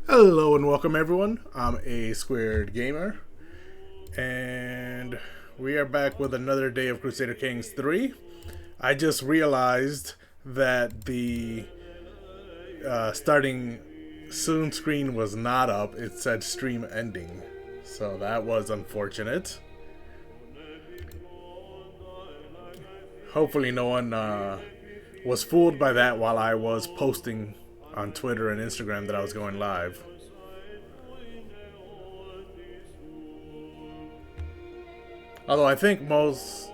Hello and welcome everyone. I'm a squared gamer, and we are back with another day of Crusader Kings 3. I just realized that the starting soon screen was not up. It said stream ending, so that was unfortunate. Hopefully no one was fooled by that while I was posting on Twitter and Instagram that I was going live. Although I think most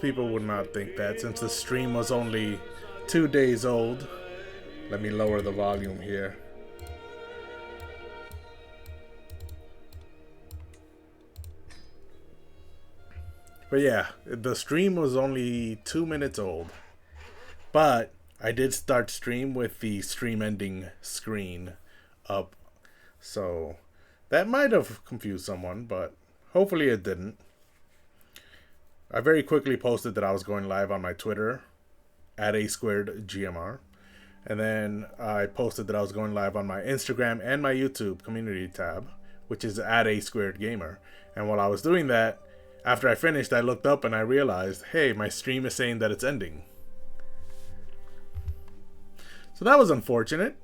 people would not think that since the stream was only 2 days old. Let me lower the volume here. But yeah, the stream was only 2 minutes old. But I did start stream with the stream ending screen up. So that might have confused someone, but hopefully it didn't. I very quickly posted that I was going live on my Twitter at a squared GMR. And then I posted that I was going live on my Instagram and my YouTube community tab, which is at a squared gamer. And while I was doing that, after I finished, I looked up and I realized, hey, my stream is saying that it's ending. So that was unfortunate.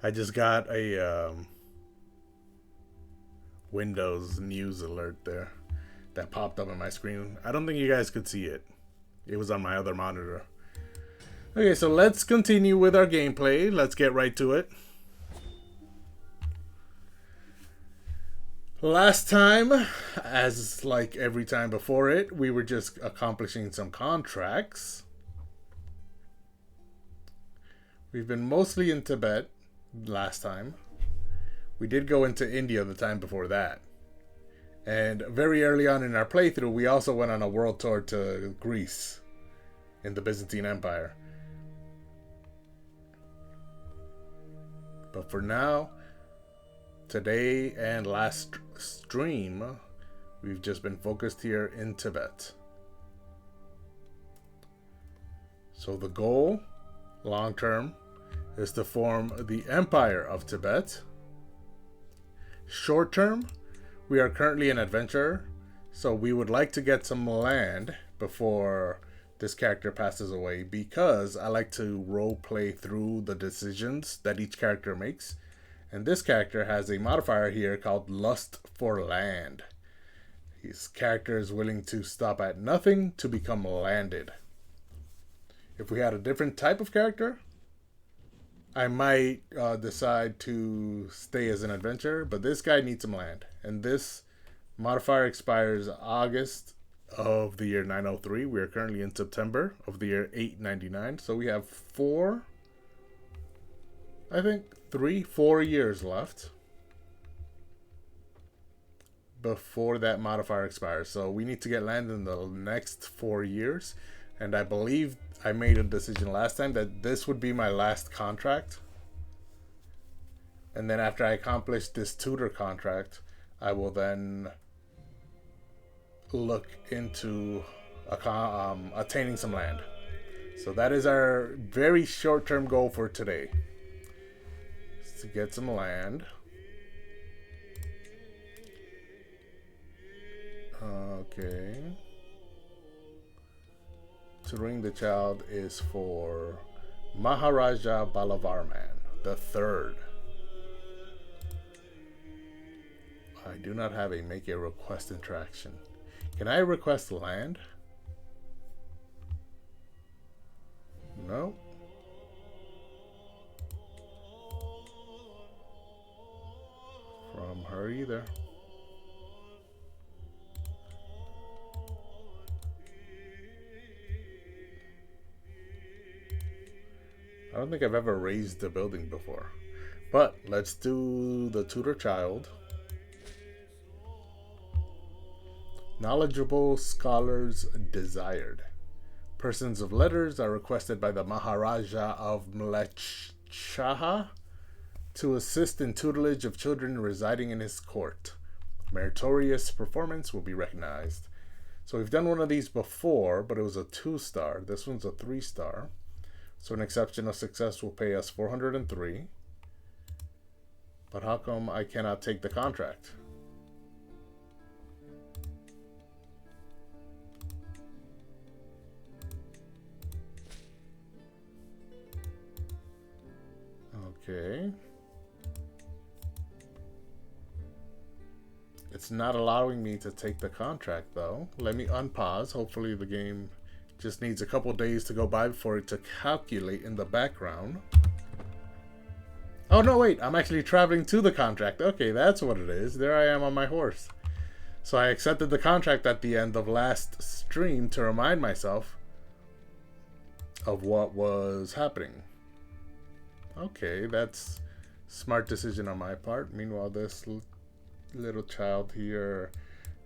I just got a Windows news alert there that popped up on my screen. I don't think you guys could see it. It was on my other monitor. Okay, so let's continue with our gameplay. Let's get right to it. Last time, as like every time before it, we were just accomplishing some contracts. We've been mostly in Tibet last time. We did go into India the time before that. And very early on in our playthrough, we also went on a world tour to Greece in the Byzantine Empire. But for now, today and last stream, we've just been focused here in Tibet. So the goal, long term, is to form the Empire of Tibet. Short term, we are currently an adventurer, so we would like to get some land before this character passes away, because I like to role play through the decisions that each character makes. And this character has a modifier here called Lust for Land. His character is willing to stop at nothing to become landed. If we had a different type of character, I might decide to stay as an adventurer, but this guy needs some land. And this modifier expires August of the year 903. We are currently in September of the year 899. So we have 4 years left before that modifier expires. So we need to get land in the next 4 years. And I believe I made a decision last time that this would be my last contract. And then after I accomplish this tutor contract, I will then look into attaining some land. So that is our very short-term goal for today. Is to get some land. Okay. Tutoring the child is for Maharaja Balavarman the Third. I do not have a make a request interaction. Can I request land? No. From her either. I don't think I've ever raised a building before. But let's do the tutor child. Knowledgeable scholars desired. Persons of letters are requested by the Maharaja of Mlechchaha to assist in tutelage of children residing in his court. Meritorious performance will be recognized. So we've done one of these before, but it was a 2-star. This one's a 3-star. So an exceptional success will pay us 403. But how come I cannot take the contract? Okay. It's not allowing me to take the contract though. Let me unpause. Hopefully the game just needs a couple days to go by before it to calculate in the background. Oh no, wait, I'm actually traveling to the contract. Okay, that's what it is. There I am on my horse. So I accepted the contract at the end of last stream to remind myself of what was happening. Okay, that's smart decision on my part. Meanwhile, this little child here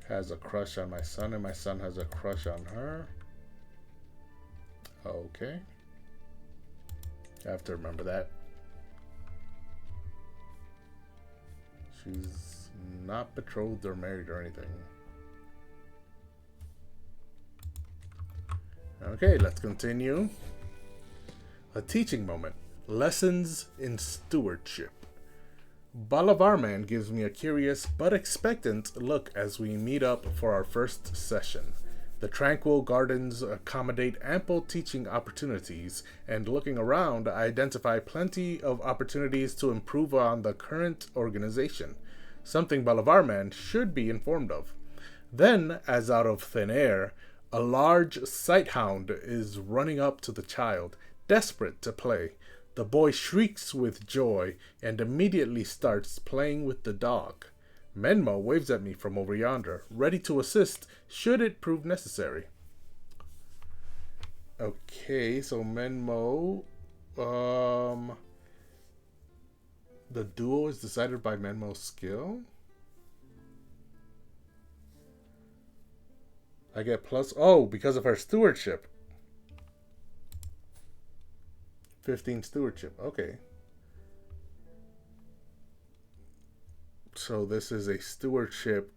has a crush on my son, and my son has a crush on her. Okay. I have to remember that. She's not betrothed or married or anything. Okay, let's continue. A teaching moment. Lessons in stewardship. Balavarman gives me a curious but expectant look as we meet up for our first session. The tranquil gardens accommodate ample teaching opportunities, and looking around, I identify plenty of opportunities to improve on the current organization, something Balavarman should be informed of. Then, as out of thin air, a large sighthound is running up to the child, desperate to play. The boy shrieks with joy and immediately starts playing with the dog. Menmo waves at me from over yonder, ready to assist should it prove necessary. Okay, so Menmo, the duo is decided by Menmo's skill. I get plus, because of her stewardship. 15 stewardship, okay. So this is a stewardship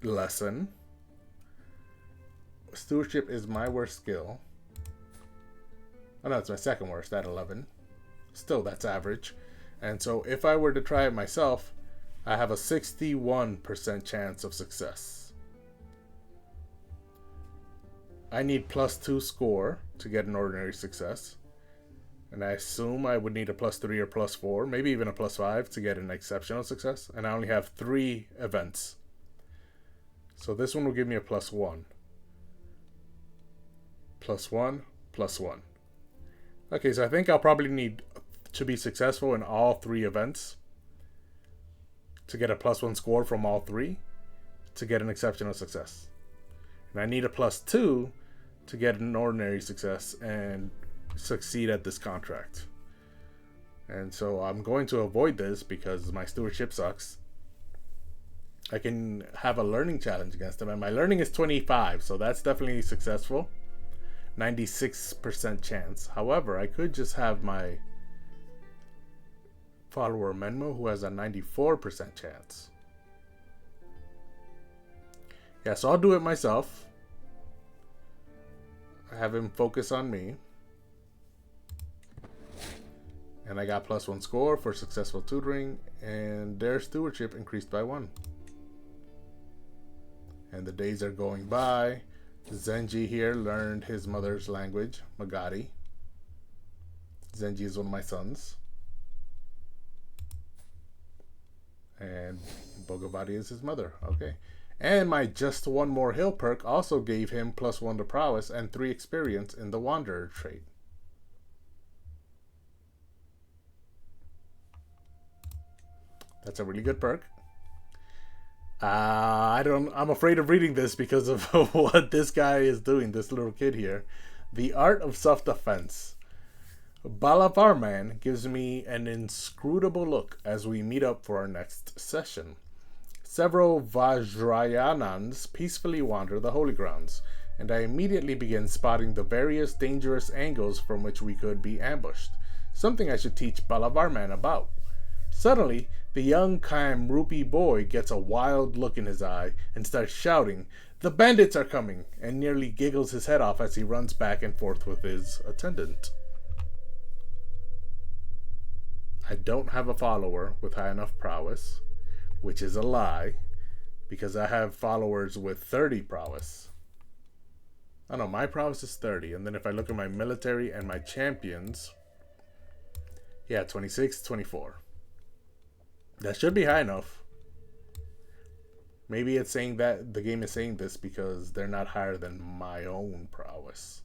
lesson. Stewardship is my worst skill. Oh no, it's my second worst at 11. Still, that's average. And so if I were to try it myself, I have a 61% chance of success. I need +2 score to get an ordinary success. And I assume I would need a +3 or +4, maybe even a +5 to get an exceptional success. And I only have 3 events. So this one will give me a +1. +1, +1. Okay, so I think I'll probably need to be successful in all 3 events to get a +1 score from all 3 to get an exceptional success. And I need a +2 to get an ordinary success and succeed at this contract. And so I'm going to avoid this because my stewardship sucks. I can have a learning challenge against him, and my learning is 25, so that's definitely successful. 96% chance. However, I could just have my follower Menmo, who has a 94% chance. Yeah, so I'll do it myself. I have him focus on me. And I got +1 score for successful tutoring, and their stewardship increased by 1. And the days are going by. Zenji here learned his mother's language, Magadi. Zenji is one of my sons. And Bogavati is his mother. Okay. And my just one more hill perk also gave him +1 to prowess and 3 experience in the wanderer trait. That's a really good perk. I'm afraid of reading this because of what this guy is doing, this little kid here. The Art of Self-Defense. Balavarman gives me an inscrutable look as we meet up for our next session. Several Vajrayanans peacefully wander the holy grounds, and I immediately begin spotting the various dangerous angles from which we could be ambushed. Something I should teach Balavarman about. Suddenly, the young Kamrupi boy gets a wild look in his eye and starts shouting, "The bandits are coming!" and nearly giggles his head off as he runs back and forth with his attendant. I don't have a follower with high enough prowess, which is a lie, because I have followers with 30 prowess. I don't know, my prowess is 30, and then if I look at my military and my champions, yeah, 26, 24. That should be high enough. Maybe it's saying that the game is saying this because they're not higher than my own prowess.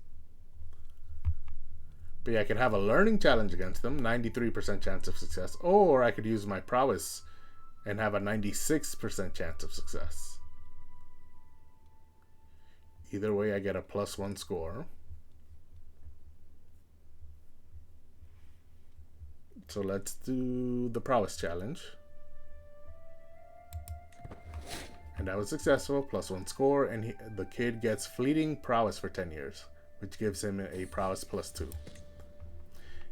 But yeah, I can have a learning challenge against them, 93% chance of success, or I could use my prowess and have a 96% chance of success. Either way, I get a +1 score. So let's do the prowess challenge. And that was successful, +1 score, and the kid gets fleeting prowess for 10 years, which gives him a prowess +2.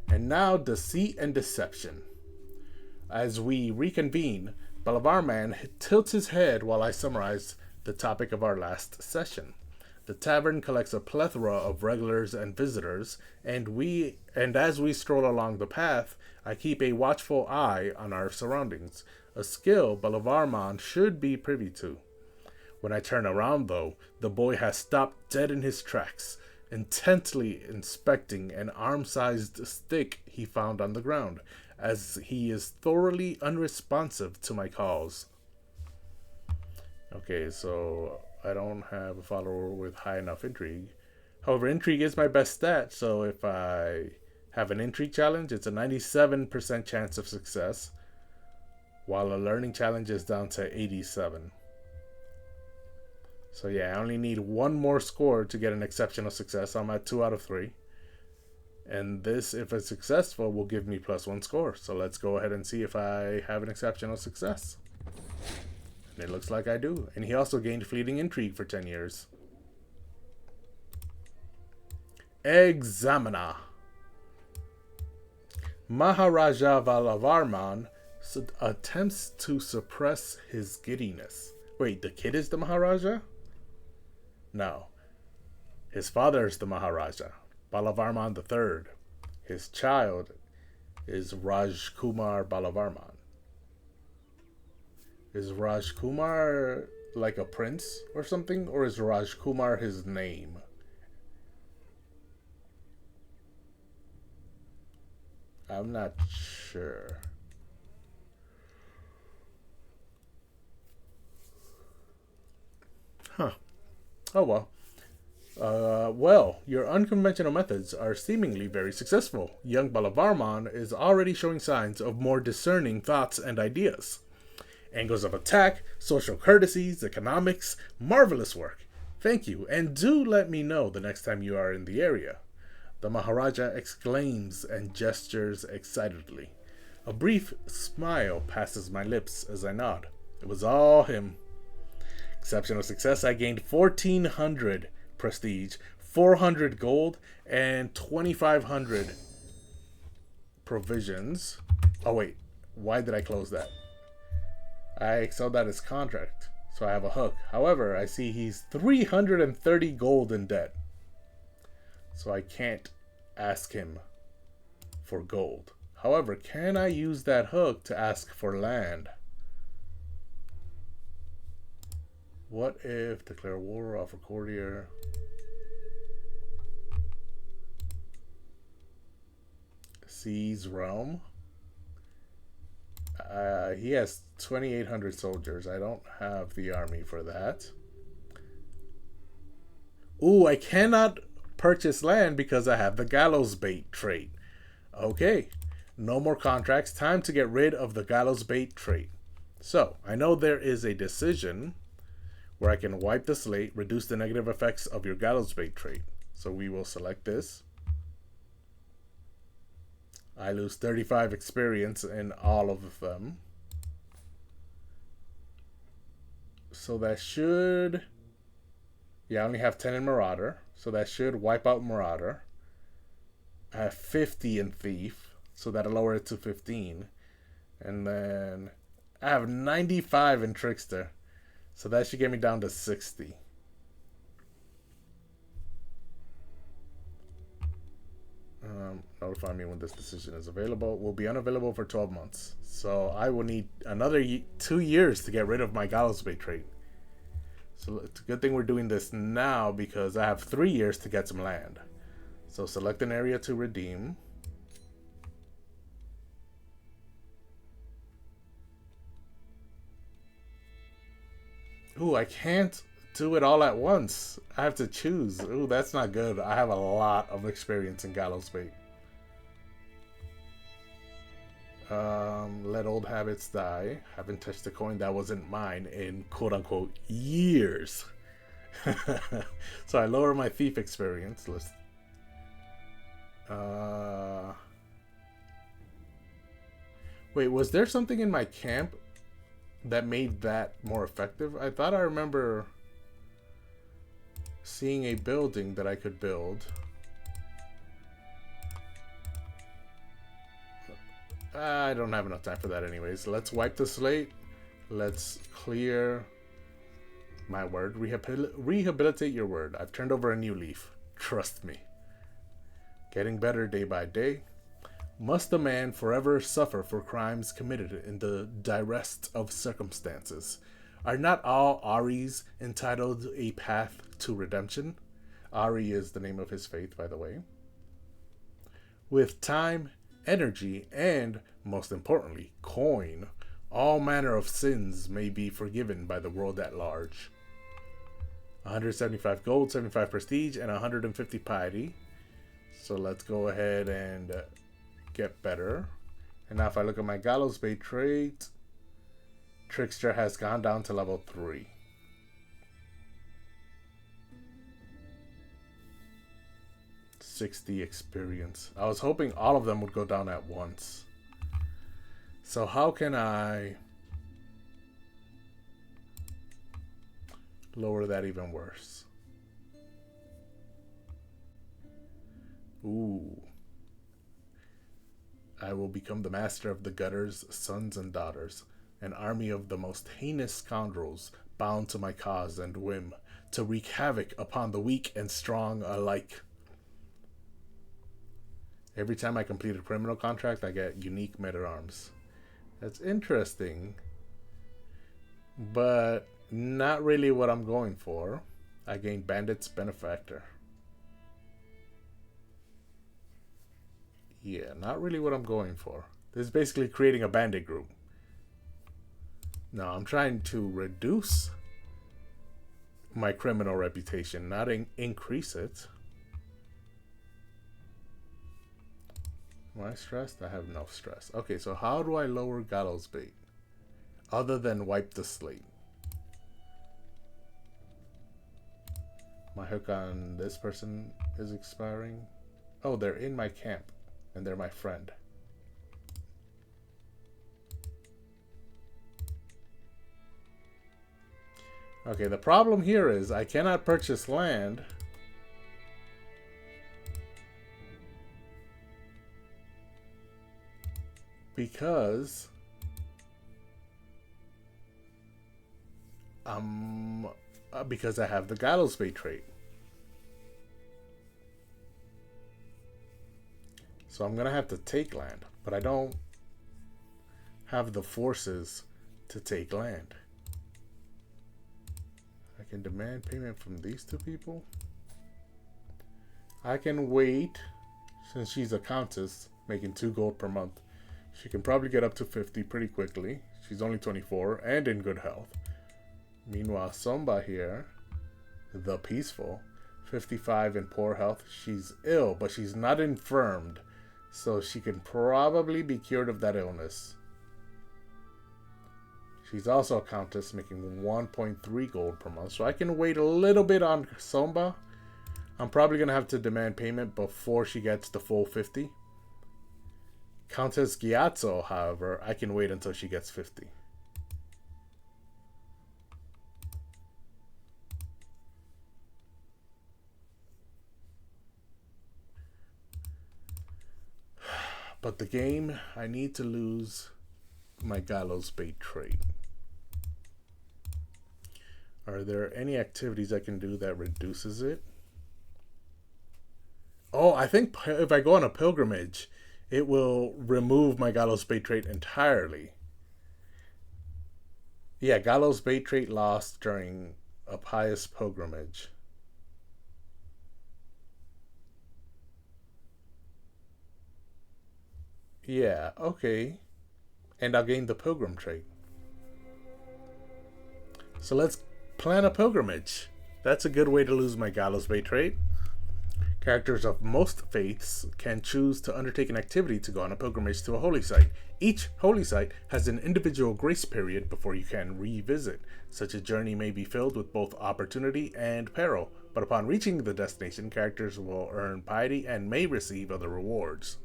And now deceit and deception. As we reconvene, Balavar Man tilts his head while I summarize the topic of our last session. The tavern collects a plethora of regulars and visitors, and as we stroll along the path, I keep a watchful eye on our surroundings, a skill Balavarman should be privy to. When I turn around, though, the boy has stopped dead in his tracks, intently inspecting an arm-sized stick he found on the ground, as he is thoroughly unresponsive to my calls. Okay, so I don't have a follower with high enough intrigue. However, intrigue is my best stat, so if I have an intrigue challenge, it's a 97% chance of success, while a learning challenge is down to 87. So yeah, I only need one more score to get an exceptional success. I'm at 2 out of 3. And this, if it's successful, will give me +1 score. So let's go ahead and see if I have an exceptional success. And it looks like I do. And he also gained fleeting intrigue for 10 years. Examina. Maharaja Valavarman attempts to suppress his giddiness. Wait, the kid is the Maharaja? No. His father is the Maharaja, Balavarman III. His child is Rajkumar Balavarman. Is Rajkumar like a prince or something? Or is Rajkumar his name? I'm not sure. Huh. Oh well. Well, your unconventional methods are seemingly very successful. Young Balavarman is already showing signs of more discerning thoughts and ideas. Angles of attack, social courtesies, economics, marvelous work. Thank you, and do let me know the next time you are in the area. The Maharaja exclaims and gestures excitedly. A brief smile passes my lips as I nod. It was all him. Exceptional success, I gained 1,400 prestige, 400 gold, and 2,500 provisions. Oh wait, why did I close that? I sold that as contract, so I have a hook. However, I see he's 330 gold in debt. So I can't ask him for gold. However, can I use that hook to ask for land? What if declare war, offer courtier? Seize realm. He has 2,800 soldiers. I don't have the army for that. Ooh, I cannot purchase land because I have the gallows bait trait. Okay, no more contracts. Time to get rid of the gallows bait trait. So, I know there is a decision where I can wipe the slate, reduce the negative effects of your gallows bait trait. So we will select this. I lose 35 experience in all of them. So that should... Yeah, I only have 10 in Marauder. So that should wipe out Marauder. I have 50 in Thief. So that'll lower it to 15. And then I have 95 in Trickster. So that should get me down to 60. Notify me when this decision is available. Will be unavailable for 12 months. So I will need another 2 years to get rid of my Gallows Bay trait. So it's a good thing we're doing this now because I have 3 years to get some land. So select an area to redeem. Ooh, I can't do it all at once. I have to choose. Ooh, that's not good. I have a lot of experience in Gallows Bait. Let old habits die. Haven't touched a coin that wasn't mine in quote unquote years. So I lower my thief experience. Let's. Wait, was there something in my camp that made that more effective? I thought I remember seeing a building that I could build. I don't have enough time for that anyways. Let's wipe the slate. Let's clear my word. Rehabilitate your word. I've turned over a new leaf. Trust me. Getting better day by day. Must a man forever suffer for crimes committed in the direst of circumstances? Are not all Aris entitled a path to redemption? Ari is the name of his faith, by the way. With time, energy, and, most importantly, coin, all manner of sins may be forgiven by the world at large. 175 gold, 75 prestige, and 150 piety. So let's go ahead and get better. And now if I look at my Gallows Bay trait, Trickster has gone down to level 3. $60 experience. I was hoping all of them would go down at once. So how can I lower that even worse? Ooh. I will become the master of the gutters, sons and daughters, an army of the most heinous scoundrels, bound to my cause and whim, to wreak havoc upon the weak and strong alike. Every time I complete a criminal contract, I get unique meta-arms. That's interesting, but not really what I'm going for. I gain Bandit's Benefactor. Yeah, not really what I'm going for. This is basically creating a bandit group. No, I'm trying to reduce my criminal reputation, not increase it. Am I stressed? I have no stress. Okay, so how do I lower Gallows Bait? Other than wipe the slate. My hook on this person is expiring. Oh, they're in my camp. And they're my friend. Okay, the problem here is I cannot purchase land because I have the Gallows Bay trait. So I'm gonna have to take land, but I don't have the forces to take land. I can demand payment from these two people. I can wait, since she's a countess, making 2 gold per month. She can probably get up to 50 pretty quickly. She's only 24 and in good health. Meanwhile, Somba here, the peaceful, 55 in poor health. She's ill, but she's not infirmed. So she can probably be cured of that illness. She's also a countess, making 1.3 gold per month. So I can wait a little bit on Somba. I'm probably going to have to demand payment before she gets the full 50. Countess Gyatso, however, I can wait until she gets 50. But the game, I need to lose my gallows bait trait. Are there any activities I can do that reduces it? Oh, I think if I go on a pilgrimage, it will remove my gallows bait trait entirely. Yeah, gallows bait trait lost during a pious pilgrimage. Yeah, okay. And I'll gain the pilgrim trait. So let's plan a pilgrimage. That's a good way to lose my gallows bait trait. Characters of most faiths can choose to undertake an activity to go on a pilgrimage to a holy site. Each holy site has an individual grace period before you can revisit. Such a journey may be filled with both opportunity and peril, but upon reaching the destination, characters will earn piety and may receive other rewards.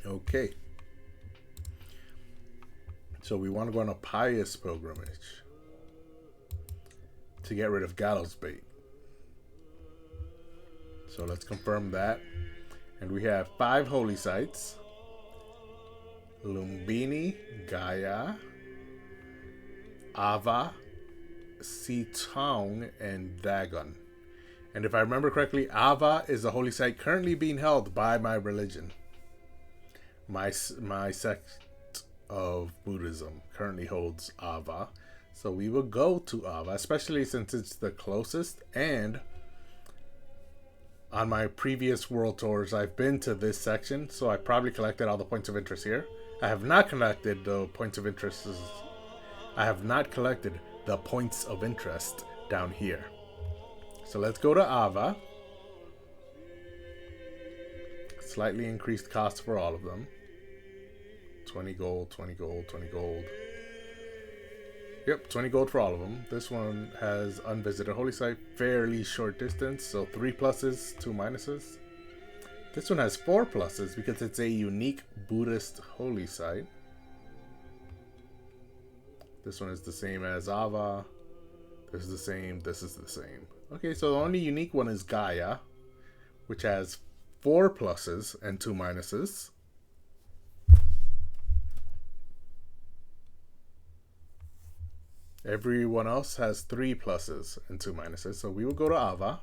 Okay. So we want to go on a pious pilgrimage to get rid of gallows bait. So let's confirm that. And we have 5 holy sites: Lumbini, Gaia, Ava, Sitaung, and Dagon. And if I remember correctly, Ava is the holy site currently being held by my religion. My sect of Buddhism currently holds Ava. So we will go to Ava, especially since it's the closest. And on my previous world tours, I've been to this section, so I probably collected all the points of interest here. I have not collected the points of interest. I have not collected the points of interest down here. So let's go to Ava. Slightly increased cost for all of them. 20 gold, 20 gold, 20 gold. Yep, 20 gold for all of them. This one has unvisited holy site, fairly short distance, so 3 pluses, 2 minuses. This one has 4 pluses because it's a unique Buddhist holy site. This one is the same as Ava. This is the same, this is the same. Okay, so the only unique one is Gaia, which has 4 pluses and 2 minuses. Everyone else has 3 pluses and 2 minuses. So we will go to Ava.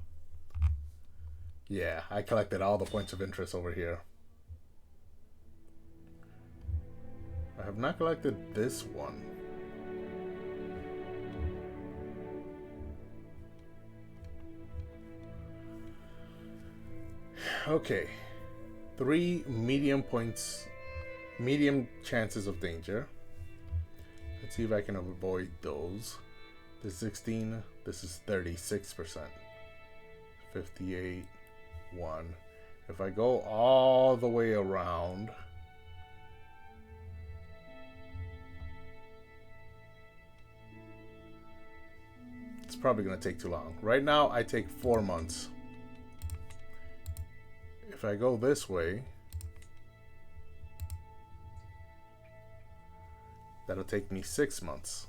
Yeah, I collected all the points of interest over here. I have not collected this one. Okay. 3 medium points, medium chances of danger. Let's see if I can avoid those. This is 16. This is 36%. 58. 1. If I go all the way around, it's probably going to take too long. Right now, I take 4 months. If I go this way, that'll take me 6 months.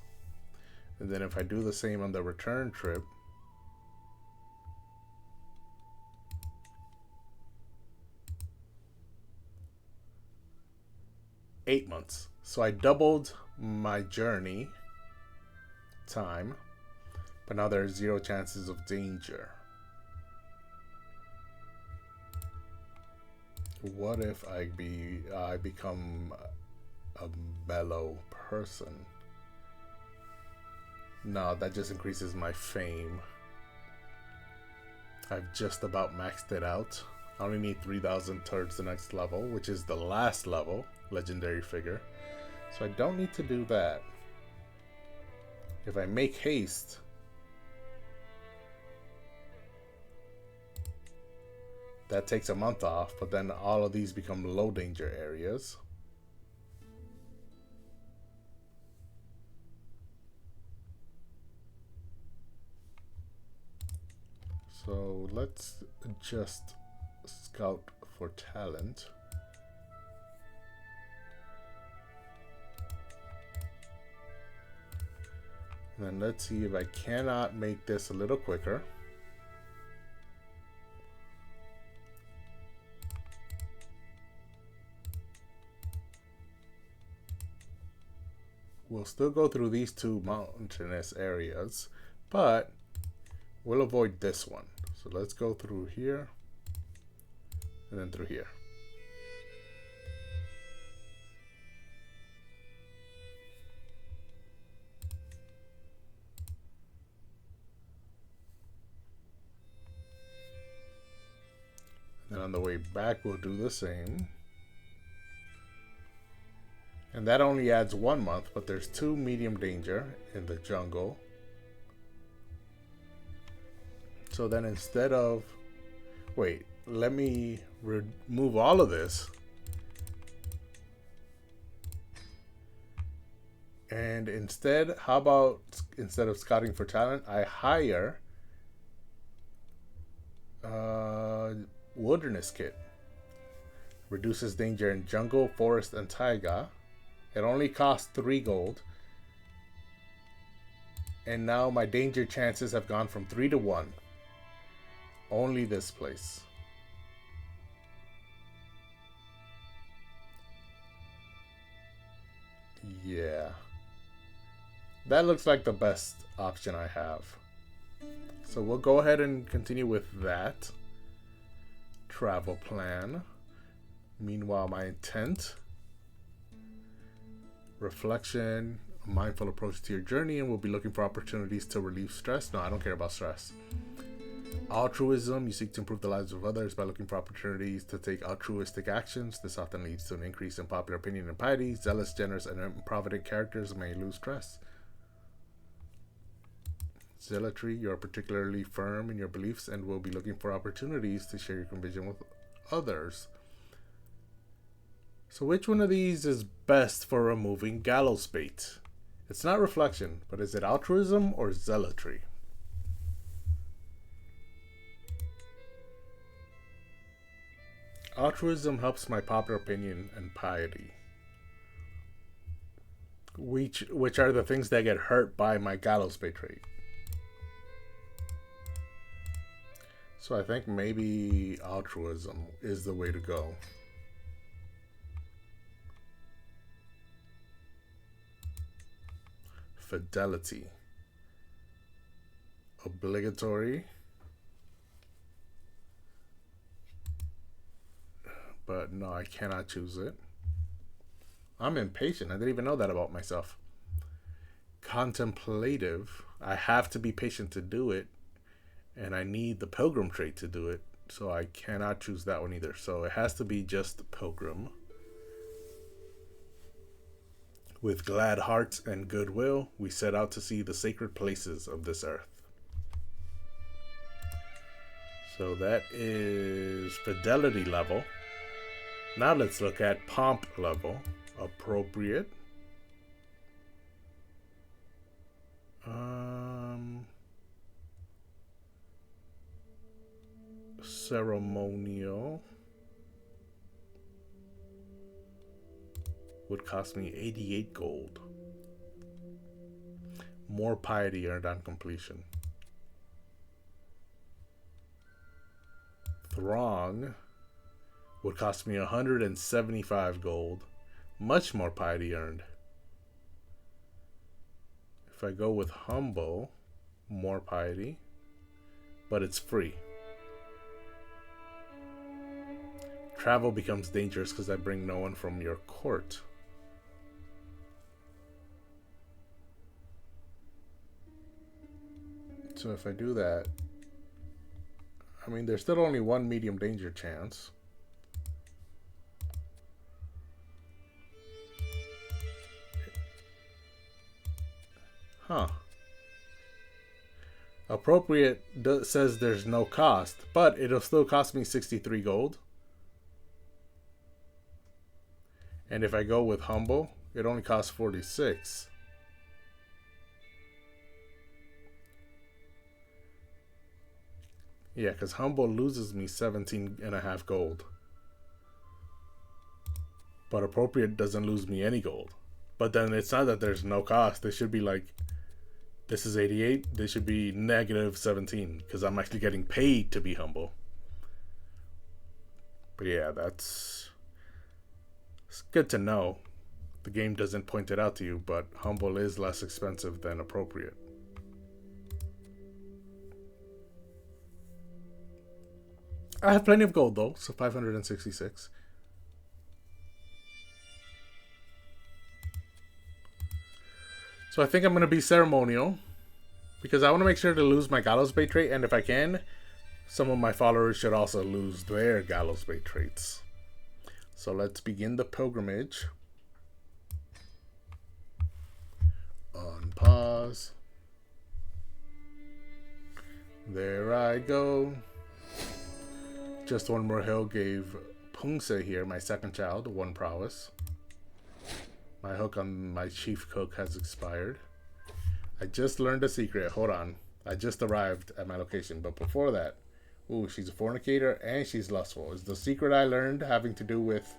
And then if I do the same on the return trip, eight months. So I doubled my journey time, but now there's 0 chances of danger. What if I become a mellow person? No, that just increases my fame. I've just about maxed it out. I only need 3,000 towards the next level, which is the last level, legendary figure. So I don't need to do that. If I make haste, that takes a month off, but then all of these become low danger areas. So let's just scout for talent. And then let's see if I cannot make this a little quicker. We'll still go through these two mountainous areas, but we'll avoid this one. So let's go through here and then through here. And on the way back, we'll do the same. And that only adds 1 month, but there's 2 medium danger in the jungle. So then instead of... Wait, let me remove all of this. And instead, how about instead of scouting for talent, I hire Wilderness Kit. Reduces danger in jungle, forest, and taiga. It only costs 3 gold. And now my danger chances have gone from 3 to 1. Only this place. Yeah. That looks like the best option I have. So we'll go ahead and continue with that travel plan. Meanwhile, my intent: reflection, a mindful approach to your journey, and we'll be looking for opportunities to relieve stress. No, I don't care about stress. Altruism, you seek to improve the lives of others by looking for opportunities to take altruistic actions. This often leads to an increase in popular opinion and piety. Zealous, generous, and improvident characters may lose stress. Zealotry, you are particularly firm in your beliefs and will be looking for opportunities to share your conviction with others. So which one of these is best for removing gallows bait? It's not reflection, but is it altruism or zealotry? Altruism helps my popular opinion and piety, which are the things that get hurt by my gallows bait trait. So I think maybe altruism is the way to go. Fidelity. Obligatory. But no, I cannot choose it. I'm impatient. I didn't even know that about myself. Contemplative. I have to be patient to do it. And I need the pilgrim trait to do it. So I cannot choose that one either. So it has to be just pilgrim. With glad hearts and goodwill, we set out to see the sacred places of this earth. So that is fidelity level. Now let's look at pomp level. Appropriate. Ceremonial. Would cost me 88 gold. More piety earned on completion. Throng would cost me 175 gold. Much more piety earned. If I go with humble, more piety, but it's free. Travel becomes dangerous because I bring no one from your court. So if I do that, I mean, there's still only 1 medium danger chance. Huh. Appropriate says there's no cost, but it'll still cost me 63 gold. And if I go with humble, it only costs 46. Yeah, because humble loses me 17.5 gold. But appropriate doesn't lose me any gold. But then it's not that there's no cost. It should be like This is 88. This should be negative 17 because I'm actually getting paid to be humble. But yeah, it's good to know. The game doesn't point it out to you, but humble is less expensive than appropriate. I have plenty of gold though, so 566. So I think I'm going to be ceremonial because I want to make sure to lose my gallows bait trait, and if I can, some of my followers should also lose their gallows bait traits. So let's begin the pilgrimage. On pause. There I go. Just one more hill gave Pungse here, my second child, 1 prowess. My hook on my chief cook has expired. I just learned a secret. Hold on. I just arrived at my location. But before that, ooh, she's a fornicator and she's lustful. Is the secret I learned having to do with...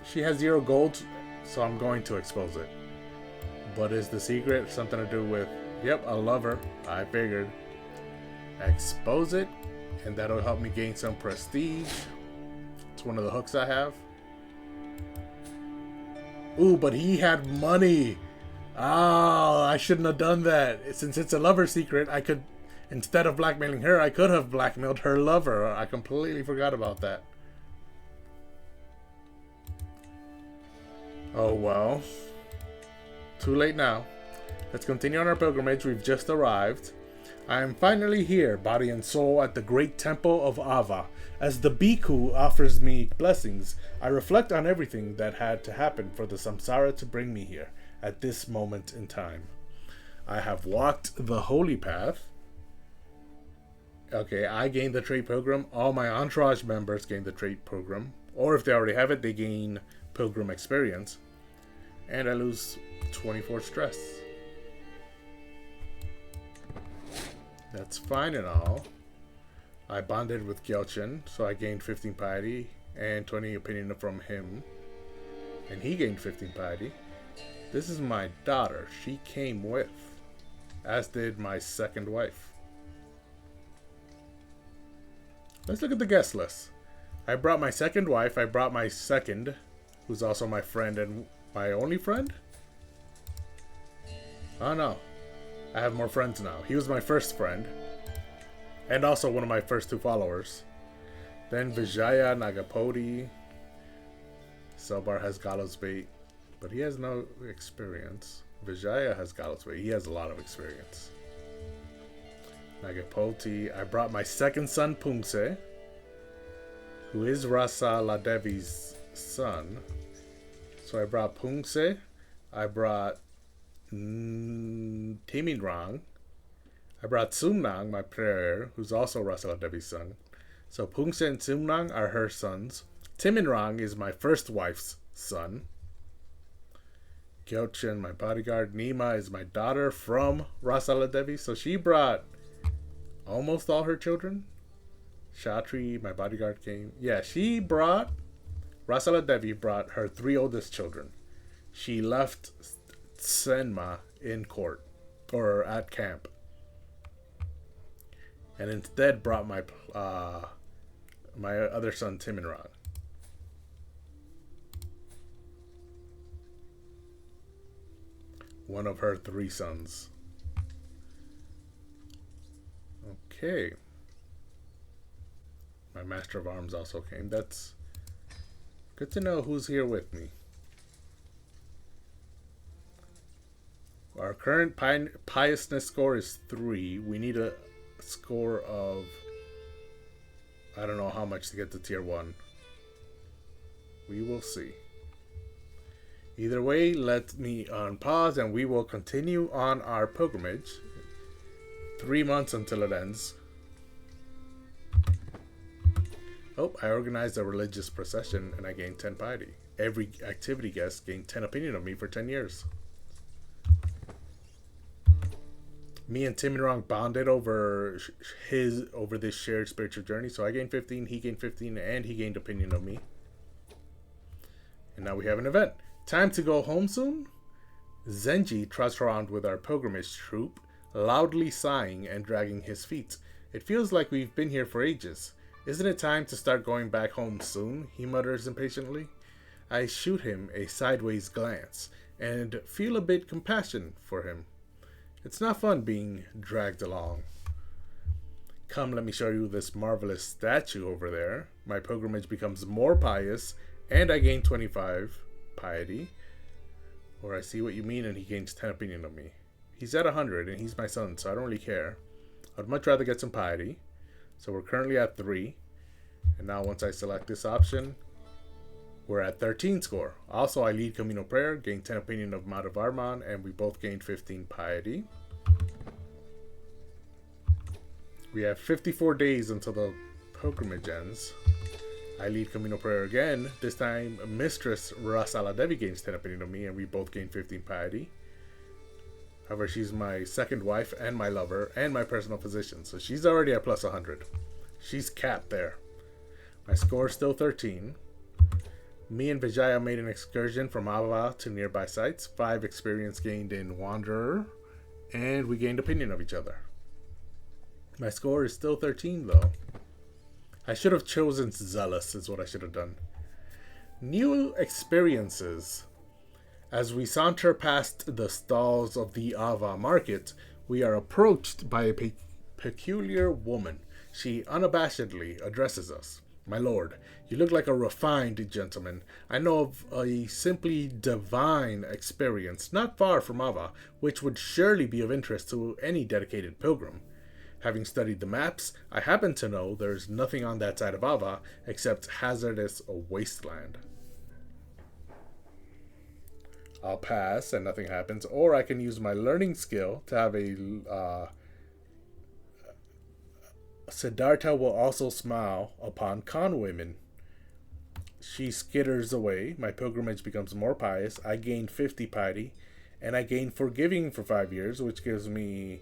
She has 0 gold, so I'm going to expose it. But is the secret something to do with... Yep, I love her. I figured. Expose it, and that'll help me gain some prestige. It's one of the hooks I have. Ooh, but he had money. Oh, I shouldn't have done that. Since it's a lover secret, I could, instead of blackmailing her, I could have blackmailed her lover. I completely forgot about that. Oh, well. Too late now. Let's continue on our pilgrimage. We've just arrived. I am finally here, body and soul, at the great temple of Ava. As the bhikkhu offers me blessings, I reflect on everything that had to happen for the samsara to bring me here, at this moment in time. I have walked the holy path. Okay, I gained the trait pilgrim. All my entourage members gain the trait pilgrim. Or if they already have it, they gain pilgrim experience. And I lose 24 stress. That's fine and all. I bonded with Gyelchin, so I gained 15 piety and 20 opinion from him. And he gained 15 piety. This is my daughter. She came with, as did my second wife. Let's look at the guest list. I brought my second wife. I brought my second, who's also my friend and my only friend. Oh no. I have more friends now. He was my first friend. And also one of my first 2 followers. Then Vijaya Nagapodi. Selbar has gallows bait, but he has no experience. Vijaya has gallows bait. He has a lot of experience. Nagapoti. I brought my second son, Pungse, who is Rasa Ladevi's son. So I brought Pungse. I brought Timinrang. I brought Sumnang, my prayer, who's also Rasa Ladevi's son. So Pungse and Sumnang are her sons. Timinrang is my first wife's son. Gyelchin, my bodyguard. Nima is my daughter from Rasa Ladevi. So she brought almost all her children. Shatri, my bodyguard, came. Yeah, she brought... Rasa Ladevi brought her 3 oldest children. She left Senma in court, or at camp, and instead brought my my other son Timinrang. One of her 3 sons. Okay. My Master of Arms also came. That's good to know who's here with me. Our current piousness score is 3. We need a score of... I don't know how much to get to tier 1. We will see. Either way, let me unpause and we will continue on our pilgrimage. 3 months until it ends. Oh, I organized a religious procession and I gained 10 piety. Every activity guest gained 10 opinion of me for 10 years. Me and Timinrang bonded over this shared spiritual journey. So I gained 15, he gained 15, and he gained opinion of me. And now we have an event. Time to go home soon? Zenji trots around with our pilgrimage troop, loudly sighing and dragging his feet. It feels like we've been here for ages. Isn't it time to start going back home soon? He mutters impatiently. I shoot him a sideways glance and feel a bit compassion for him. It's not fun being dragged along. Come, let me show you this marvelous statue over there. My pilgrimage becomes more pious, and I gain 25 piety. Or I see what you mean, and he gains 10 opinion of me. He's at 100, and he's my son, so I don't really care. I'd much rather get some piety. So we're currently at 3. And now once I select this option, we're at 13 score. Also, I lead communal prayer, gain 10 opinion of Madhavarman, and we both gained 15 piety. We have 54 days until the pilgrimage ends. I lead communal prayer again. This time, Mistress Rasala Devi gains 10 opinion of me, and we both gain 15 piety. However, she's my second wife and my lover and my personal physician, so she's already at plus 100. She's capped there. My score is still 13. Me and Vijaya made an excursion from Ava to nearby sites. 5 experience gained in Wanderer, and we gained opinion of each other. My score is still 13, though. I should have chosen Zealous, is what I should have done. New experiences. As we saunter past the stalls of the Ava market, we are approached by a peculiar woman. She unabashedly addresses us. My lord, you look like a refined gentleman. I know of a simply divine experience not far from Ava, which would surely be of interest to any dedicated pilgrim. Having studied the maps, I happen to know there's nothing on that side of Ava except hazardous wasteland. I'll pass and nothing happens, or I can use my learning skill to have a Siddhartha will also smile upon con women. She skitters away. My pilgrimage becomes more pious. I gain 50 piety, and I gain forgiving for 5 years, which gives me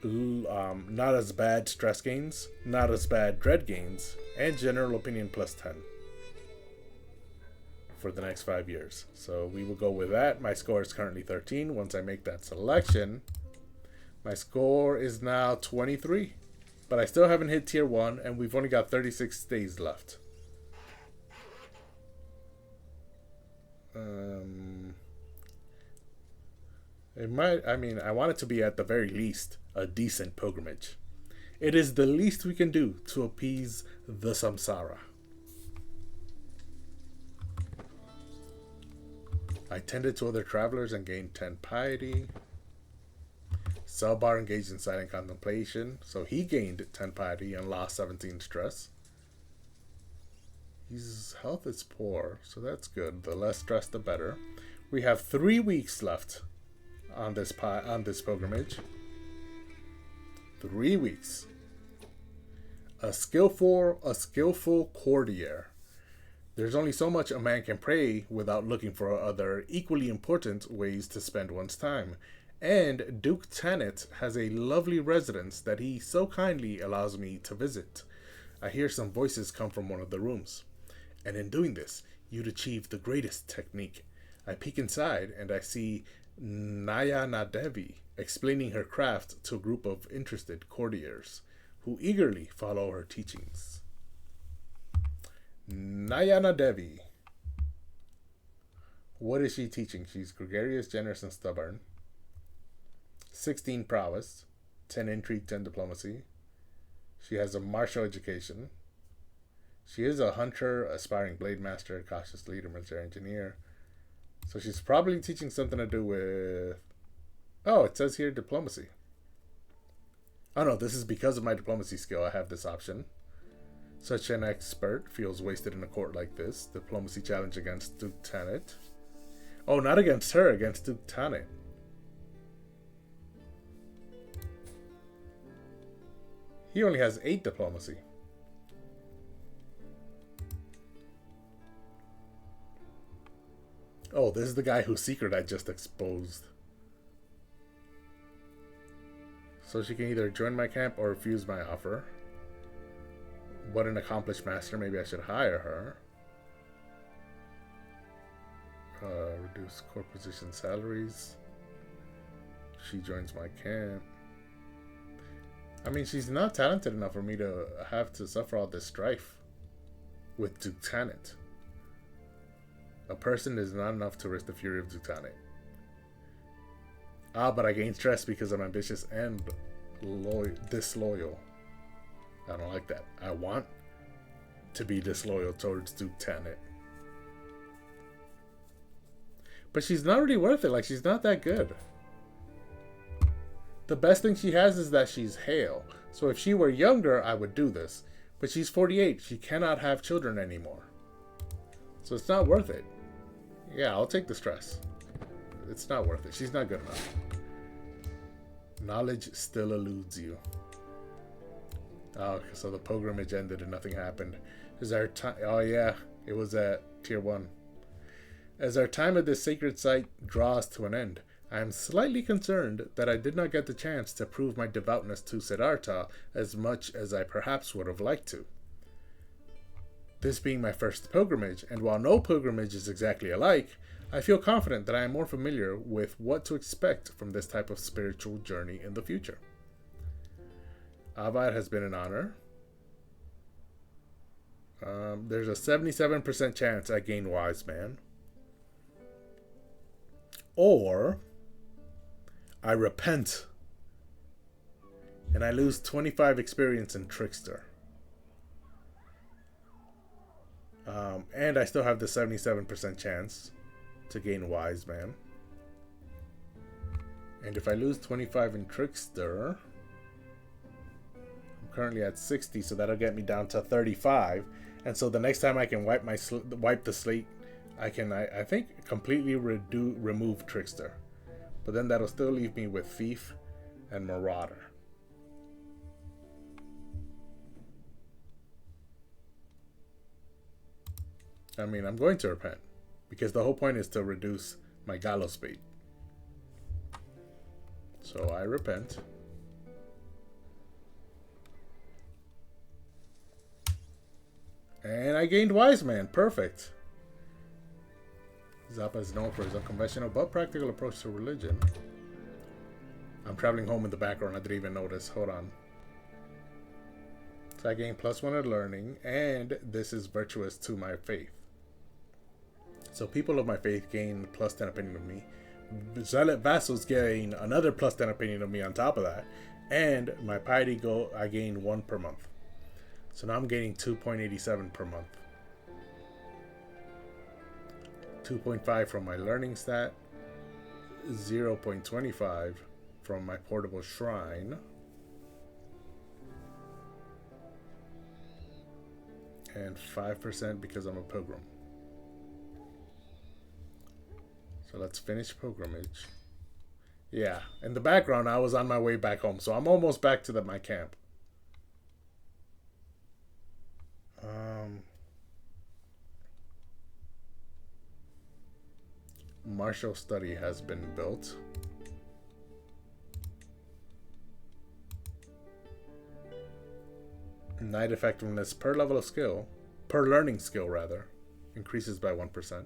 not as bad stress gains, not as bad dread gains, and general opinion plus 10 for the next 5 years. So we will go with that. My score is currently 13. Once I make that selection, my score is now 23. But I still haven't hit tier 1, and we've only got 36 days left. I want it to be at the very least a decent pilgrimage. It is the least we can do to appease the samsara. I tended to other travelers and gained 10 piety. Selbar engaged in silent contemplation, so he gained 10 piety and lost 17 stress. His health is poor, so that's good. The less stress, the better. We have 3 weeks left on this pilgrimage. 3 weeks. A skillful courtier. There's only so much a man can pray without looking for other equally important ways to spend one's time. And Duke Tanit has a lovely residence that he so kindly allows me to visit. I hear some voices come from one of the rooms. And in doing this, you'd achieve the greatest technique. I peek inside and I see Nayana Devi explaining her craft to a group of interested courtiers who eagerly follow her teachings. Nayana Devi. What is she teaching? She's gregarious, generous, and stubborn. 16 prowess, 10 intrigue, 10 diplomacy. She has a martial education. She is a hunter, aspiring blade master, cautious leader, military engineer. So she's probably teaching something to do with... Oh, it says here diplomacy. Oh no, this is because of my diplomacy skill. I have this option. Such an expert feels wasted in a court like this. Diplomacy challenge against Duke Tanit. Oh, not against her, against Duke Tanit. He only has 8 diplomacy. Oh, this is the guy whose secret I just exposed. So she can either join my camp or refuse my offer. What an accomplished master. Maybe I should hire her. reduce core position salaries. She joins my camp. I mean, she's not talented enough for me to have to suffer all this strife with Ductanit. A person is not enough to risk the fury of Ductanit. Ah, but I gain stress because I'm ambitious and disloyal. I don't like that. I want to be disloyal towards Ductanit. But she's not really worth it. Like, she's not that good. The best thing she has is that she's hale. So if she were younger, I would do this. But she's 48. She cannot have children anymore. So it's not worth it. Yeah, I'll take the stress. It's not worth it. She's not good enough. Knowledge still eludes you. Oh, so the pilgrimage ended and nothing happened. Is our time? Oh yeah, it was at tier 1. As our time at this sacred site draws to an end, I am slightly concerned that I did not get the chance to prove my devoutness to Siddhartha as much as I perhaps would have liked to. This being my first pilgrimage, and while no pilgrimage is exactly alike, I feel confident that I am more familiar with what to expect from this type of spiritual journey in the future. Avad has been an honor. There's a 77% chance I gain Wise Man. Or I repent and I lose 25 experience in Trickster. And I still have the 77% chance to gain Wise Man. And if I lose 25 in Trickster, I'm currently at 60, so that'll get me down to 35. And so the next time I can wipe the slate, I can, I think, completely remove Trickster. But then that'll still leave me with Thief and Marauder. I mean, I'm going to repent. Because the whole point is to reduce my gallows speed. So I repent. And I gained Wise Man. Perfect. Zappa is known for his unconventional but practical approach to religion. I'm traveling home in the background. I didn't even notice. Hold on. So I gain +1 in learning, and this is virtuous to my faith. So people of my faith gain +10 opinion of me. Zealot vassals gain another +10 opinion of me on top of that. And my piety I gain 1 per month. So now I'm gaining 2.87 per month. 2.5 from my learning stat, 0.25 from my portable shrine, and 5% because I'm a pilgrim. So let's finish pilgrimage. Yeah, in the background I was on my way back home, so I'm almost back to my camp. Martial study has been built. Knight effectiveness per level of skill, per learning skill rather, increases by 1%.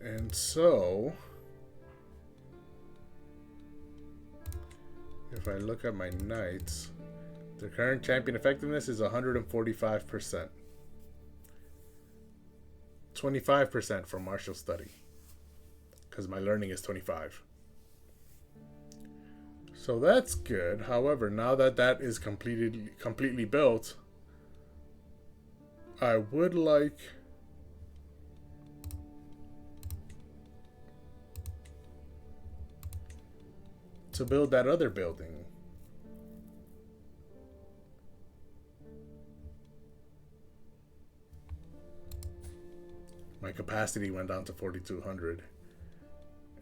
And so, if I look at my knights, the current champion effectiveness is 145%. 25% for martial study, because my learning is 25. So that's good. However, now that that is completely built, I would like to build that other building. My capacity went down to 4,200.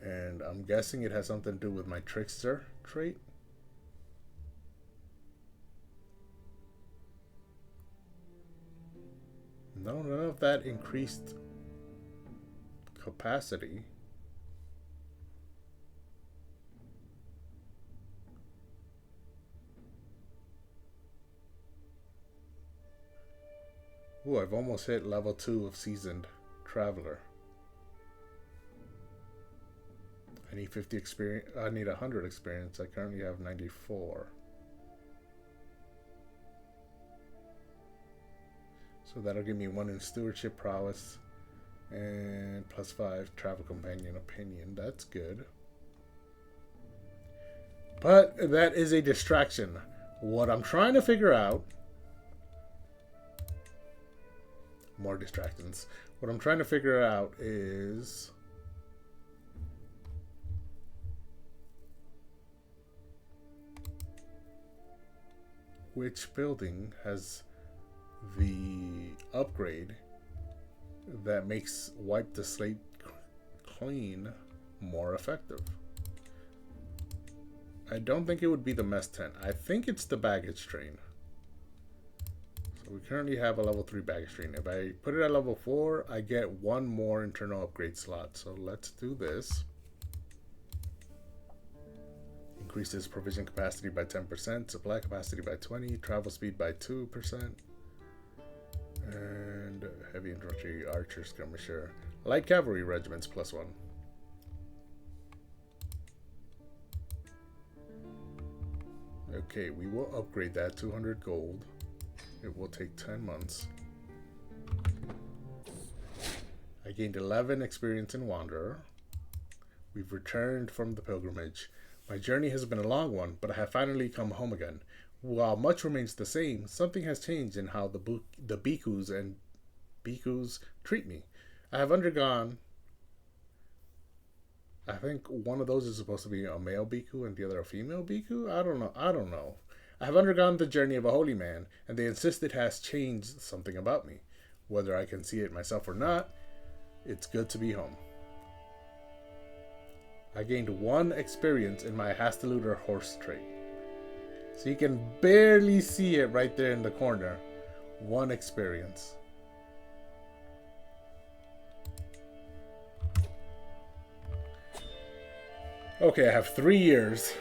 And I'm guessing it has something to do with my Trickster trait. No, none of that increased capacity. Ooh, I've almost hit level 2 of Seasoned Traveler. I need 50 experience. I need 100 experience. I currently have 94. So that'll give me 1 in Stewardship Prowess and +5 Travel Companion Opinion. That's good. But that is a distraction. What I'm trying to figure out... More distractions. What I'm trying to figure out is... which building has the upgrade that makes Wipe the Slate Clean more effective. I don't think it would be the mess tent. I think it's the baggage train. So we currently have a level 3 baggage train. If I put it at level 4, I get 1 more internal upgrade slot. So let's do this. Increases provision capacity by 10%, supply capacity by 20%, travel speed by 2%, and heavy infantry, archer, skirmisher, light cavalry regiments +1. Okay, we will upgrade that 200 gold. It will take 10 months. I gained 11 experience in Wanderer. We've returned from the pilgrimage. My journey has been a long one, but I have finally come home again. While much remains the same, something has changed in how the bhikkhus and bhikkhus treat me. I have undergone... I think one of those is supposed to be a male bhikkhu and the other a female bhikkhu? I don't know. I have undergone the journey of a holy man, and they insist it has changed something about me. Whether I can see it myself or not, it's good to be home. I gained 1 experience in my Hasteluder horse trait. So you can barely see it right there in the corner. 1 experience. Okay, I have 3 years.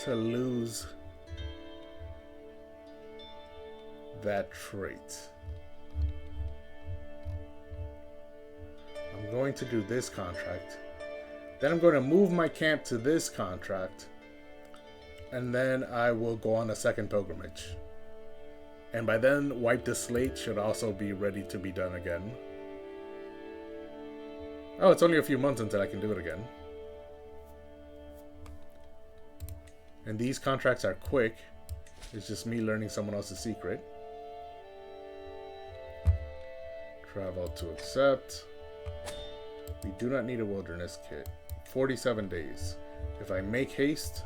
To lose that trait. I'm going to do this contract. Then I'm going to move my camp to this contract. And then I will go on a second pilgrimage. And by then, Wipe the Slate should also be ready to be done again. Oh, it's only a few months until I can do it again. And these contracts are quick. It's just me learning someone else's secret. Travel to accept. We do not need a wilderness kit. 47 days. If I make haste,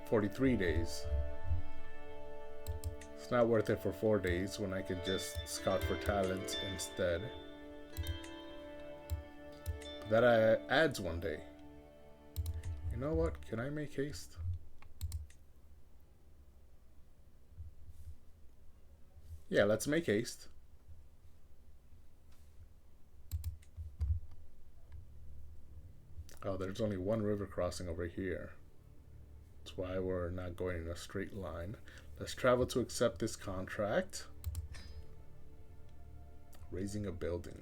43 days. It's not worth it for 4 days when I could just scout for talents instead. That adds 1 day. You know what? Can I make haste? Yeah, let's make haste. Oh, there's only 1 river crossing over here. That's why we're not going in a straight line. Let's travel to accept this contract. Raising a building.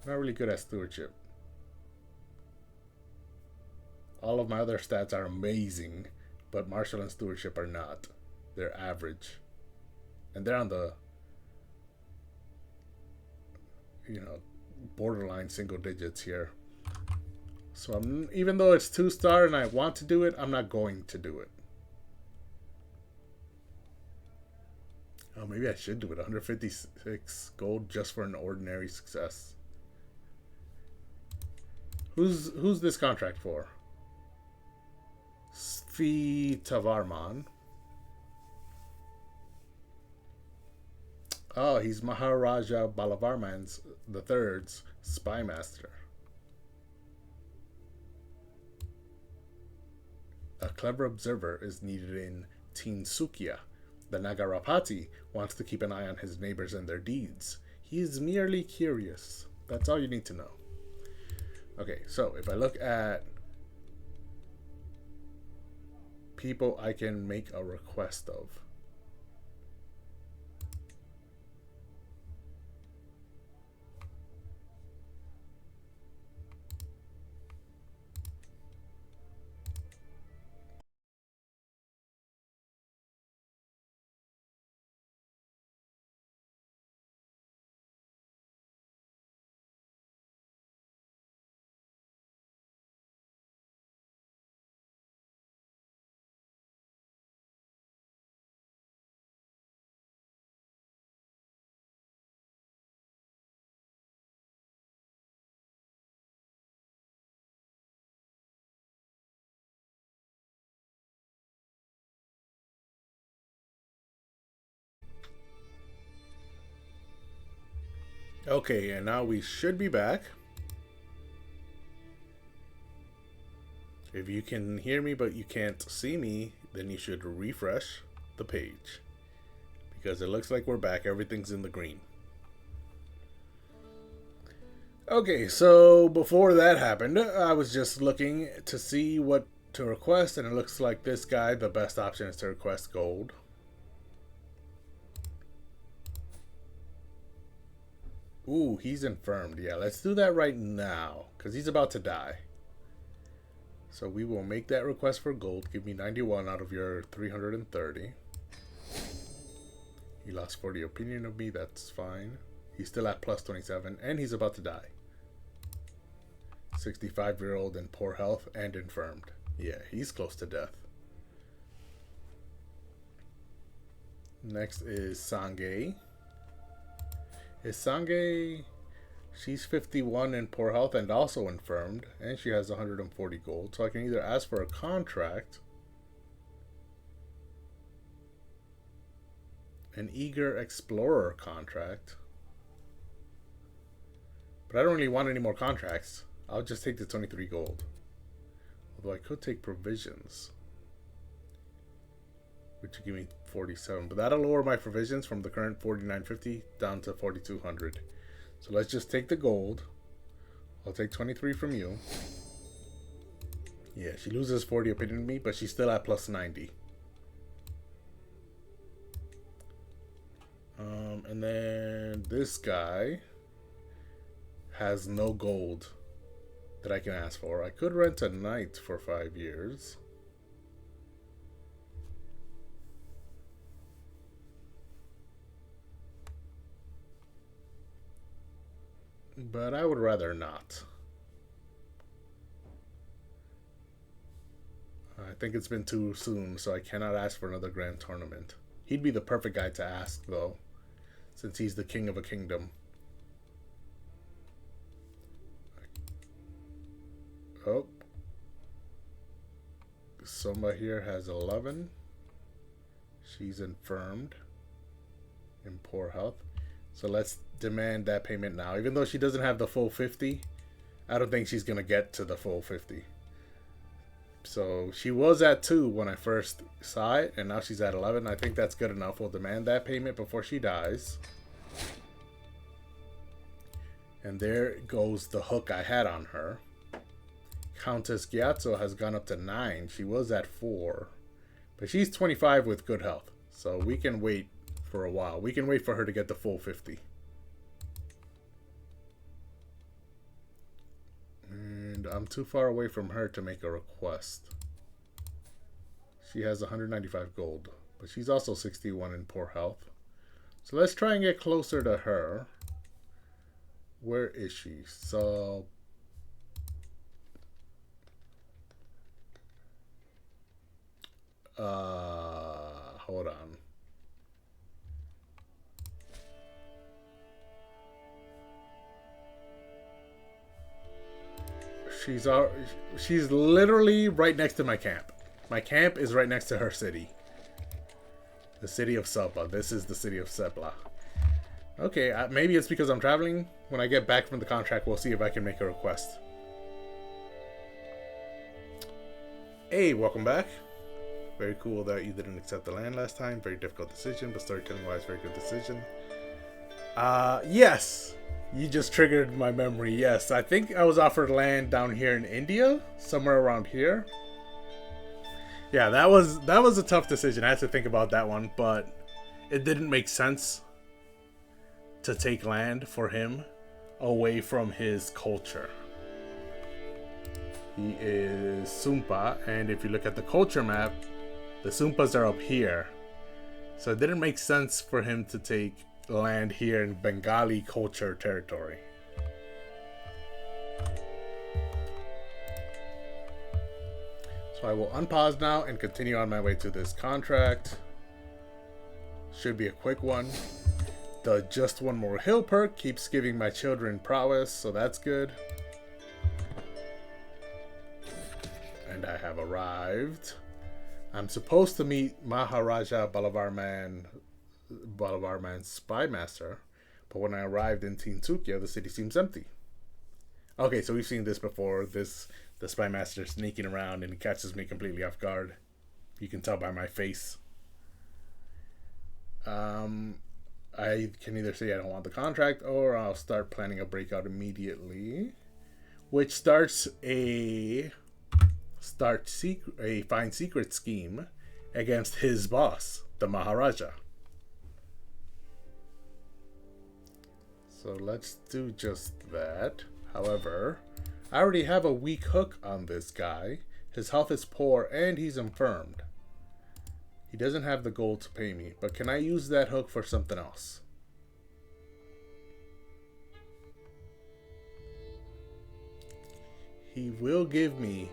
Not really good at stewardship. All of my other stats are amazing, but martial and stewardship are not. They're average. And they're on the, borderline single digits here. So even though it's 2-star and I want to do it, I'm not going to do it. Oh, maybe I should do it. 156 gold just for an ordinary success. Who's this contract for? Svi Tavarman. Oh, he's Maharaja Balavarman's the third's spy master. A clever observer is needed in Tinsukia. The Nagarapati wants to keep an eye on his neighbors and their deeds. He is merely curious. That's all you need to know. Okay, so if I look at people I can make a request of. Okay, and now we should be back. If you can hear me but you can't see me, then you should refresh the page. Because it looks like we're back. Everything's in the green. Okay, so before that happened, I was just looking to see what to request, and it looks like this guy, the best option is to request gold. Ooh, he's infirmed. Yeah, let's do that right now, because he's about to die. So we will make that request for gold. Give me 91 out of your 330. He lost 40 opinion of me. That's fine. He's still at plus 27, and he's about to die. 65-year-old in poor health and infirmed. Yeah, he's close to death. Next is Sange. Is Sange... She's 51 in poor health and also infirmed, and she has 140 gold. So I can either ask for a contract, an eager explorer contract, but I don't really want any more contracts. I'll just take the 23 gold. Although I could take provisions, which would give me 47, but that'll lower my provisions from the current 49.50 down to 4,200. So let's just take the gold. I'll take 23 from you. Yeah, she loses 40 opinion to me, but she's still at plus 90. And then this guy has no gold that I can ask for. I could rent a knight for 5 years. But I would rather not. I think it's been too soon, so I cannot ask for another grand tournament. He'd be the perfect guy to ask, though, since he's the king of a kingdom. Oh. Soma here has 11. She's infirmed. In poor health. So let's demand that payment now. Even though she doesn't have the full 50, I don't think she's going to get to the full 50. So she was at 2 when I first saw it, and now she's at 11. I think that's good enough. We'll demand that payment before she dies. And there goes the hook I had on her. Countess Gyatso has gone up to 9. She was at 4. But she's 25 with good health. So we can wait for a while. We can wait for her to get the full 50. And I'm too far away from her to make a request. She has 195 gold, but she's also 61 in poor health. So let's try and get closer to her. Where is she? So hold on. She's literally right next to my camp. My camp is right next to her city. The city of Sepla. This is the city of Sepla. Okay, maybe it's because I'm traveling. When I get back from the contract, we'll see if I can make a request. Hey, welcome back. Very cool that you didn't accept the land last time. Very difficult decision, but storytelling wise, very good decision. Yes. You just triggered my memory. Yes, I think I was offered land down here in India, somewhere around here. Yeah, that was a tough decision. I had to think about that one, but it didn't make sense to take land for him away from his culture. He is Sumpa, and if you look at the culture map, the Sumpas are up here. So it didn't make sense for him to take land here in Bengali culture territory. So I will unpause now and continue on my way to this contract. Should be a quick one. The just one more hill perk keeps giving my children prowess, so that's good. And I have arrived. I'm supposed to meet Maharaja Balavarman's spy master, but when I arrived in Tinsukia, the city seems empty. Okay, so we've seen this before. The spy master sneaking around and he catches me completely off guard. You can tell by my face. I can either say I don't want the contract, or I'll start planning a breakout immediately, which starts a find secret scheme against his boss, the Maharaja. So let's do just that. However, I already have a weak hook on this guy. His health is poor and he's infirmed. He doesn't have the gold to pay me, but can I use that hook for something else? He will give me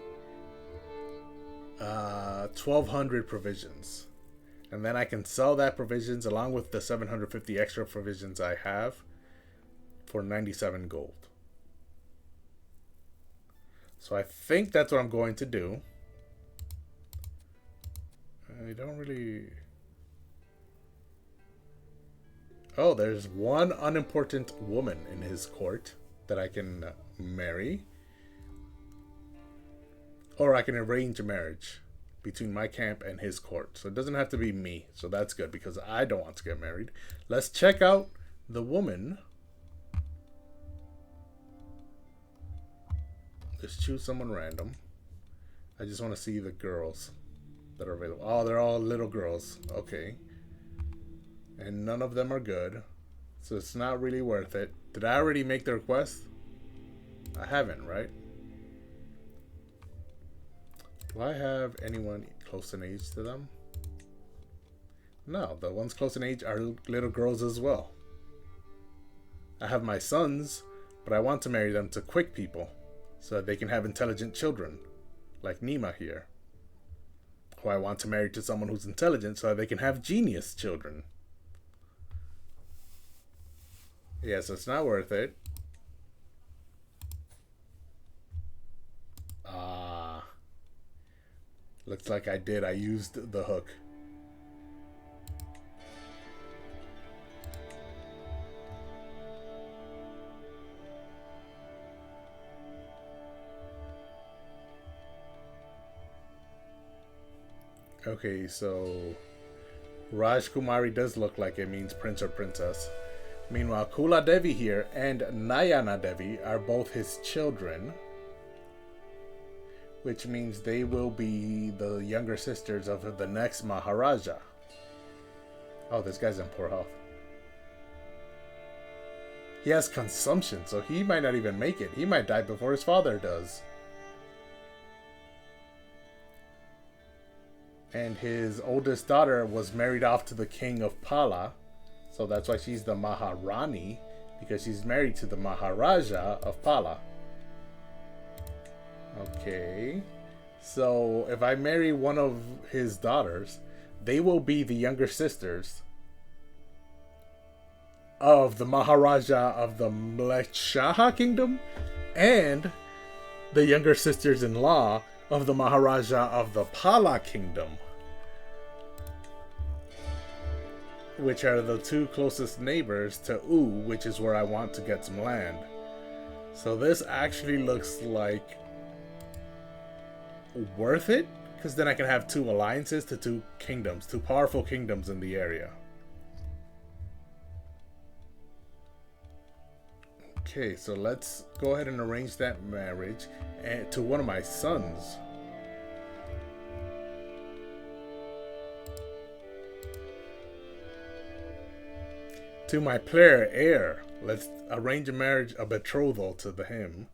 1,200 provisions. And then I can sell that provisions along with the 750 extra provisions I have for 97 gold. So I think that's what I'm going to do. I don't really... Oh, there's one unimportant woman in his court that I can marry. Or I can arrange a marriage between my camp and his court. So it doesn't have to be me. So that's good because I don't want to get married. Let's check out the woman. Let's choose someone random. I just want to see the girls that are available. Oh, they're all little girls. Okay. And none of them are good. So it's not really worth it. Did I already make the request? I haven't, right? Do I have anyone close in age to them? No, the ones close in age are little girls as well. I have my sons, but I want to marry them to quick people so that they can have intelligent children, like Nima here. Who I want to marry to someone who's intelligent so that they can have genius children. Yeah, so it's not worth it. Looks like I did. I used the hook. Okay, so Rajkumari does look like it means prince or princess. Meanwhile, Kula Devi here and Nayana Devi are both his children, which means they will be the younger sisters of the next Maharaja. Oh, this guy's in poor health. He has consumption, so he might not even make it. He might die before his father does. And his oldest daughter was married off to the king of Pala. So that's why she's the Maharani, because she's married to the Maharaja of Pala. Okay. So if I marry one of his daughters, they will be the younger sisters of the Maharaja of the Mlechaha kingdom and the younger sisters-in-law of the Maharaja of the Pala kingdom, which are the two closest neighbors to U, which is where I want to get some land. So this actually looks like worth it, because then I can have two alliances to two kingdoms, two powerful kingdoms in the area. Okay, so let's go ahead and arrange that marriage to one of my sons. To my player heir, let's arrange a marriage, a betrothal to him.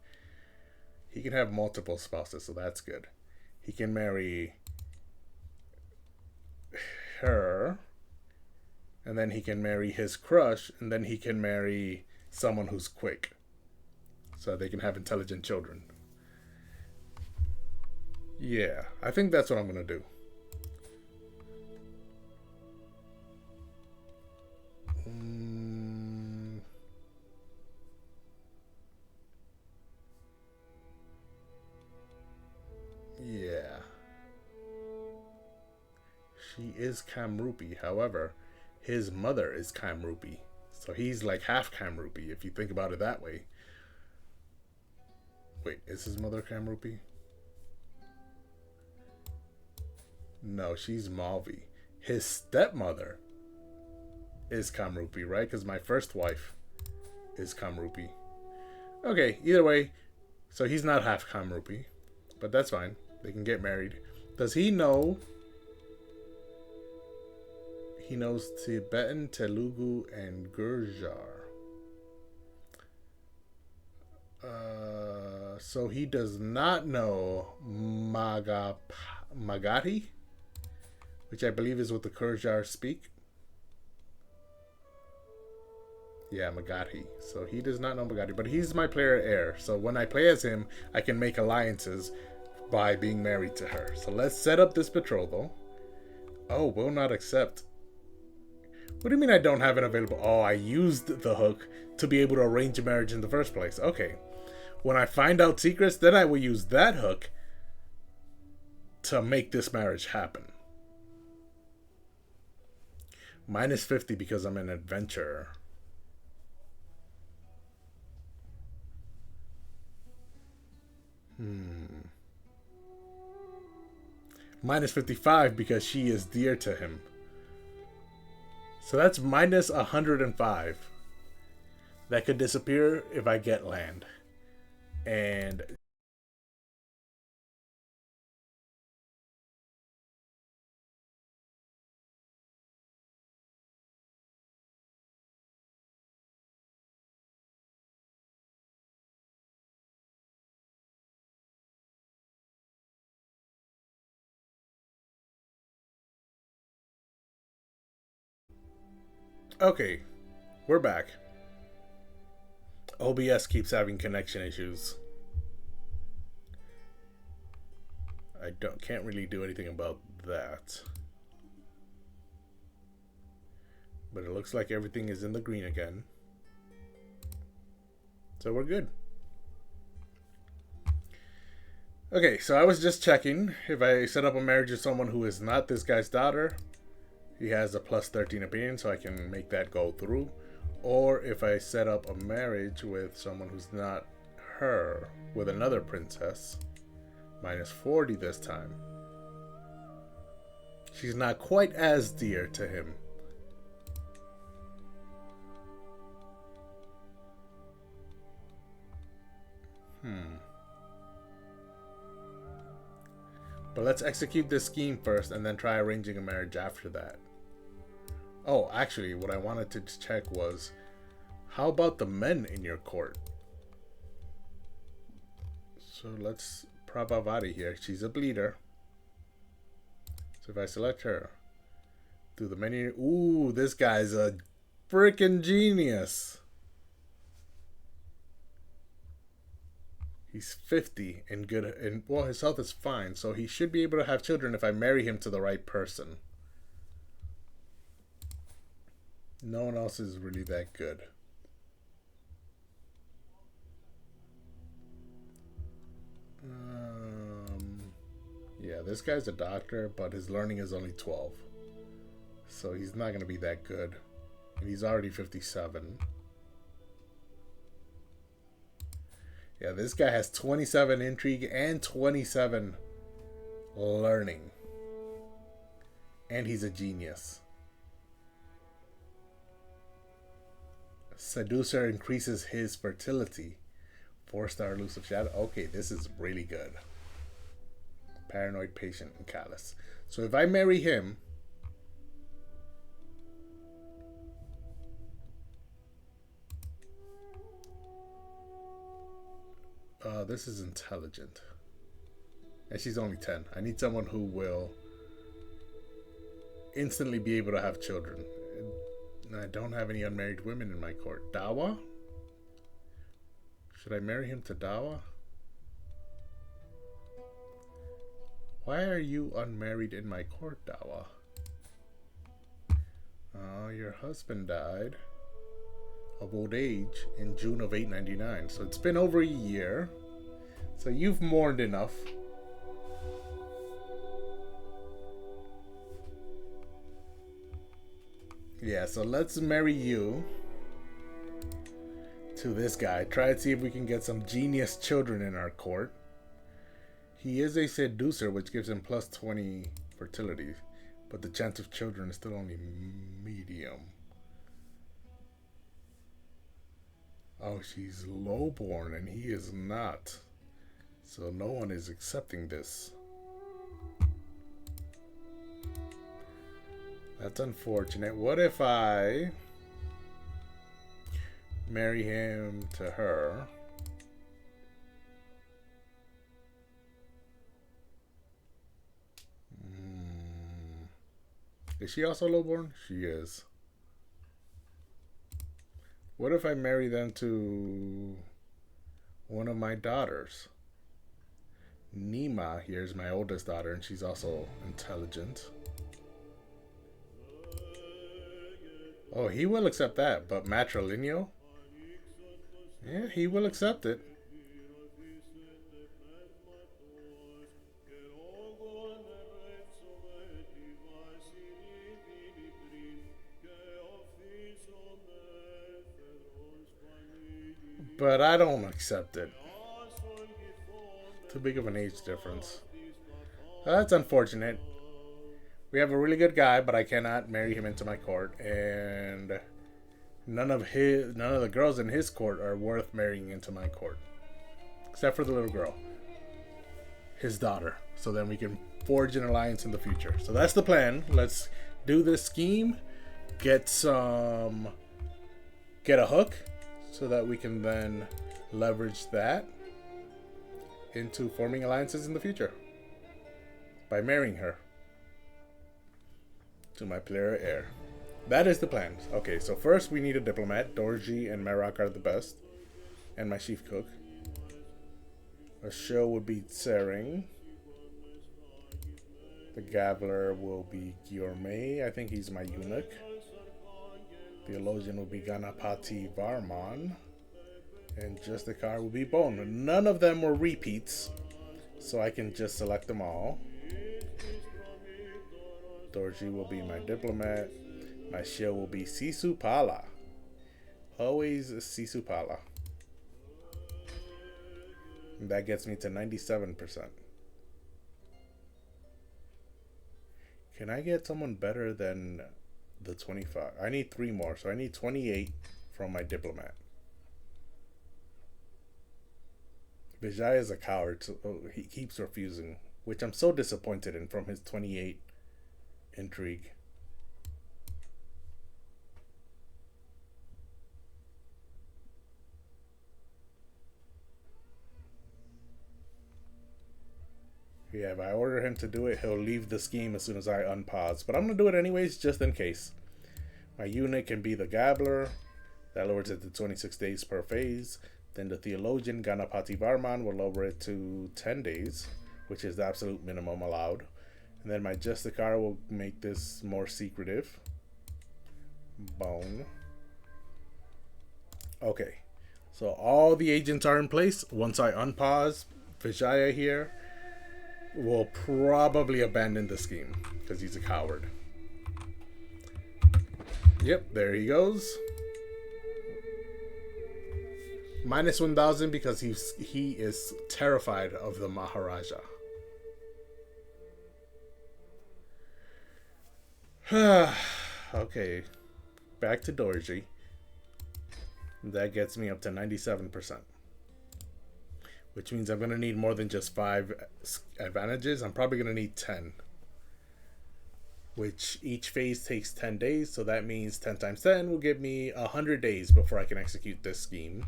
He can have multiple spouses, so that's good. He can marry her, and then he can marry his crush, and then he can marry someone who's quick, so they can have intelligent children. Yeah, I think that's what I'm gonna do. Yeah. She is Kamrupi. However, his mother is Kamrupi. So he's like half Kamrupi if you think about it that way. Wait, is his mother Kamrupi? No, she's Malvi. His stepmother is Kamrupi, right? Because my first wife is Kamrupi. Okay, either way, so he's not half Kamrupi, but that's fine. They can get married. Does he know? He knows Tibetan, Telugu, and Gurjar. So he does not know Magadhi, which I believe is what the Gurjar speak. Yeah, Magadhi. So he does not know Magadhi, but he's my player heir. So when I play as him, I can make alliances by being married to her. So let's set up this betrothal. Oh, will not accept. What do you mean I don't have it available? Oh, I used the hook to be able to arrange a marriage in the first place. Okay. When I find out secrets, then I will use that hook to make this marriage happen. Minus 50 because I'm an adventurer. Minus 55 because she is dear to him. So that's minus 105. That could disappear if I get land. And okay, we're back. OBS keeps having connection issues. I can't really do anything about that. But it looks like everything is in the green again. So we're good. Okay, so I was just checking. If I set up a marriage with someone who is not this guy's daughter, he has a plus 13 opinion, so I can make that go through. Or if I set up a marriage with someone who's not her, with another princess, minus 40 this time. She's not quite as dear to him. But let's execute this scheme first and then try arranging a marriage after that. Oh, actually, what I wanted to check was, how about the men in your court? So let's Prabhavari here. She's a bleeder. So if I select her, through the menu, ooh, this guy's a freaking genius. He's 50 and good, and well, his health is fine, so he should be able to have children if I marry him to the right person. No one else is really that good. Yeah, this guy's a doctor, but his learning is only 12. So he's not going to be that good. And he's already 57. Yeah, this guy has 27 intrigue and 27 learning. And he's a genius. Seducer increases his fertility. 4-star elusive shadow. Okay, this is really good. Paranoid, patient, and callous. So if I marry him, This is intelligent. And she's only 10. I need someone who will instantly be able to have children. And I don't have any unmarried women in my court. Dawa? Should I marry him to Dawa? Why are you unmarried in my court, Dawa? Oh, your husband died of old age in June of 899. So it's been over a year. So you've mourned enough. Yeah, so let's marry you to this guy. Try to see if we can get some genius children in our court. He is a seducer, which gives him plus 20 fertility, but the chance of children is still only medium. Oh, she's lowborn and he is not. So no one is accepting this. That's unfortunate. What if I marry him to her? Is she also lowborn? She is. What if I marry them to one of my daughters? Nima here is my oldest daughter, and she's also intelligent. Oh, he will accept that, but matrilineal? Yeah, he will accept it. But I don't accept it. Too big of an age difference. That's unfortunate. We have a really good guy, but I cannot marry him into my court, and none of the girls in his court are worth marrying into my court, except for the little girl, his daughter. So then we can forge an alliance in the future. So that's the plan. Let's do this scheme, get a hook, so that we can then leverage that into forming alliances in the future by marrying her to my player heir. That is the plan. Okay, so first we need a diplomat. Dorji and Merak are the best. And my chief cook. A show would be Tsering. The Gabbler will be Giorme. I think he's my eunuch. Theologian will be Ganapati Varman. And Justikar will be Bone. None of them were repeats, so I can just select them all. Dorji will be my diplomat. My show will be Sisupala. Always Sisupala. And that gets me to 97%. Can I get someone better than the 25? I need 3 more, so I need 28 from my diplomat. Vijay is a coward, so he keeps refusing, which I'm so disappointed in from his 28 intrigue. Yeah, if I order him to do it, he'll leave the scheme as soon as I unpause. But I'm going to do it anyways, just in case. My eunuch can be the Gabbler. That lowers it to 26 days per phase. Then the Theologian, Ganapati Varman, will lower it to 10 days, which is the absolute minimum allowed. And then my Justikar will make this more secretive. Bone. Okay. So all the agents are in place. Once I unpause, Vijaya here will probably abandon the scheme because he's a coward. Yep, there he goes. Minus 1,000 because he is terrified of the Maharaja. Okay, back to Dorji. That gets me up to 97%. Which means I'm going to need more than just 5 advantages. I'm probably going to need 10. Which each phase takes 10 days. So that means 10 times 10 will give me 100 days before I can execute this scheme.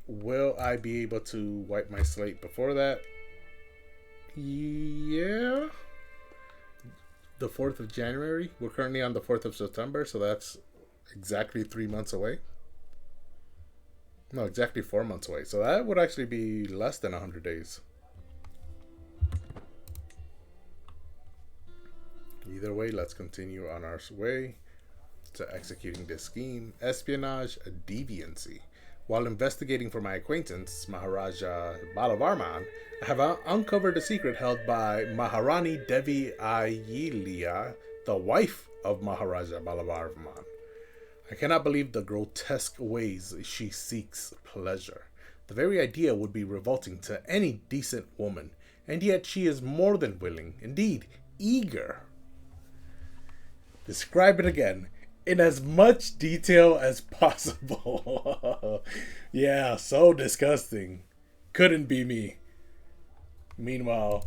Will I be able to wipe my slate before that? Yeah. The 4th of January. We're currently on the 4th of September, so that's exactly 3 months away. No, exactly 4 months away. So that would actually be less than 100 days. Either way, let's continue on our way to executing this scheme. Espionage, deviancy. While investigating for my acquaintance, Maharaja Balavarman, I have uncovered a secret held by Maharani Devi Ayilia, the wife of Maharaja Balavarman. I cannot believe the grotesque ways she seeks pleasure. The very idea would be revolting to any decent woman, and yet she is more than willing, indeed, eager. Describe it again in as much detail as possible. Yeah, so disgusting. Couldn't be me. Meanwhile,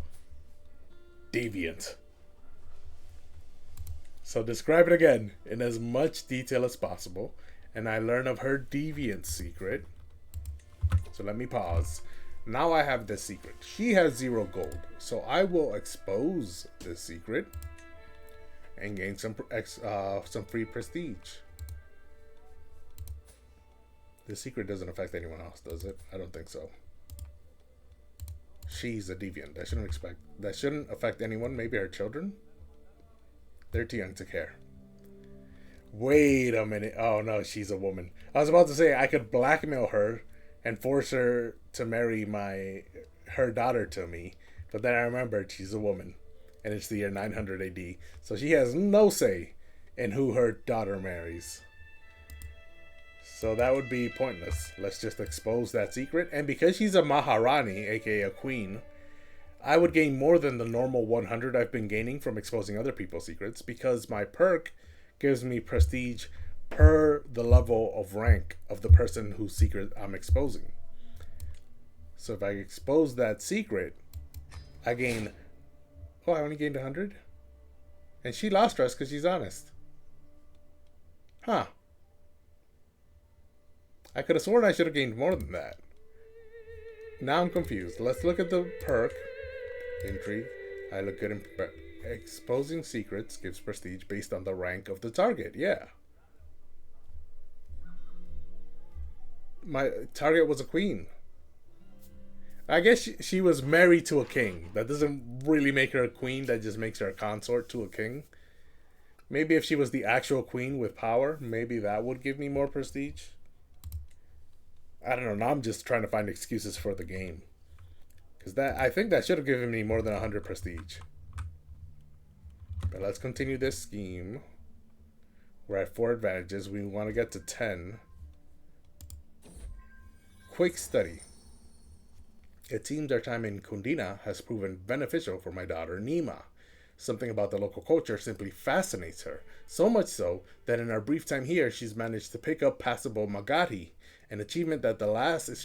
deviant. So describe it again in as much detail as possible, and I learn of her deviant secret. So let me pause. Now I have this secret. She has 0 gold, so I will expose this secret and gain some free prestige. This secret doesn't affect anyone else, does it? I don't think so. She's a deviant. That shouldn't affect anyone. Maybe her children. They're too young to care. Wait a minute. Oh no, she's a woman. I was about to say I could blackmail her and force her to marry her daughter to me, but then I remembered she's a woman, and it's the year 900 AD, so she has no say in who her daughter marries. So that would be pointless. Let's just expose that secret, and because she's a Maharani, aka a queen, I would gain more than the normal 100 I've been gaining from exposing other people's secrets, because my perk gives me prestige per the level of rank of the person whose secret I'm exposing. So if I expose that secret, I gain... Oh, I only gained 100? And she lost trust because she's honest. Huh. I could have sworn I should have gained more than that. Now I'm confused. Let's look at the perk. Intrigue. I look good in exposing secrets gives prestige based on the rank of the target. Yeah. My target was a queen. I guess she was married to a king. That doesn't really make her a queen. That just makes her a consort to a king. Maybe if she was the actual queen with power, maybe that would give me more prestige. I don't know. Now I'm just trying to find excuses for the game. Because I think that should have given me more than 100 prestige. But let's continue this scheme. We're at 4 advantages. We want to get to 10. Quick study. It seems our time in Kundina has proven beneficial for my daughter Nima. Something about the local culture simply fascinates her. So much so that in our brief time here, she's managed to pick up passable Magadhi, an achievement that the lass is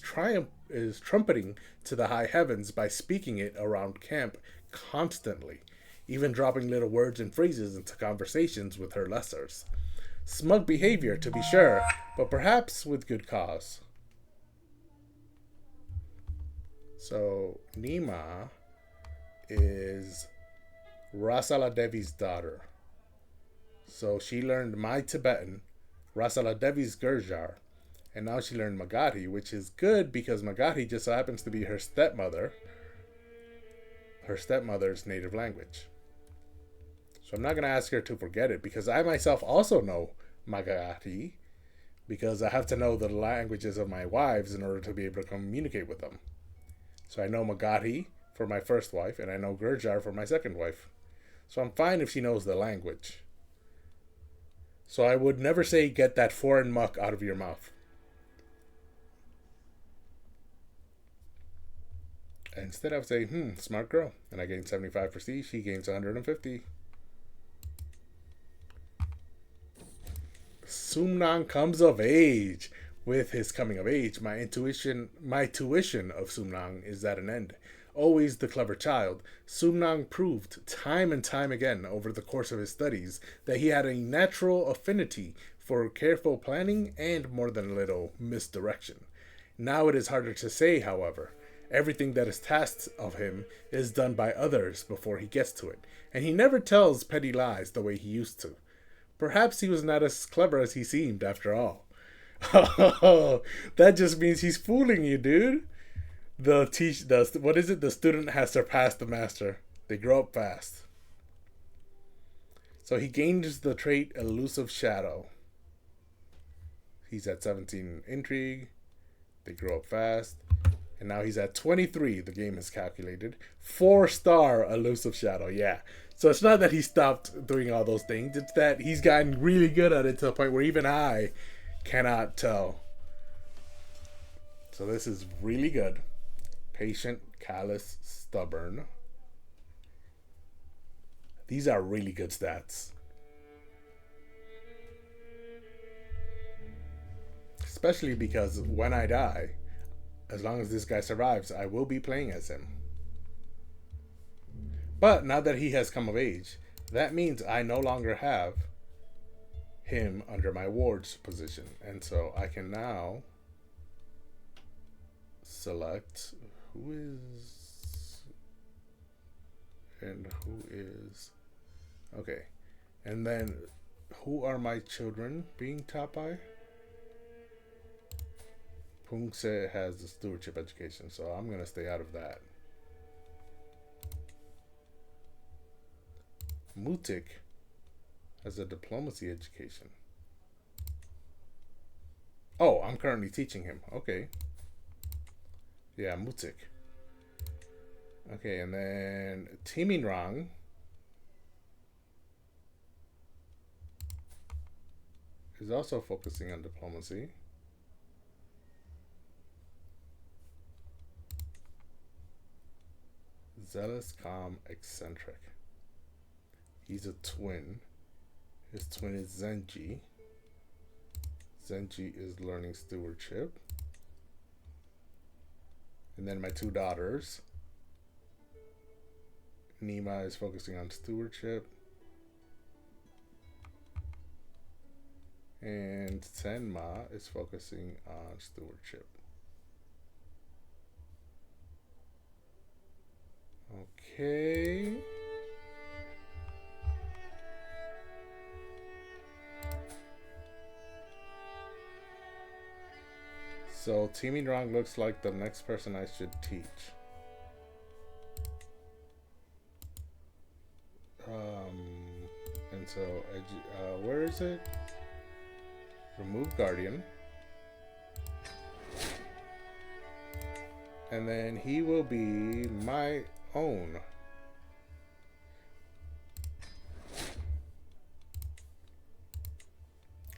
trumpeting to the high heavens by speaking it around camp constantly, even dropping little words and phrases into conversations with her lessers. Smug behavior, to be sure, but perhaps with good cause. So, Nima is Rasala Devi's daughter. So she learned my Tibetan, Rasala Devi's Gurjar, and now she learned Magadhi, which is good because Magadhi just so happens to be her stepmother's native language. So I'm not going to ask her to forget it because I myself also know Magadhi because I have to know the languages of my wives in order to be able to communicate with them. So I know Magadhi for my first wife, and I know Gurjar for my second wife. So I'm fine if she knows the language. So I would never say, get that foreign muck out of your mouth. Instead, I would say, smart girl. And I gain 75 prestige. She gains 150. Sumnang comes of age. With his coming of age, my tuition of Sumnang is at an end. Always the clever child, Sumnang proved time and time again over the course of his studies that he had a natural affinity for careful planning and more than a little misdirection. Now it is harder to say, however. Everything that is tasked of him is done by others before he gets to it, and he never tells petty lies the way he used to. Perhaps he was not as clever as he seemed after all. Oh, that just means he's fooling you, dude. What is it? The student has surpassed the master. They grow up fast. So he gains the trait elusive shadow. He's at 17 intrigue. They grow up fast. And now he's at 23. The game is calculated. 4-star elusive shadow. Yeah. So it's not that he stopped doing all those things. It's that he's gotten really good at it to the point where even I cannot tell. So this is really good. Patient, callous, stubborn. These are really good stats. Especially because when I die, as long as this guy survives, I will be playing as him. But now that he has come of age, that means I no longer have him under my ward's position. And so I can now select who is and who is. Okay. And then who are my children being taught by? Pungse has the stewardship education, so I'm going to stay out of that. Mutik has a diplomacy education. Oh, I'm currently teaching him. Okay. Yeah, Mutik. Okay, and then Timinrang is also focusing on diplomacy. Zealous, calm, eccentric. He's a twin. His twin is Zenji. Zenji is learning stewardship. And then my two daughters. Nima is focusing on stewardship. And Senma is focusing on stewardship. Okay. So Timinrang looks like the next person I should teach. And so where is it? Remove Guardian. And then he will be my own.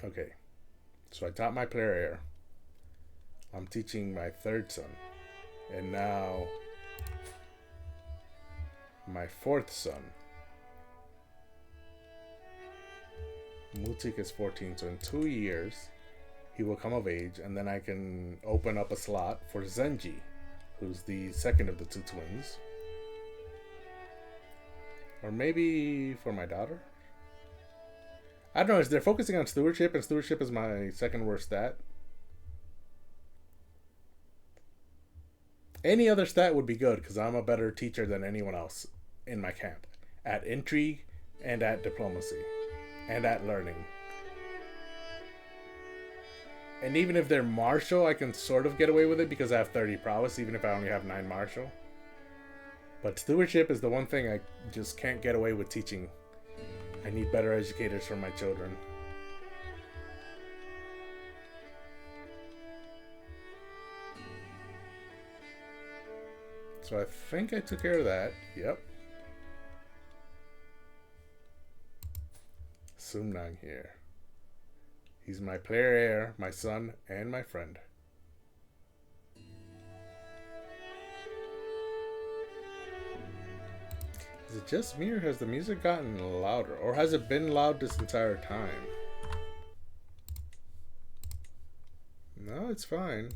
Okay. So I taught my player heir. I'm teaching my third son. And now my fourth son. Mutik is 14, so in 2 years he will come of age, and then I can open up a slot for Zenji, who's the second of the two twins. Or maybe for my daughter? I don't know, they're focusing on stewardship, and stewardship is my second worst stat. Any other stat would be good, because I'm a better teacher than anyone else in my camp. At intrigue, and at diplomacy, and at learning. And even if they're martial, I can sort of get away with it because I have 30 prowess, even if I only have 9 martial. But stewardship is the one thing I just can't get away with teaching. I need better educators for my children. So I think I took care of that. Yep. Sumnang here. He's my player heir, my son, and my friend. Is it just me, or has the music gotten louder? Or has it been loud this entire time? No, it's fine.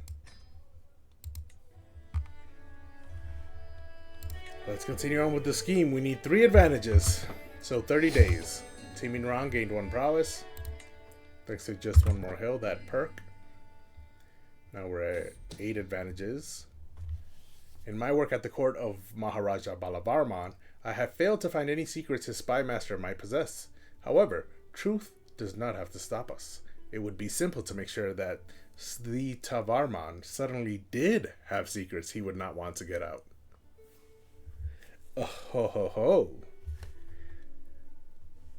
Let's continue on with the scheme. We need 3 advantages. So 30 days. Timinrang gained 1 prowess. Thanks to just 1 more hill, that perk. Now we're at 8 advantages. In my work at the court of Maharaja Balavarman, I have failed to find any secrets his spy master might possess. However, truth does not have to stop us. It would be simple to make sure that Sri Tavarman suddenly did have secrets he would not want to get out. Oh ho ho ho.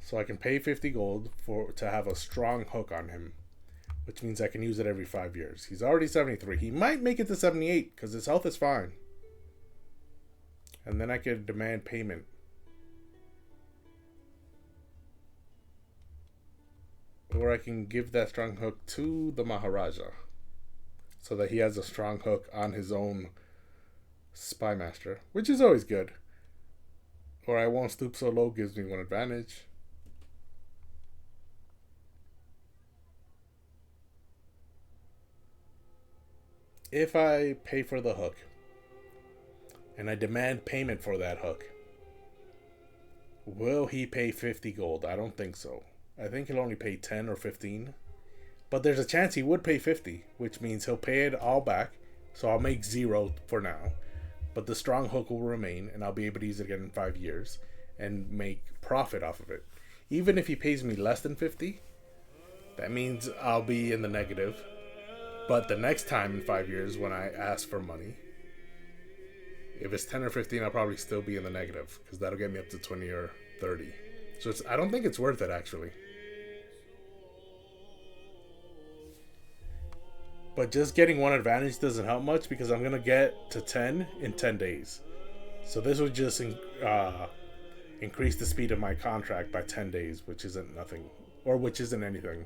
So I can pay 50 gold to have a strong hook on him, which means I can use it every 5 years. He's already 73. He might make it to 78 because his health is fine. And then I could demand payment. Or I can give that strong hook to the Maharaja so that he has a strong hook on his own spy master, which is always good. Or I won't stoop so low gives me 1 advantage. If I pay for the hook and I demand payment for that hook, will he pay 50 gold? I don't think so. I think he'll only pay 10 or 15. But there's a chance he would pay 50, which means he'll pay it all back. So I'll make 0 for now. But the strong hook will remain, and I'll be able to use it again in 5 years and make profit off of it. Even if he pays me less than 50, that means I'll be in the negative. But the next time in 5 years when I ask for money, if it's 10 or 15, I'll probably still be in the negative because that'll get me up to 20 or 30. So I don't think it's worth it, actually. But just getting 1 advantage doesn't help much because I'm going to get to 10 in 10 days. So this would just increase the speed of my contract by 10 days, which isn't nothing, or which isn't anything.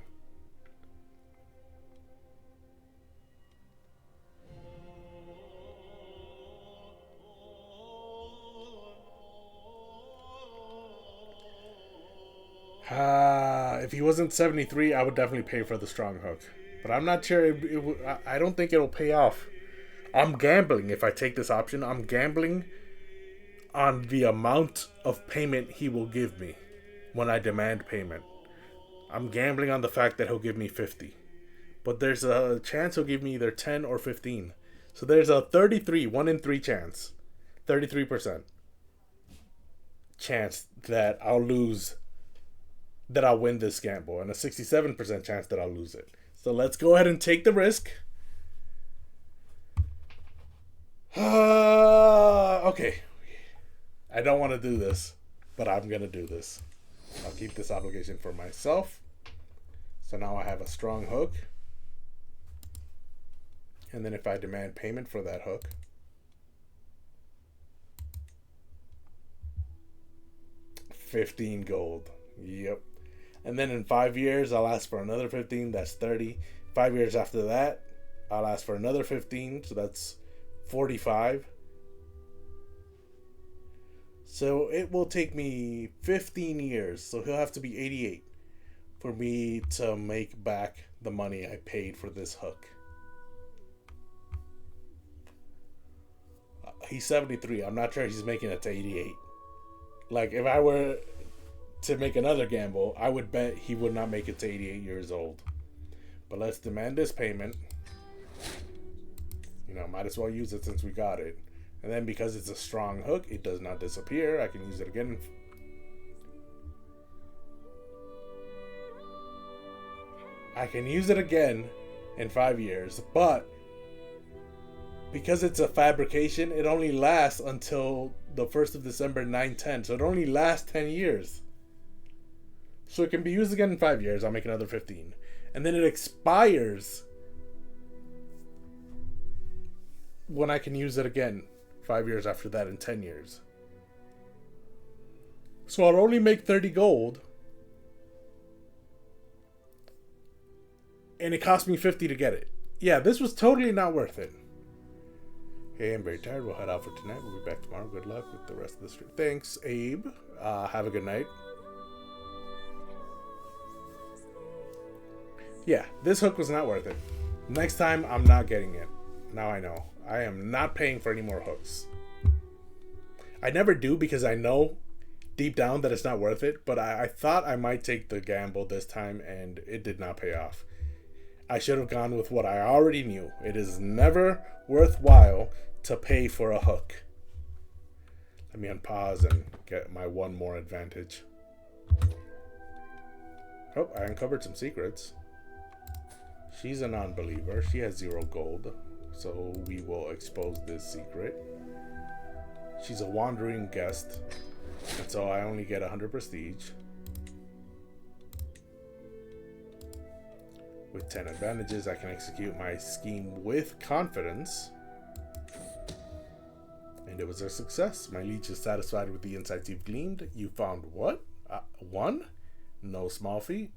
If he wasn't 73, I would definitely pay for the strong hook. But I'm not sure. I don't think it'll pay off. I'm gambling if I take this option. I'm gambling on the amount of payment he will give me when I demand payment. I'm gambling on the fact that he'll give me 50. But there's a chance he'll give me either 10 or 15. So there's a 1 in 3 chance. 33% chance that I'll lose, that I'll win this gamble, and a 67% chance that I'll lose it. So let's go ahead and take the risk. Okay. I don't want to do this, but I'm going to do this. I'll keep this obligation for myself. So now I have a strong hook. And then if I demand payment for that hook, $15 gold. Yep. And then in 5 years, I'll ask for another 15. That's 30. 5 years after that, I'll ask for another 15. So that's 45. So it will take me 15 years. So he'll have to be 88 for me to make back the money I paid for this hook. He's 73. I'm not sure he's making it to 88. Like, if I were to make another gamble, I would bet he would not make it to 88 years old. But let's demand this payment. Might as well use it since we got it. And then because it's a strong hook, it does not disappear. I can use it again. I can use it again in 5 years. But because it's a fabrication, it only lasts until the 1st of December 9/10. So it only lasts 10 years. So it can be used again in 5 years. I'll make another 15. And then it expires when I can use it again 5 years after that in 10 years. So I'll only make 30 gold. And it cost me 50 to get it. Yeah, this was totally not worth it. Hey, I'm very tired. We'll head out for tonight. We'll be back tomorrow. Good luck with the rest of the stream. Thanks, Abe. Have a good night. Yeah, this hook was not worth it. Next time, I'm not getting it. Now I know. I am not paying for any more hooks. I never do because I know deep down that it's not worth it, but I thought I might take the gamble this time, and it did not pay off. I should have gone with what I already knew. It is never worthwhile to pay for a hook. Let me unpause and get my one more advantage. Oh, I uncovered some secrets. She's a non-believer. She has 0 gold. So we will expose this secret. She's a wandering guest. And so I only get 100 prestige. With 10 advantages, I can execute my scheme with confidence. And it was a success. My leech is satisfied with the insights you've gleaned. You found what? 1? No small feat.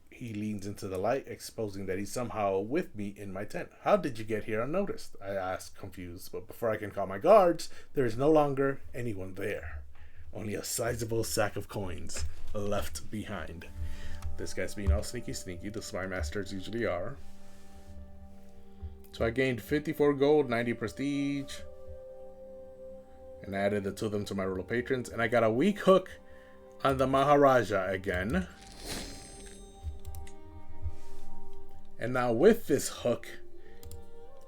He leans into the light, exposing that he's somehow with me in my tent. How did you get here unnoticed? I ask, confused. But before I can call my guards, there is no longer anyone there. Only a sizable sack of coins left behind. This guy's being all sneaky, the spy masters usually are. So I gained 54 gold, 90 prestige, and added the 2 of them to my roll of patrons. And I got a weak hook on the Maharaja again. And now with this hook,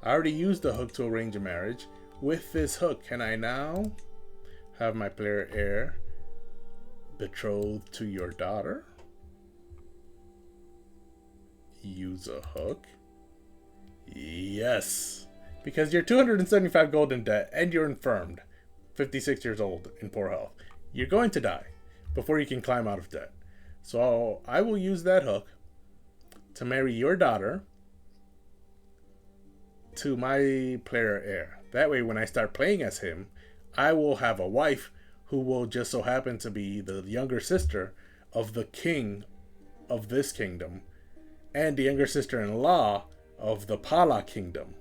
I already used the hook to arrange a marriage. With this hook, can I now have my player heir betrothed to your daughter? Use a hook. Yes. Because you're 275 gold in debt and you're infirmed. 56 years old in poor health. You're going to die before you can climb out of debt. So I will use that hook to marry your daughter to my player heir. That way, when I start playing as him, I will have a wife who will just so happen to be the younger sister of the king of this kingdom and the younger sister-in-law of the Pala kingdom,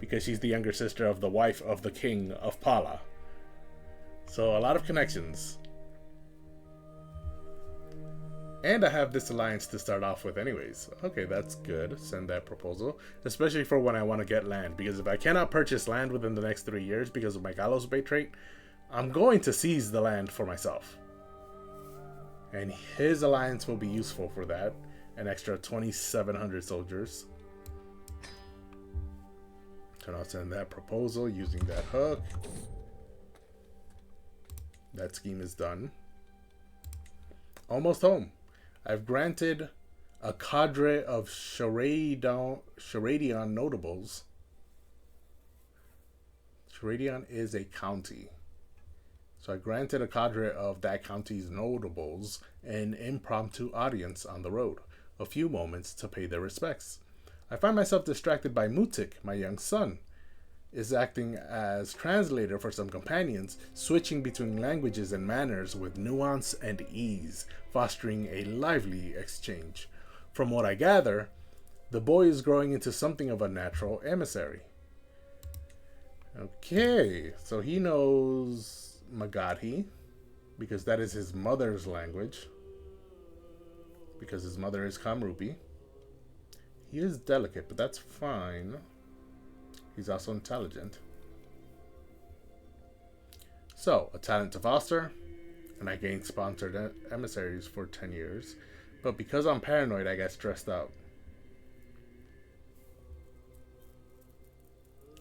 because she's the younger sister of the wife of the king of Pala. So a lot of connections. And I have this alliance to start off with anyways. Okay, that's good. Send that proposal. Especially for when I want to get land. Because if I cannot purchase land within the next 3 years because of my Gallows Bait trait, I'm going to seize the land for myself. And his alliance will be useful for that. An extra 2,700 soldiers. So I'll send that proposal using that hook. That scheme is done. Almost home. I've granted a cadre of Charadion notables. Charadion is a county. So I granted a cadre of that county's notables an impromptu audience on the road. A few moments to pay their respects. I find myself distracted by Mutik, my young son, is acting as translator for some companions, switching between languages and manners with nuance and ease, fostering a lively exchange. From what I gather, the boy is growing into something of a natural emissary. Okay, so he knows Magadhi, because that is his mother's language, because his mother is Kamrupi. He is delicate, but that's fine. He's also intelligent. So, a talent to foster, and I gain sponsored emissaries for 10 years. But because I'm paranoid, I get stressed out.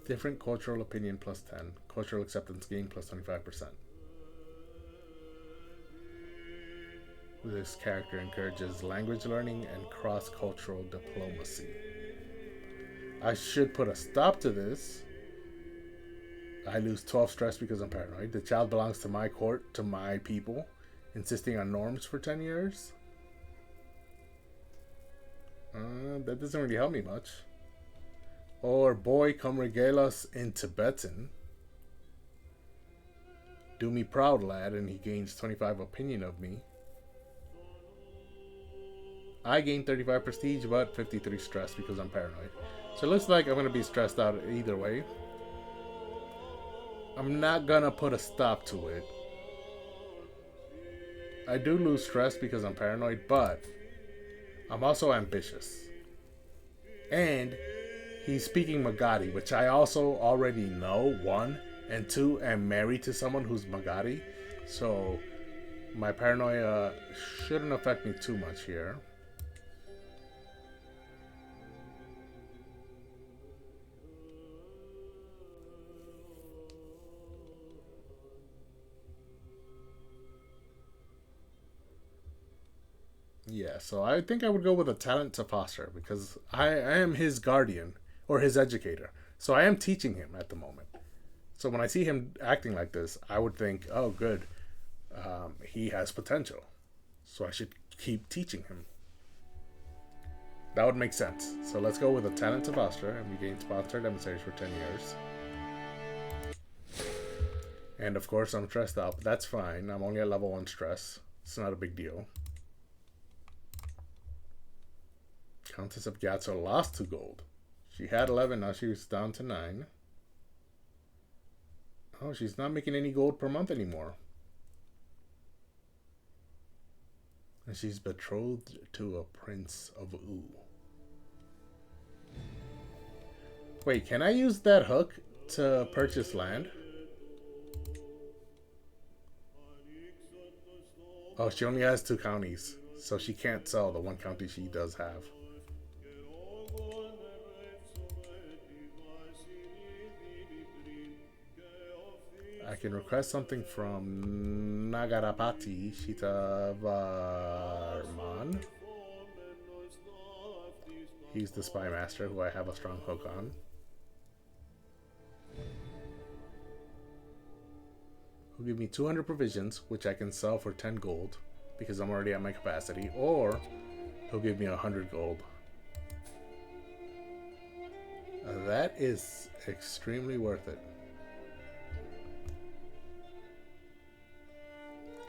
Different cultural opinion plus 10. Cultural acceptance gain plus 25%. This character encourages language learning and cross-cultural diplomacy. I should put a stop to this. I lose 12 stress because I'm paranoid. The child belongs to my court, to my people, insisting on norms for 10 years. That doesn't really help me much. Or boy, come regale us in Tibetan. Do me proud, lad, and he gains 25 opinion of me. I gain 35 prestige, but 53 stress because I'm paranoid. So it looks like I'm going to be stressed out either way. I'm not going to put a stop to it. I do lose stress because I'm paranoid, but I'm also ambitious. And he's speaking Magadhi, which I also already know, 1. And 2, am married to someone who's Magadhi. So my paranoia shouldn't affect me too much here. so I think I would go with a talent to foster because I am his guardian or his educator. So I am teaching him at the moment. So when I see him acting like this, I would think, oh, good, he has potential. So I should keep teaching him. That would make sense. So let's go with a talent to foster, and we gain sponsored emissaries for 10 years. And of course, I'm stressed out. That's fine. I'm only at level 1 stress. It's not a big deal. Countess of Gatso lost 2 gold. She had 11, now she's down to 9. Oh, she's not making any gold per month anymore. And she's betrothed to a prince of U. Wait, can I use that hook to purchase land? Oh, she only has 2 counties, so she can't sell the 1 county she does have. I can request something from Nagarapati Shitavarman. He's the spy master who I have a strong hook on. He'll give me 200 provisions, which I can sell for 10 gold because I'm already at my capacity, or he'll give me 100 gold. That is extremely worth it.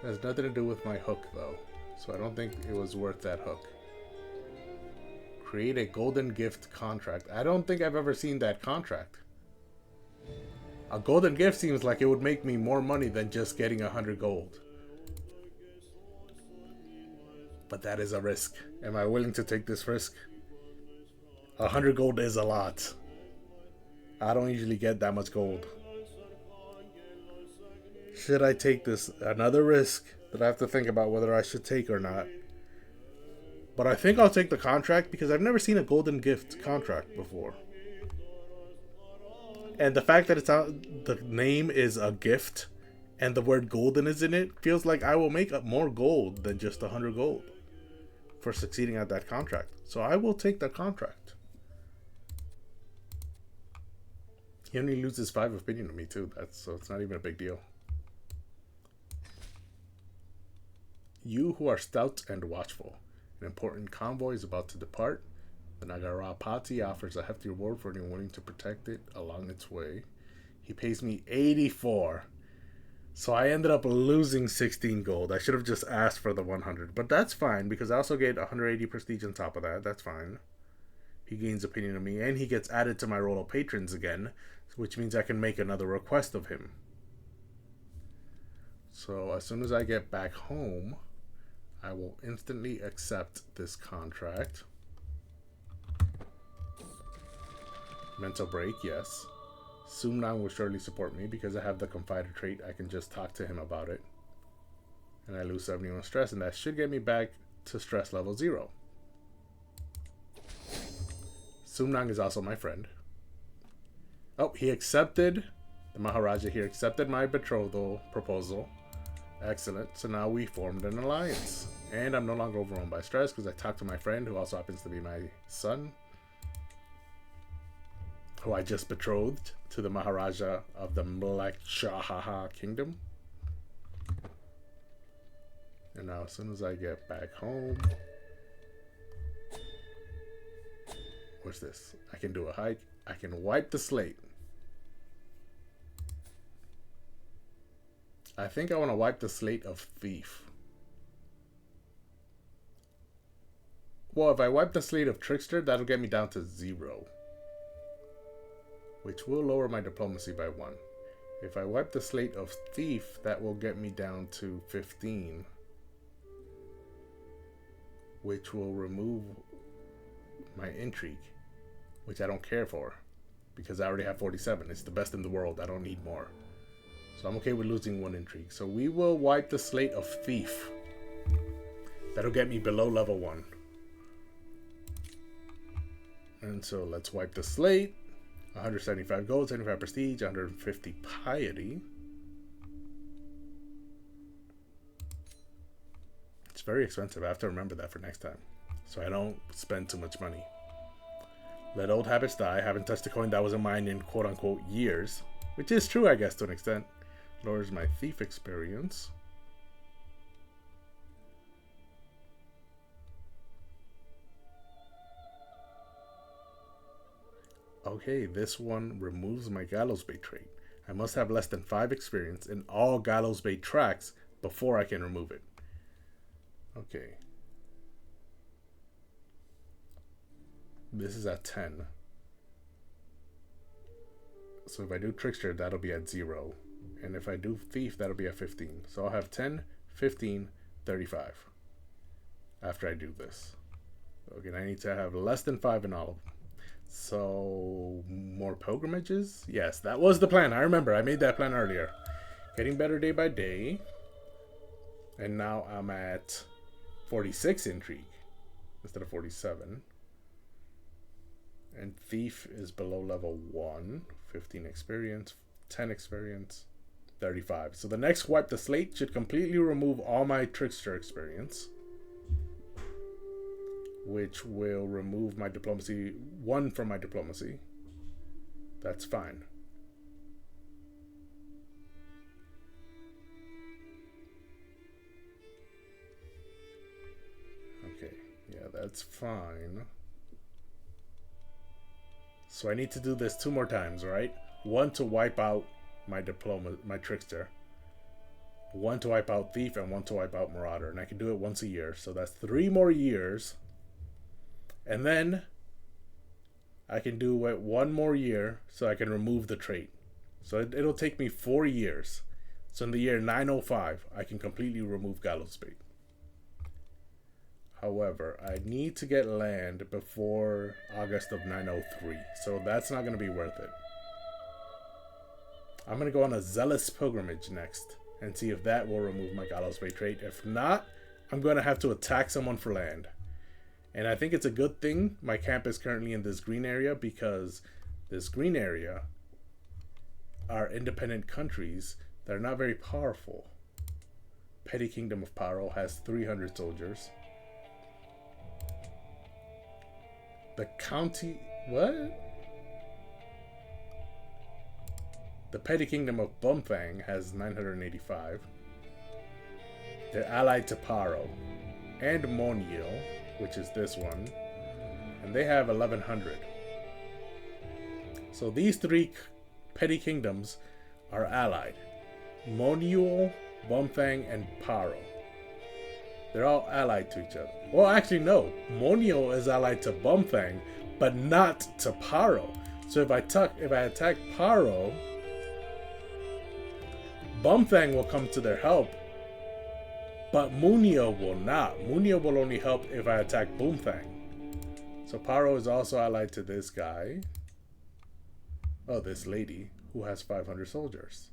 It has nothing to do with my hook though, so I don't think it was worth that hook. Create a golden gift contract. I don't think I've ever seen that contract. A golden gift seems like it would make me more money than just getting 100 gold. But that is a risk. Am I willing to take this risk? 100 gold is a lot. I don't usually get that much gold. Should I take this? Another risk that I have to think about whether I should take or not. But I think I'll take the contract because I've never seen a golden gift contract before. And the fact that the name is a gift and the word golden is in it feels like I will make up more gold than just 100 gold for succeeding at that contract. So I will take the contract. He only loses 5 opinion to me too. So it's not even a big deal. You who are stout and watchful. An important convoy is about to depart. The Nagarapati offers a hefty reward for anyone willing to protect it along its way. He pays me 84. So I ended up losing 16 gold. I should have just asked for the 100. But that's fine because I also get 180 prestige on top of that. That's fine. He gains opinion of me and he gets added to my roll of patrons again, which means I can make another request of him. So as soon as I get back home, I will instantly accept this contract. Mental break, yes. Sumnang will surely support me because I have the Confider trait. I can just talk to him about it. And I lose 71 stress, and that should get me back to stress level 0. Sumnang is also my friend. Oh, he accepted, the Maharaja here accepted my betrothal proposal. Excellent. So now we formed an alliance. And I'm no longer overwhelmed by stress because I talked to my friend who also happens to be my son, who I just betrothed to the Maharaja of the Mlekshahaha Kingdom. And now as soon as I get back home, what's this? I can do a hike. I can wipe the slate. I think I want to wipe the slate of Thief. Well, if I wipe the slate of Trickster, that'll get me down to 0. Which will lower my diplomacy by 1. If I wipe the slate of Thief, that will get me down to 15. Which will remove my Intrigue, which I don't care for. Because I already have 47. It's the best in the world. I don't need more. So I'm okay with losing 1 Intrigue. So we will wipe the slate of Thief. That'll get me below level 1. And so let's wipe the slate. 175 gold, 75 prestige, 150 piety. It's very expensive. I have to remember that for next time, so I don't spend too much money. Let old habits die. Haven't touched a coin that wasn't mine in quote-unquote years. Which is true, I guess, to an extent. Lowers my thief experience. Okay, this one removes my gallows bait trait. I must have less than 5 experience in all gallows bait tracks before I can remove it. Okay. This is at 10. So if I do trickster, that'll be at 0. And if I do thief, that'll be at 15. So I'll have 10, 15, 35 after I do this. Okay, I need to have less than 5 in all of them. So more pilgrimages? Yes, that was the plan. I remember. I made that plan earlier. Getting better day by day. And now I'm at 46 intrigue instead of 47. And thief is below level 1. 15 experience, 10 experience, 35. So the next wipe the slate should completely remove all my trickster experience, which will remove my diplomacy, 1 from my diplomacy. That's fine. Okay, yeah, that's fine. So I need to do this 2 more times, right? 1 to wipe out my trickster. 1 to wipe out thief, and 1 to wipe out marauder. And I can do it once a year. So that's 3 more years. And then I can do it 1 more year so I can remove the trait. So it'll take me 4 years. So in the year 905, I can completely remove gallows bait. However, I need to get land before August of 903, so that's not going to be worth it. I'm going to go on a zealous pilgrimage next and see if that will remove my gallows bait trait. If not, I'm going to have to attack someone for land. And I think it's a good thing my camp is currently in this green area, because this green area are independent countries that are not very powerful. Petty Kingdom of Paro has 300 soldiers. The county... What? The Petty Kingdom of Bumfang has 985. They're allied to Paro and Monio, which is this one. And they have 1100. So these 3 petty kingdoms are allied. Monio, Bumfang, and Paro. They're all allied to each other. Well, actually, no. Monio is allied to Bumfang, but not to Paro. So if I attack Paro, Bumfang will come to their help, but Munio will not. Munio will only help if I attack Bumfang. So Paro is also allied to this guy. Oh, this lady who has 500 soldiers.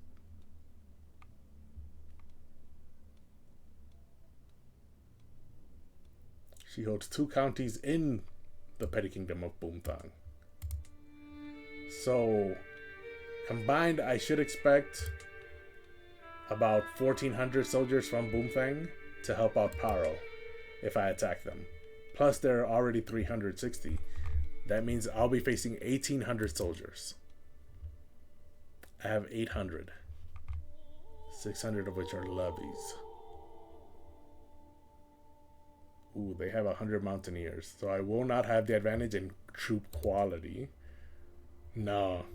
She holds 2 counties in the Petty Kingdom of Bumfang. So, combined, I should expect about 1,400 soldiers from Bumfang to help out Paro if I attack them. Plus, there are already 360. That means I'll be facing 1,800 soldiers. I have 800. 600 of which are levies. Ooh, they have 100 mountaineers. So I will not have the advantage in troop quality. No.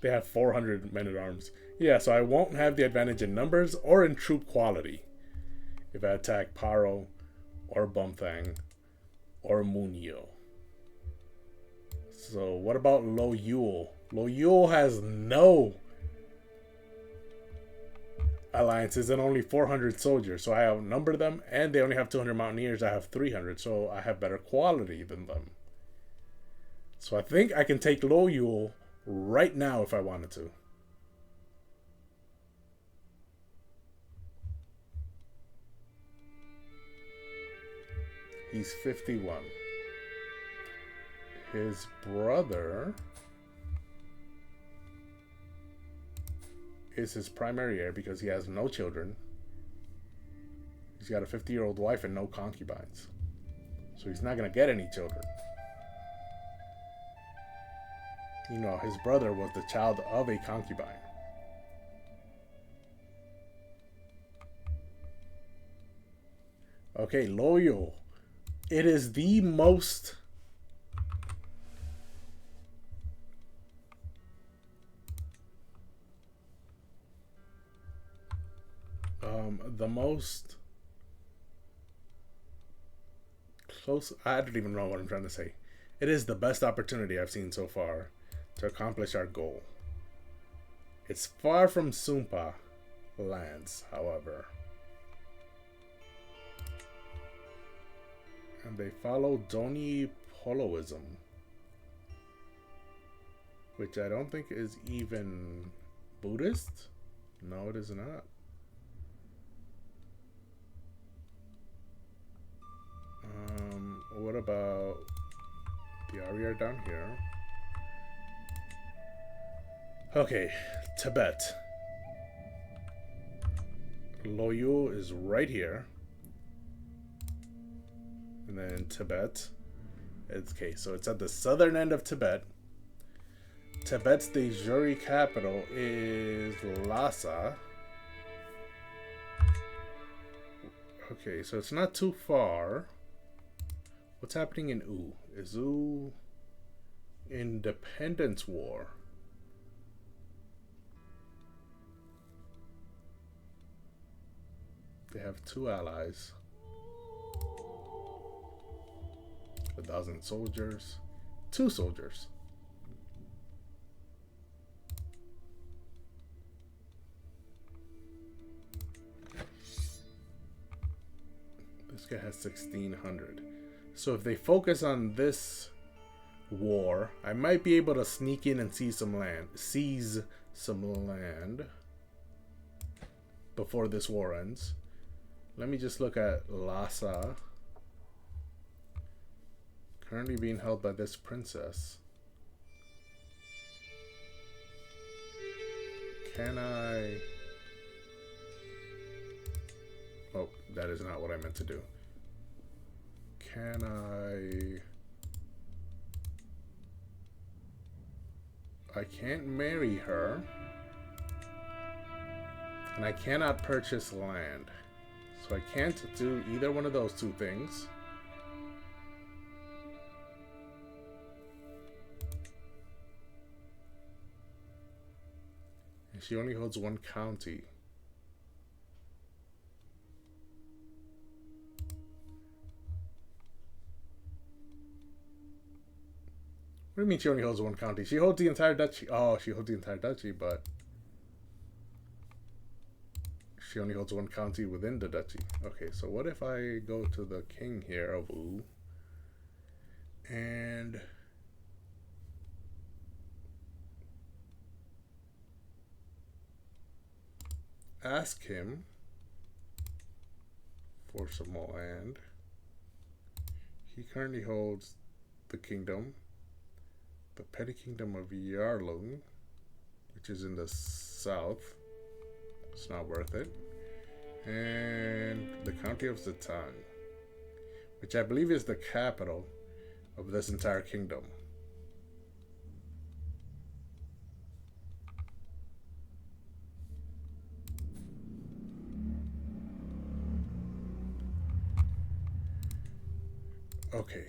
They have 400 men-at-arms. Yeah, so I won't have the advantage in numbers or in troop quality if I attack Paro or Bumfang or Munio. So what about Lo Yule? Lo Yule has no alliances and only 400 soldiers, so I outnumber them, and they only have 200 mountaineers. I have 300, so I have better quality than them. So I think I can take Lo Yule right now if I wanted to. He's 51. His brother is his primary heir because he has no children. He's got a 50-year-old wife and no concubines. So he's not going to get any children. You know, his brother was the child of a concubine. Okay, loyal. It is the most... the most close... I don't even know what I'm trying to say. It is the best opportunity I've seen so far to accomplish our goal. It's far from Sumpa lands, however. And they follow Doni Poloism, which I don't think is even Buddhist. No, it is not. What about the Arya down here? Okay, Tibet. Loyal is right here. And then Tibet. Okay, so it's at the southern end of Tibet. Tibet's de jure capital is Lhasa. Okay, so it's not too far. What's happening in U? Is U Independence War? They have 2 allies. 1,000 soldiers. 2 soldiers. This guy has 1,600. So if they focus on this war, I might be able to sneak in and seize some land before this war ends. Let me just look at Lhasa. Currently being held by this princess. Can I... Oh, that is not what I meant to do. Can I can't marry her. And I cannot purchase land. So I can't do either one of those 2 things. And she only holds 1 county. What do you mean she only holds 1 county? She holds the entire duchy. Oh, she holds the entire duchy, but she only holds 1 county within the duchy. Okay, so what if I go to the king here of U and ask him for some more land? He currently holds the kingdom, the petty kingdom of Yarlung, which is in the south. It's not worth it. And the county of Zatan, which I believe is the capital of this entire kingdom. Okay.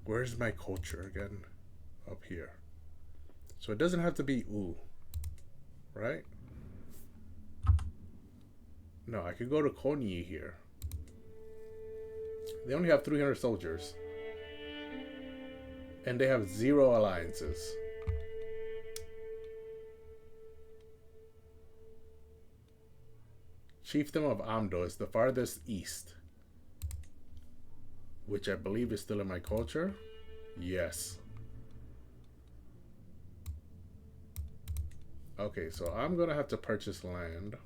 Where's my culture again? Up here. So it doesn't have to be U, right? No, I could go to Konyi here. They only have 300 soldiers. And they have 0 alliances. Chiefdom of Amdo is the farthest east. Which I believe is still in my culture. Yes. Okay, so I'm gonna have to purchase land.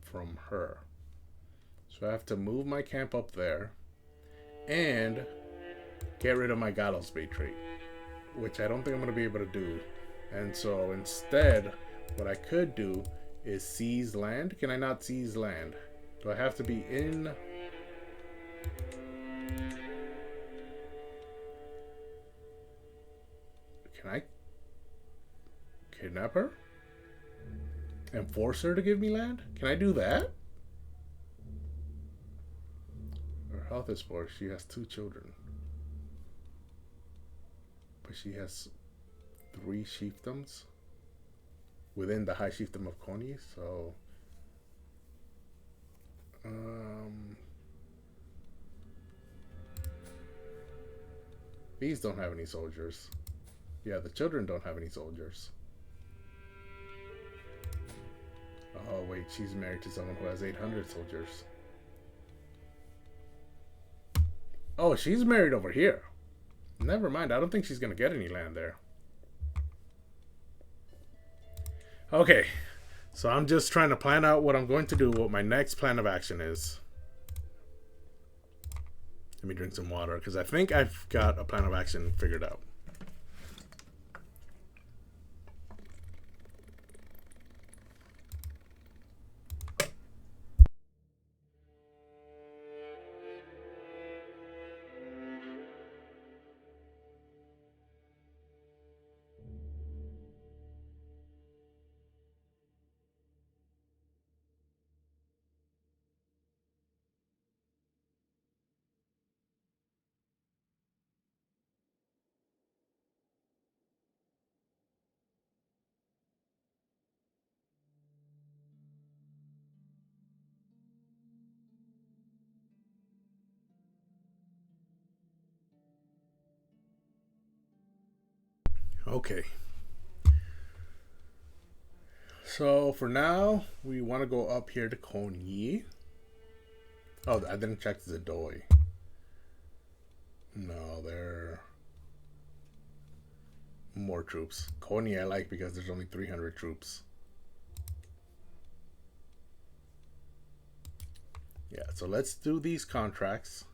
From her. So I have to move my camp up there and get rid of my gallows bait trait, which I don't think I'm going to be able to do And so instead, what I could do is seize land. Can I not seize land? Do I have to be in? Can I kidnap her? And force her to give me land? Can I do that? Her health is poor. She has 2 children. But she has 3 chiefdoms within the High Chiefdom of Kony, so these don't have any soldiers. Yeah, the children don't have any soldiers. Oh wait, she's married to someone who has 800 soldiers. Oh, she's married over here. Never mind, I don't think she's gonna get any land there. Okay, so I'm just trying to plan out what I'm going to do, what my next plan of action is. Let me drink some water, because I think I've got a plan of action figured out. Okay. So for now, we want to go up here to Kony. Oh, I didn't check the Doi. No, there are more troops. Kony I like because there's only 300 troops. Yeah, so let's do these contracts.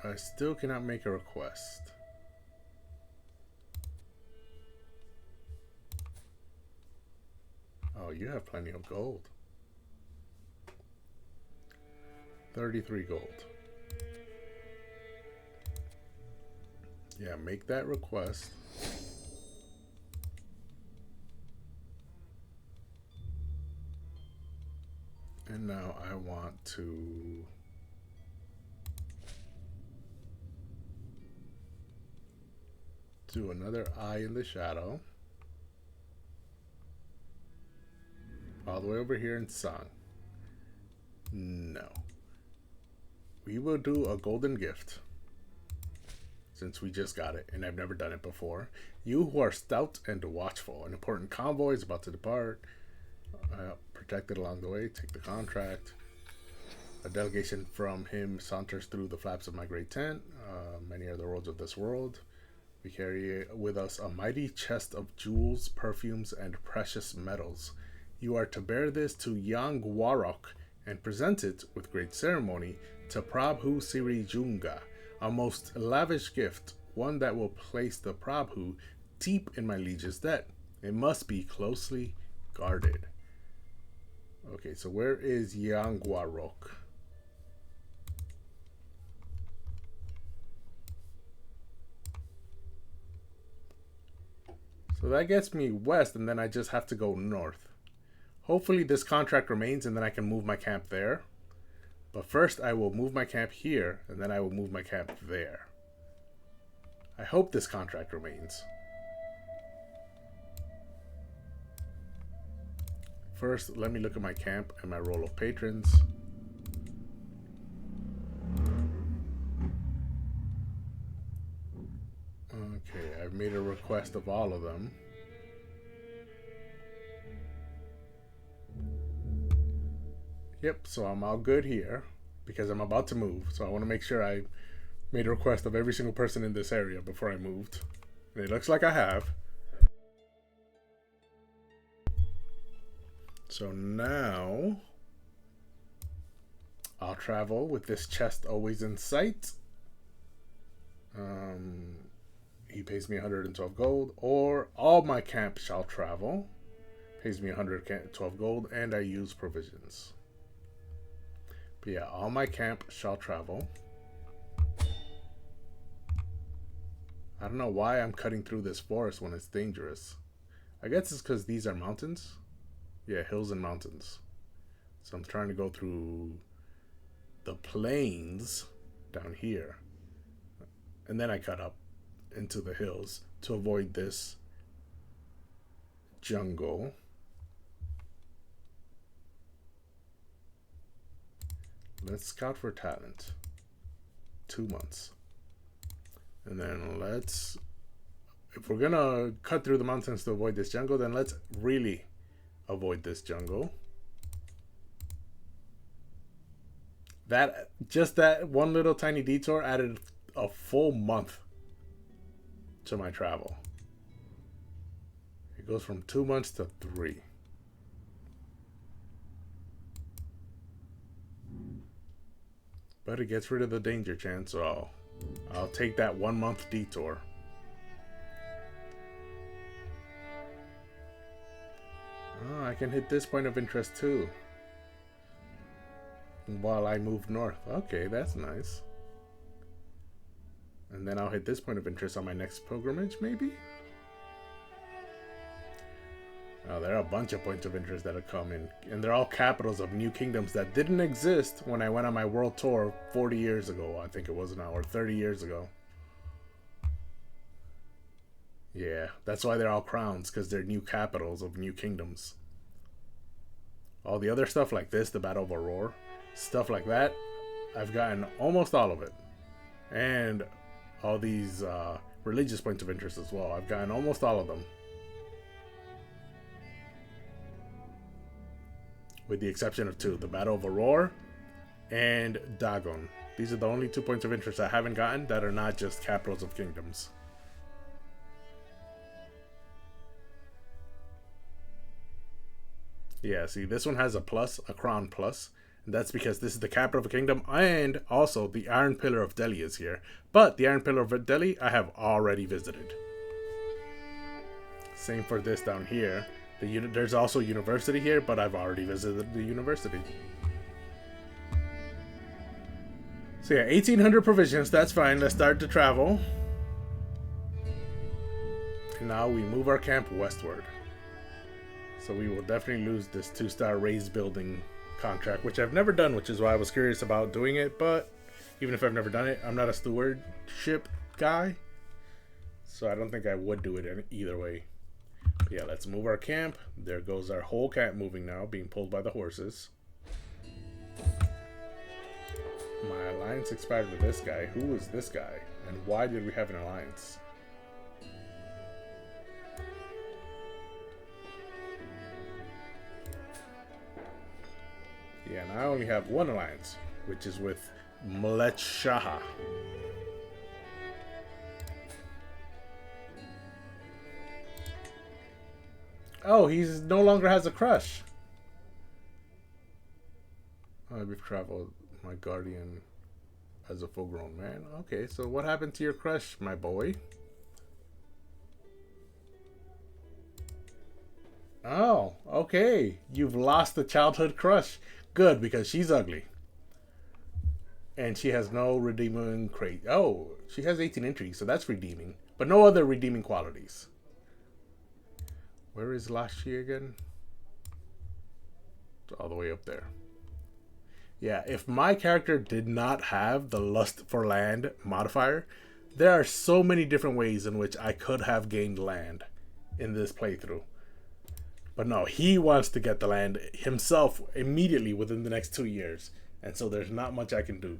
I still cannot make a request. Oh, you have plenty of gold. 33 gold. Yeah, make that request. And now I want to do another eye in the shadow. All the way over here in Song. No. We will do a golden gift. Since we just got it, and I've never done it before. You who are stout and watchful. An important convoy is about to depart. Protected along the way. Take the contract. A delegation from him saunters through the flaps of my great tent. Many are the roads of this world. We carry with us a mighty chest of jewels, perfumes, and precious metals. You are to bear this to Yang Warok and present it with great ceremony to Prabhu Siri Junga, a most lavish gift, one that will place the Prabhu deep in my liege's debt. It must be closely guarded. Okay, so where is Yang Warok? So that gets me west, and then I just have to go north. Hopefully this contract remains, and then I can move my camp there. But first I will move my camp here, and then I will move my camp there. I hope this contract remains. First, let me look at my camp and my roll of patrons. Okay, I've made a request of all of them. Yep, so I'm all good here because I'm about to move. So I want to make sure I made a request of every single person in this area before I moved. And it looks like I have. So now I'll travel with this chest always in sight. He pays me 112 gold, or all my camp shall travel. Pays me 112 gold, and I use provisions. But yeah, all my camp shall travel. I don't know why I'm cutting through this forest when it's dangerous. I guess it's because these are mountains. Yeah, hills and mountains. So I'm trying to go through the plains down here. And then I cut up into the hills to avoid this jungle. Let's scout for talent. 2 months. And then let's, if we're gonna cut through the mountains to avoid this jungle, then let's really avoid this jungle. That, just that one little tiny detour added a full month to my travel. It goes from 2 months to 3. But it gets rid of the danger chance, so I'll take that 1 month detour. Oh, I can hit this point of interest too while I move north. Okay, that's nice. And then I'll hit this point of interest on my next pilgrimage, maybe? Oh, there are a bunch of points of interest that have come in. And they're all capitals of new kingdoms that didn't exist when I went on my world tour 40 years ago. I think it was now, or 30 years ago. Yeah, that's why they're all crowns, because they're new capitals of new kingdoms. All the other stuff like this, the Battle of Aurora, stuff like that, I've gotten almost all of it. And all these religious points of interest as well. I've gotten almost all of them. With the exception of 2, the Battle of Aurora and Dagon. These are the only 2 points of interest I haven't gotten that are not just capitals of kingdoms. Yeah, see, this one has a plus, a crown plus. And that's because this is the capital of a kingdom, and also the Iron Pillar of Delhi is here. But the Iron Pillar of Delhi I have already visited. Same for this down here. There's also a university here, but I've already visited the university. So yeah, 1,800 provisions, that's fine. Let's start to travel. And now we move our camp westward. So we will definitely lose this 2-star raised building contract, which I've never done, which is why I was curious about doing it. But even if I've never done it, I'm not a stewardship guy, so I don't think I would do it either way. But yeah, let's move our camp. There goes our whole camp moving now, being pulled by the horses. My alliance expired with this guy. Who is this guy? And why did we have an alliance? Yeah, and I only have one alliance, which is with Malek Shah. Oh, he's no longer has a crush. We've traveled my guardian as a full-grown man. Okay, so what happened to your crush, my boy? Oh, okay. You've lost the childhood crush. Good, because she's ugly. And she has no redeeming trait. Oh, she has 18 intrigue, so that's redeeming. But no other redeeming qualities. Where is Lashi again? It's all the way up there. Yeah, if my character did not have the lust for land modifier, there are so many different ways in which I could have gained land in this playthrough. But no, he wants to get the land himself immediately within the next 2 years. And so there's not much I can do.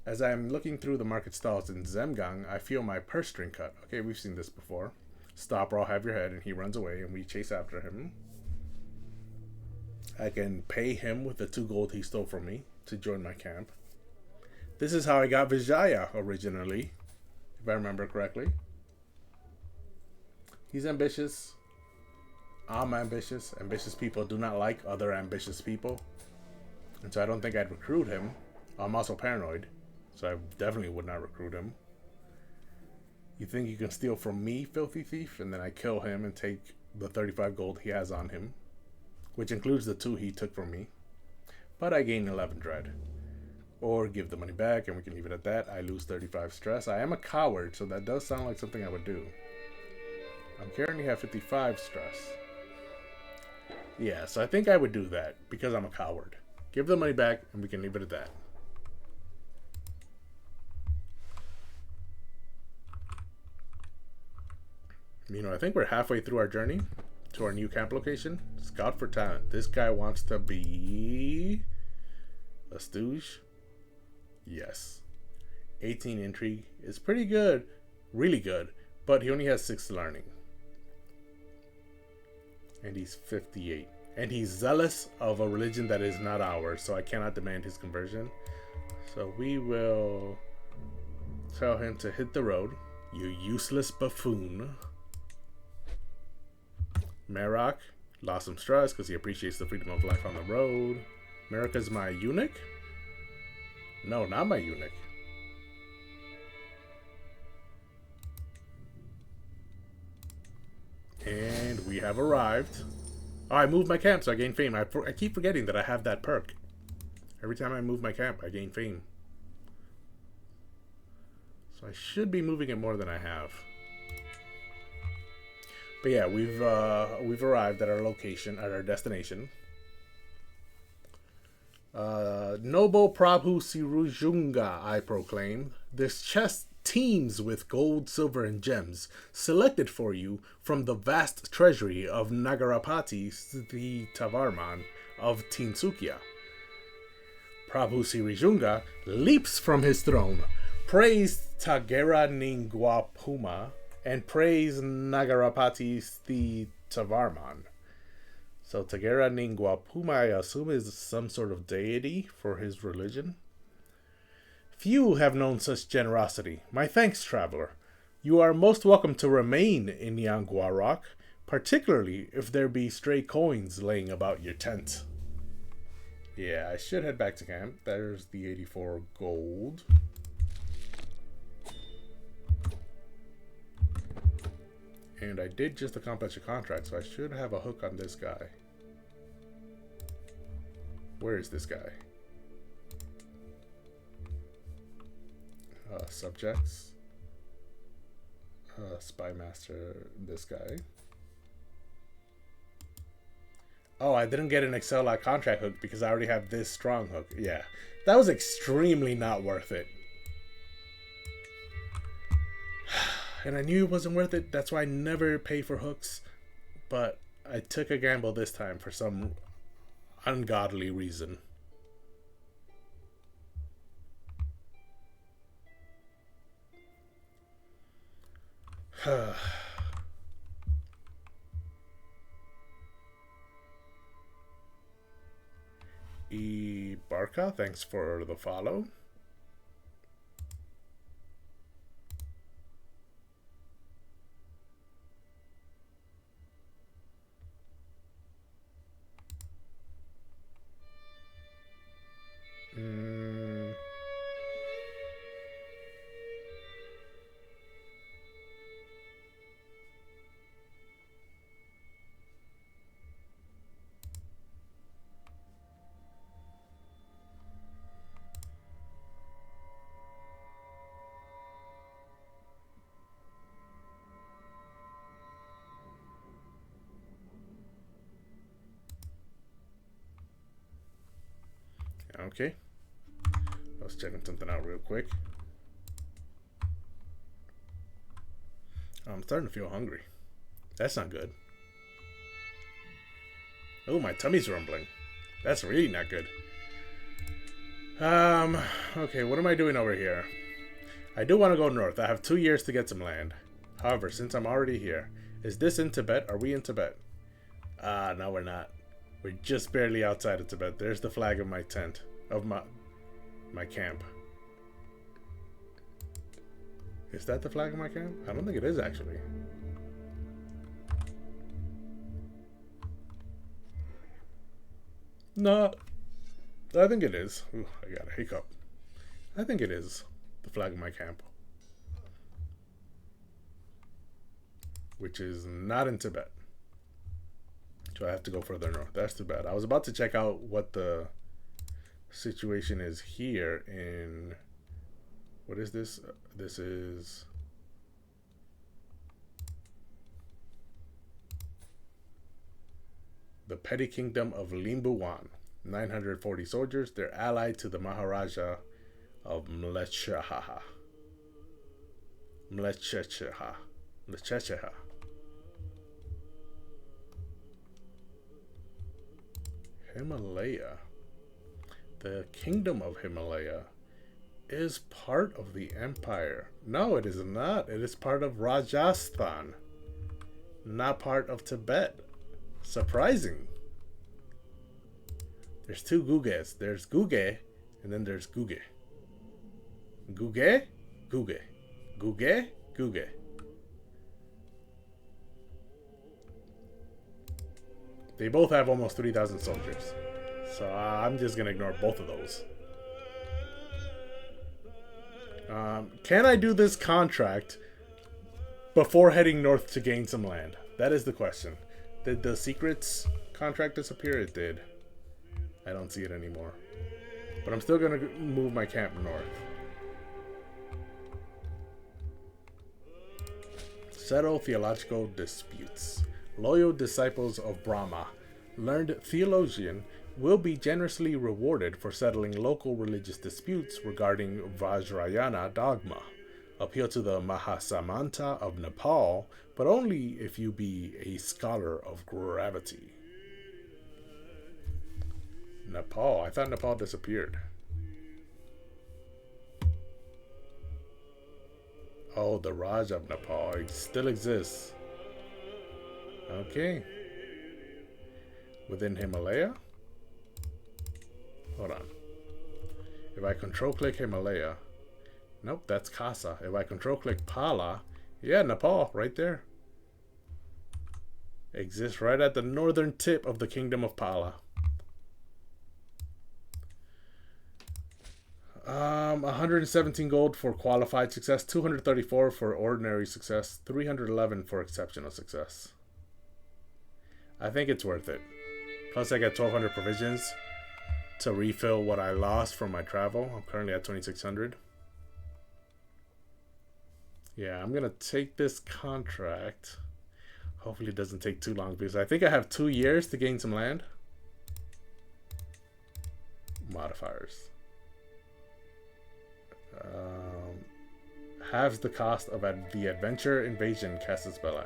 As I'm looking through the market stalls in Zemgang, I feel my purse string cut. Okay, we've seen this before. Stop or I'll have your head, and he runs away and we chase after him. I can pay him with the 2 gold he stole from me to join my camp. This is how I got Vijaya originally, if I remember correctly. He's ambitious. I'm ambitious. Ambitious people do not like other ambitious people. And so I don't think I'd recruit him. I'm also paranoid, so I definitely would not recruit him. You think you can steal from me, filthy thief? And then I kill him and take the 35 gold he has on him, which includes the 2 he took from me. But I gain 11 dread. Or give the money back and we can leave it at that. I lose 35 stress. I am a coward, so that does sound like something I would do. I'm currently have 55 stress. Yeah, so I think I would do that because I'm a coward. Give the money back and we can leave it at that. You know, I think we're halfway through our journey to our new camp location. Scout for talent. This guy wants to be a stooge. Yes. 18 intrigue is pretty good. Really good. But he only has 6 learning. And he's 58. And he's zealous of a religion that is not ours. So I cannot demand his conversion. So we will tell him to hit the road. You useless buffoon. Merak lost some stress because he appreciates the freedom of life on the road. America's my eunuch? No, not my eunuch. And we have arrived. Oh, I moved my camp, so I gain fame. I keep forgetting that I have that perk. Every time I move my camp, I gain fame. So I should be moving it more than I have. But yeah, we've arrived at our location, at our destination. Noble Prabhu Sirujunga, I proclaim. This chest teems with gold, silver, and gems, selected for you from the vast treasury of Nagarapati Sthi Tavarman of Tinsukia. Prabhu Sirujunga leaps from his throne, praise Tagera Ningwa Puma, and praise Nagarapati Sthi Tavarman. So Tagera Ningwa Puma, I assume, is some sort of deity for his religion. Few have known such generosity. My thanks, traveler. You are most welcome to remain in Yangua Rock, particularly if there be stray coins laying about your tent. Yeah, I should head back to camp. There's the 84 gold. And I did just accomplish a contract, so I should have a hook on this guy. Where is this guy? Subjects. Spy master, this guy. Oh, I didn't get an Excel contract hook because I already have this strong hook. Yeah, that was extremely not worth it. And I knew it wasn't worth it. That's why I never pay for hooks. But I took a gamble this time for some ungodly reason. Barca, thanks for the follow. Okay. I was checking something out real quick. I'm starting to feel hungry. That's not good. Oh, my tummy's rumbling. That's really not good. Okay, what am I doing over here? I do want to go north. I have 2 years to get some land. However, since I'm already here, is this in Tibet? Are we in Tibet? No, we're not. We're just barely outside of Tibet. There's the flag of my tent, of my camp. Is that the flag of my camp? I don't think it is, actually. No. I think it is. Ooh, I got a hiccup. I think it is the flag of my camp, which is not in Tibet. So I have to go further north. That's too bad. I was about to check out what the situation is here in... What is this? This is... the petty kingdom of Limbuwan. 940 soldiers. They're allied to the Maharaja of Mlecheha. Mlecheha. Himalaya. The kingdom of Himalaya is part of the empire. No, it is not. It is part of Rajasthan, not part of Tibet. Surprising. There's two Guges. There's Guge, and then there's Guge. Guge, Guge. Guge, Guge. They both have almost 3,000 soldiers. So I'm just going to ignore both of those. Can I do this contract before heading north to gain some land? That is the question. Did the secrets contract disappear? It did. I don't see it anymore. But I'm still going to move my camp north. Settle theological disputes. Loyal disciples of Brahma, learned theologian, will be generously rewarded for settling local religious disputes regarding Vajrayana dogma. Appeal to the Mahasamanta of Nepal, but only if you be a scholar of gravity. Nepal? I thought Nepal disappeared. Oh, the Raj of Nepal. It still exists. Okay. Within Himalaya? Hold on. If I control click Himalaya. Nope, that's Kasa. If I control click Pala. Yeah, Nepal, right there. Exists right at the northern tip of the kingdom of Pala. 117 gold for qualified success, 234 for ordinary success, 311 for exceptional success. I think it's worth it. Plus I get 1,200 provisions to refill what I lost from my travel. I'm currently at 2,600. Yeah, I'm gonna take this contract. Hopefully it doesn't take too long because I think I have 2 years to gain some land. Modifiers. Halves the cost of the adventure invasion Casus Belli.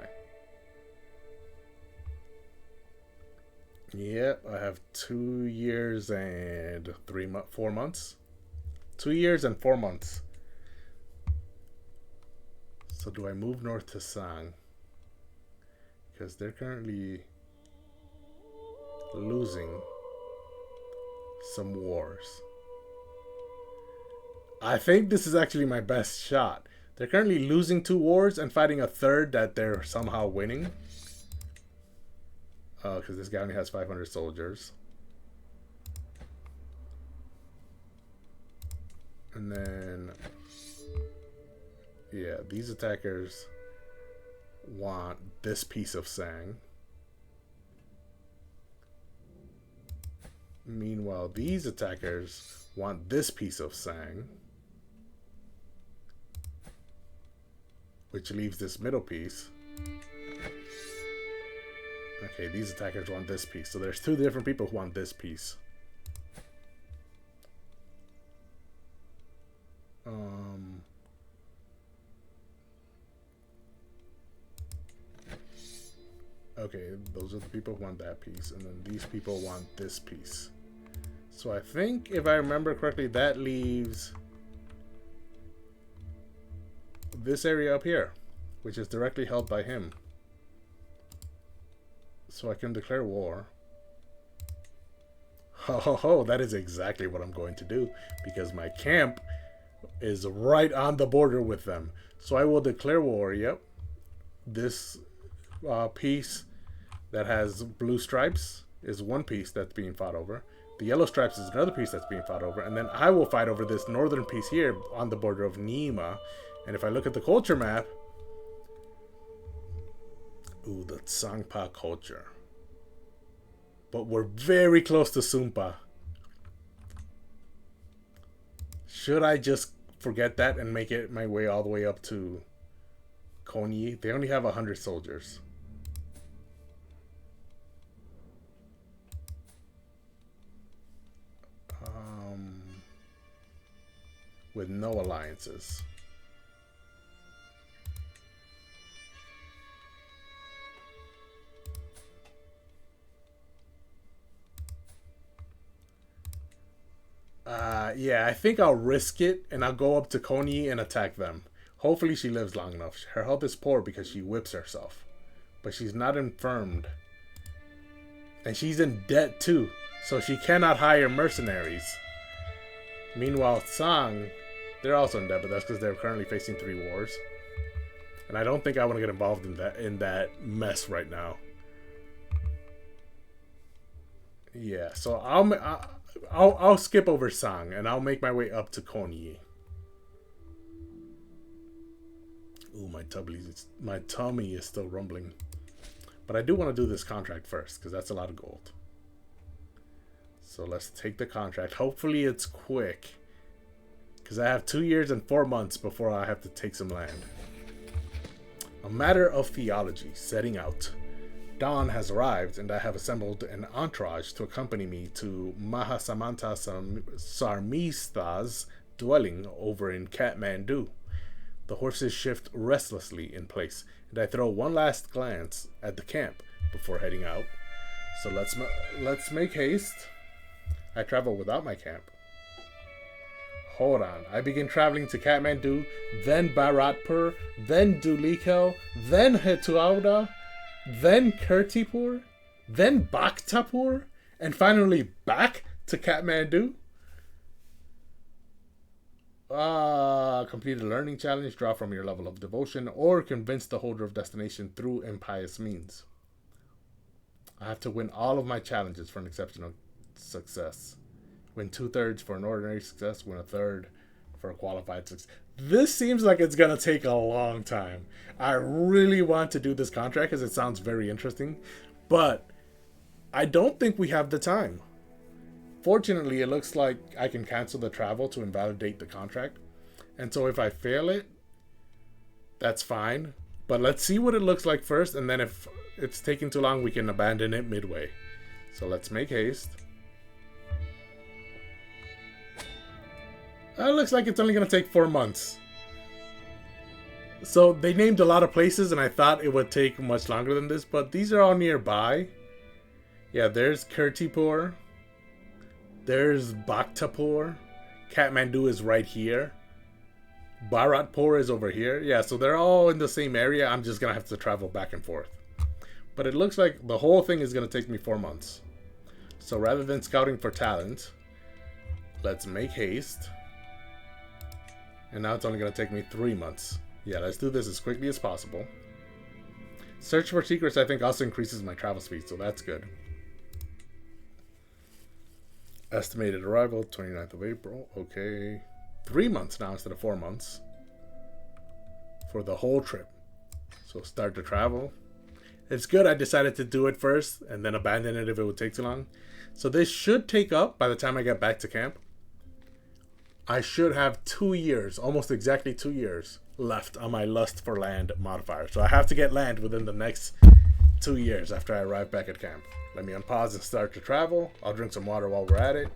Yep, I have 2 years and 4 months. 2 years and 4 months. So do I move north to Sang? Because they're currently losing some wars. I think this is actually my best shot. They're currently losing 2 wars and fighting a third that they're somehow winning. Because this guy only has 500 soldiers. And then... yeah, these attackers want this piece of Sang. Meanwhile, these attackers want this piece of Sang. Which leaves this middle piece. Okay, these attackers want this piece. So there's 2 different people who want this piece. Okay, those are the people who want that piece. And then these people want this piece. So I think, if I remember correctly, that leaves this area up here, which is directly held by him. So I can declare war. Ho ho ho, that is exactly what I'm going to do, because my camp is right on the border with them. So I will declare war, yep. This piece that has blue stripes is one piece that's being fought over. The yellow stripes is another piece that's being fought over. And then I will fight over this northern piece here on the border of Nima. And if I look at the culture map... Ooh, the Tsangpa culture. But we're very close to Sumpa. Should I just forget that and make it my way all the way up to Konyi? They only have 100 soldiers. With no alliances. Yeah, I think I'll risk it and I'll go up to Konyi and attack them. Hopefully she lives long enough. Her health is poor because she whips herself. But she's not infirmed. And she's in debt too. So she cannot hire mercenaries. Meanwhile, Sang, they're also in debt, but that's because they're currently facing 3 wars. And I don't think I want to get involved in that mess right now. Yeah, so I'll skip over Sang and I'll make my way up to Konyi. Ooh, my tummy is still rumbling. But I do want to do this contract first because that's a lot of gold. So let's take the contract. Hopefully it's quick. Because I have 2 years and 4 months before I have to take some land. A matter of theology, setting out. Dawn has arrived and I have assembled an entourage to accompany me to Mahasamanta Sarmista's dwelling over in Kathmandu. The horses shift restlessly in place and I throw one last glance at the camp before heading out. So let's make haste. I travel without my camp. Hold on. I begin traveling to Kathmandu, then Bharatpur, then Dhulikhel, then Hetauda, then Kirtipur, then Bhaktapur, and finally back to Kathmandu. Complete a learning challenge, draw from your level of devotion, or convince the holder of destination through impious means. I have to win all of my challenges for an exceptional success. Win 2/3 for an ordinary success, win 1/3 for a qualified success. This seems like it's gonna take a long time. I really want to do this contract because it sounds very interesting, but I don't think we have the time. Fortunately, it looks like I can cancel the travel to invalidate the contract. And so if I fail it, that's fine. But let's see what it looks like first, and then if it's taking too long, we can abandon it midway. So let's make haste. It looks like it's only going to take 4 months. So they named a lot of places, and I thought it would take much longer than this, but these are all nearby. Yeah, there's Kirtipur. There's Bhaktapur. Kathmandu is right here. Bharatpur is over here. Yeah, so they're all in the same area. I'm just going to have to travel back and forth. But it looks like the whole thing is going to take me 4 months. So rather than scouting for talent, let's make haste. And now it's only going to take me 3 months. Yeah, let's do this as quickly as possible. Search for secrets, I think, also increases my travel speed, so that's good. Estimated arrival, 29th of April. Okay. 3 months now instead of 4 months. For the whole trip. So start to travel. It's good I decided to do it first and then abandon it if it would take too long. So this should take up by the time I get back to camp. I should have 2 years, almost exactly 2 years left on my lust for land modifier. So I have to get land within the next 2 years after I arrive back at camp. Let me unpause and start to travel. I'll drink some water while we're at it.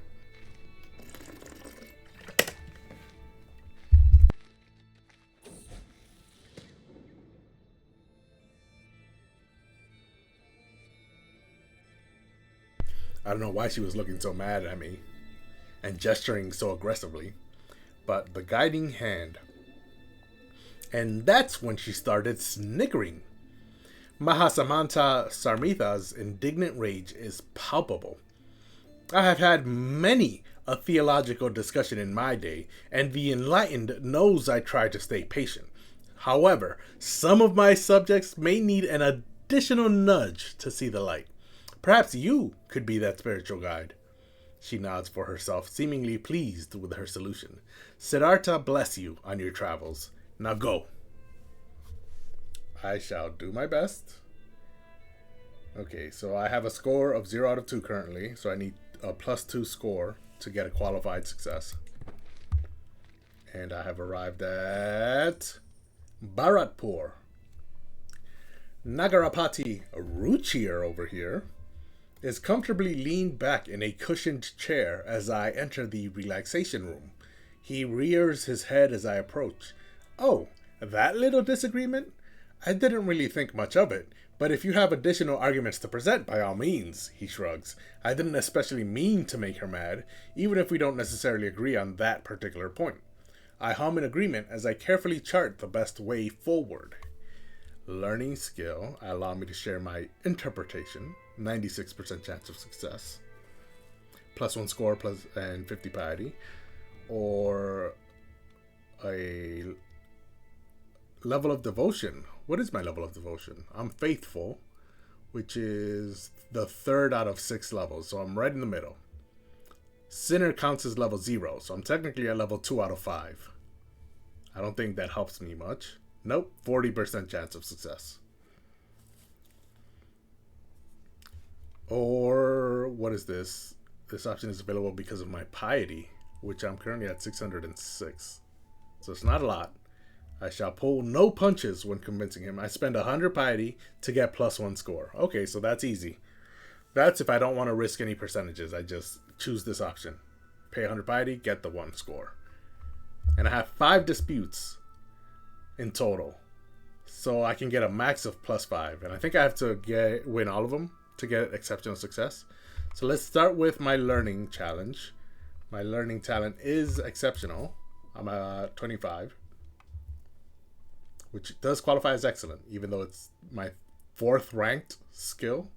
I don't know why she was looking so mad at me and gesturing so aggressively, but the guiding hand. And that's when she started snickering. Mahasamanta Sarmitha's indignant rage is palpable. I have had many a theological discussion in my day, and the enlightened knows I try to stay patient. However, some of my subjects may need an additional nudge to see the light. Perhaps you could be that spiritual guide. She nods for herself, seemingly pleased with her solution. Siddhartha bless you on your travels. Now go. I shall do my best. Okay, so I have a score of 0 out of 2 currently, so I need a +2 score to get a qualified success. And I have arrived at Bharatpur. Nagarapati Ruchir over here is comfortably leaned back in a cushioned chair as I enter the relaxation room. He rears his head as I approach. Oh, that little disagreement? I didn't really think much of it, but if you have additional arguments to present, by all means, he shrugs. I didn't especially mean to make her mad, even if we don't necessarily agree on that particular point. I hum in agreement as I carefully chart the best way forward. Learning skill, allow me to share my interpretation. 96% chance of success. +1 score and 50 piety. Or a level of devotion. What is my level of devotion? I'm faithful, which is the 3rd out of 6 levels. So I'm right in the middle. Sinner counts as level 0. So I'm technically at level 2 out of 5. I don't think that helps me much. Nope, 40% chance of success. Or, what is this? This option is available because of my piety, which I'm currently at 606. So it's not a lot. I shall pull no punches when convincing him. I spend 100 piety to get +1 score. Okay, so that's easy. That's if I don't want to risk any percentages. I just choose this option. Pay 100 piety, get the 1 score. And I have 5 disputes in total. So I can get a max of +5. And I think I have to win all of them to get exceptional success. So let's start with my learning challenge. My learning talent is exceptional. I'm at 25, which does qualify as excellent, even though it's my 4th ranked skill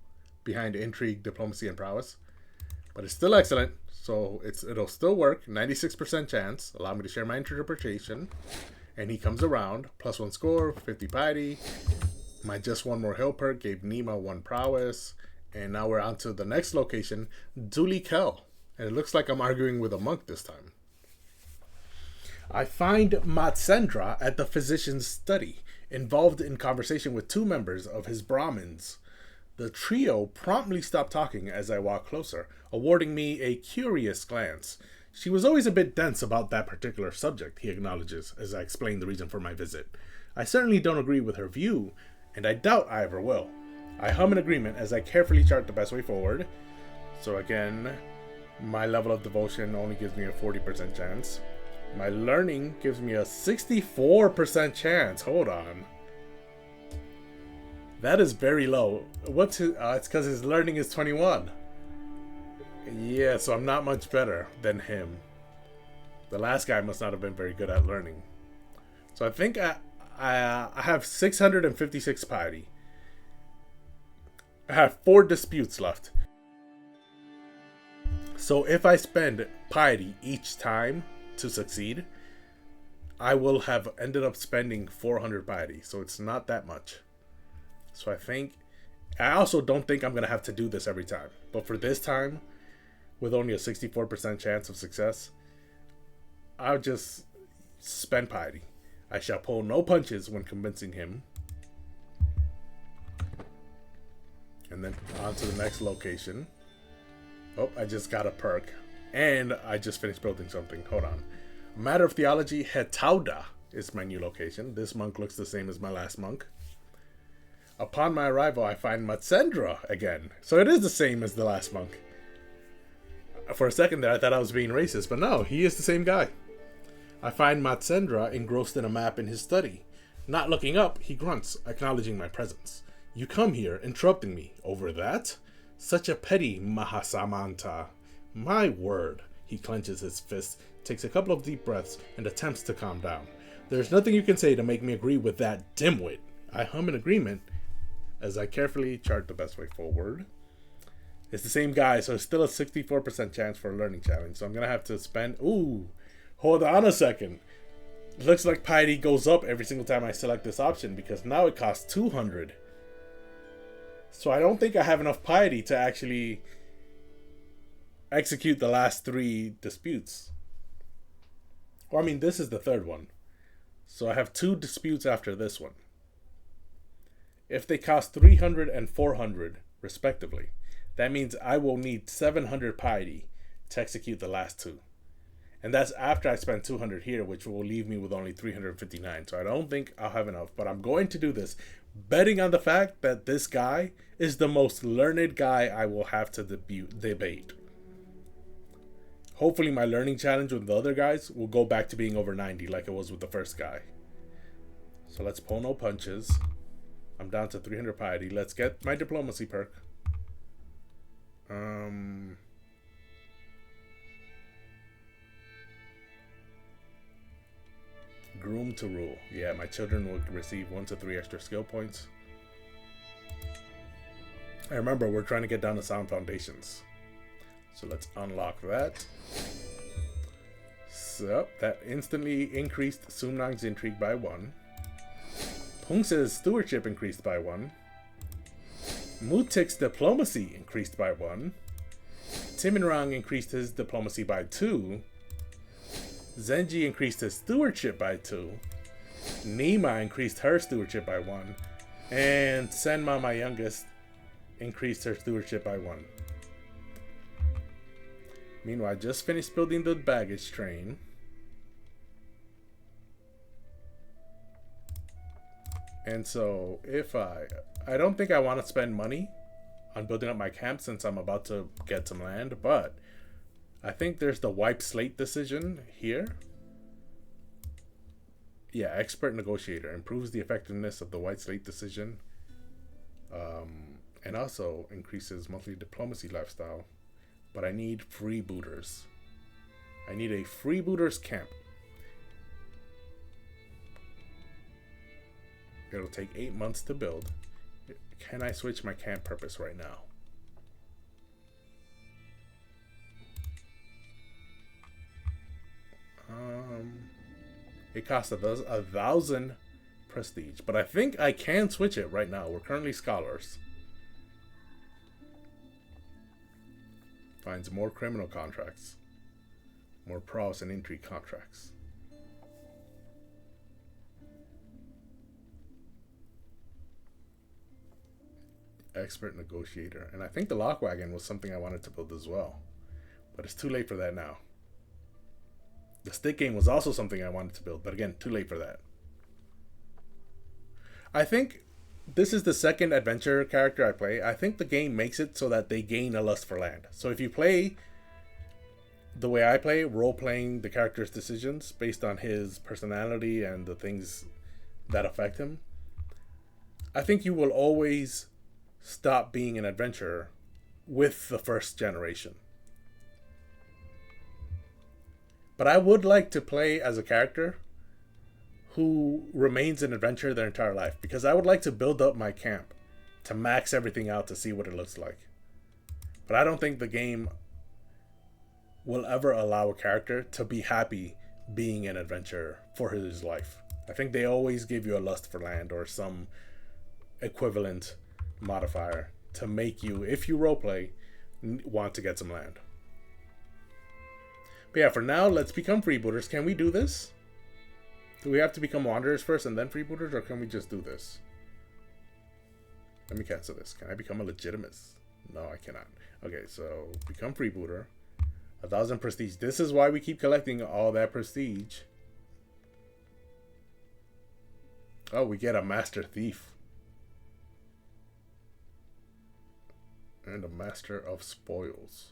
behind intrigue, diplomacy, and prowess. But it's still excellent, so it'll still work. 96% chance. Allow me to share my interpretation. And he comes around. +1 score, 50 piety. My just one more hill perk gave Nima 1 prowess. And now we're on to the next location, Dulikel. And it looks like I'm arguing with a monk this time. I find Matsendra at the physician's study, involved in conversation with 2 members of his Brahmins. The trio promptly stop talking as I walk closer, awarding me a curious glance. She was always a bit dense about that particular subject, he acknowledges, as I explain the reason for my visit. I certainly don't agree with her view, and I doubt I ever will. I hum in agreement as I carefully chart the best way forward. So again, my level of devotion only gives me a 40% chance. My learning gives me a 64% chance. Hold on. That is very low. What's his? It's because his learning is 21. Yeah, so I'm not much better than him. The last guy must not have been very good at learning. So I think I have 656 piety. I have 4 disputes left. So if I spend piety each time to succeed, I will have ended up spending 400 piety. So it's not that much. So I also don't think I'm going to have to do this every time. But for this time, with only a 64% chance of success, I'll just spend piety. I shall pull no punches when convincing him. And then on to the next location. Oh, I just got a perk. And I just finished building something. Hold on. Matter of Theology, Hetauda is my new location. This monk looks the same as my last monk. Upon my arrival, I find Matsendra again. So it is the same as the last monk. For a second there, I thought I was being racist, but no, he is the same guy. I find Matsendra engrossed in a map in his study. Not looking up, he grunts, acknowledging my presence. You come here, interrupting me. Over that? Such a petty Mahasamanta. My word. He clenches his fist, takes a couple of deep breaths, and attempts to calm down. There's nothing you can say to make me agree with that dimwit. I hum in agreement as I carefully chart the best way forward. It's the same guy, so it's still a 64% chance for a learning challenge. So I'm going to have to spend... Ooh, hold on a second. Looks like piety goes up every single time I select this option because now it costs 200. So I don't think I have enough piety to actually execute the last 3 disputes. Or, I mean, this is the third one. So I have 2 disputes after this one. If they cost 300 and 400, respectively, that means I will need 700 piety to execute the last 2. And that's after I spend 200 here, which will leave me with only 359. So I don't think I'll have enough. But I'm going to do this, betting on the fact that this guy is the most learned guy I will have to debate. Hopefully my learning challenge with the other guys will go back to being over 90 like it was with the first guy. So let's pull no punches. I'm down to 300 piety. Let's get my diplomacy perk. Groom to rule. Yeah, my children will receive 1 to 3 extra skill points. I remember we're trying to get down to sound foundations. So let's unlock that. So that instantly increased Sumnang's intrigue by 1. Pungsa's stewardship increased by 1. Mutik's diplomacy increased by 1. Timinrang increased his diplomacy by 2. Zenji increased his stewardship by 2. Nima increased her stewardship by 1. And Senma, my youngest, increased her stewardship by 1. Meanwhile, I just finished building the baggage train. And so if I don't think I want to spend money on building up my camp since I'm about to get some land, but I think there's the wipe slate decision here. Yeah, expert negotiator improves the effectiveness of the white slate decision, and also increases monthly diplomacy lifestyle. But I need freebooters. I need a freebooters camp. It'll take 8 months to build. Can I switch my camp purpose right now? It costs 1,000 prestige, but I think I can switch it right now. We're currently scholars. Finds more criminal contracts, more prowess and intrigue contracts. Expert negotiator, and I think the lock wagon was something I wanted to build as well, but it's too late for that now. The stick game was also something I wanted to build, but again, too late for that. I think this is the second adventure character I play. I think the game makes it so that they gain a lust for land. So if you play the way I play, role-playing the character's decisions based on his personality and the things that affect him, I think you will always stop being an adventurer with the first generation. But I would like to play as a character who remains an adventurer their entire life, because I would like to build up my camp to max everything out to see what it looks like. But I don't think the game will ever allow a character to be happy being an adventurer for his life. I think they always give you a lust for land or some equivalent modifier to make you, if you roleplay, want to get some land. But yeah, for now, let's become freebooters. Can we do this? Do we have to become wanderers first and then freebooters, or can we just do this? Let me cancel this. Can I become a legitimist? No, I cannot. Okay, so become freebooter. 1,000 prestige. This is why we keep collecting all that prestige. Oh, we get a master thief. And a master of spoils.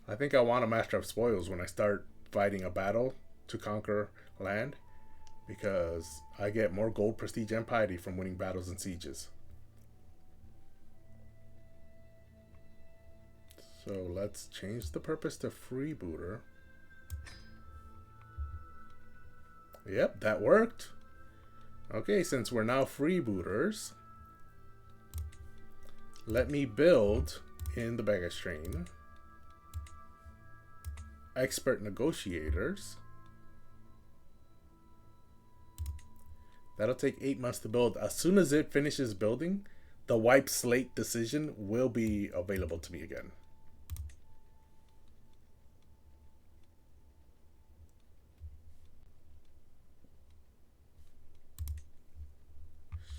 I think I want a master of spoils when I start fighting a battle to conquer land, because I get more gold, prestige, and piety from winning battles and sieges. So let's change the purpose to freebooter. Yep, that worked. Okay, since we're now freebooters, let me build in the baggage train expert negotiators. That'll take 8 months to build. As soon as it finishes building, the wipe slate decision will be available to me again.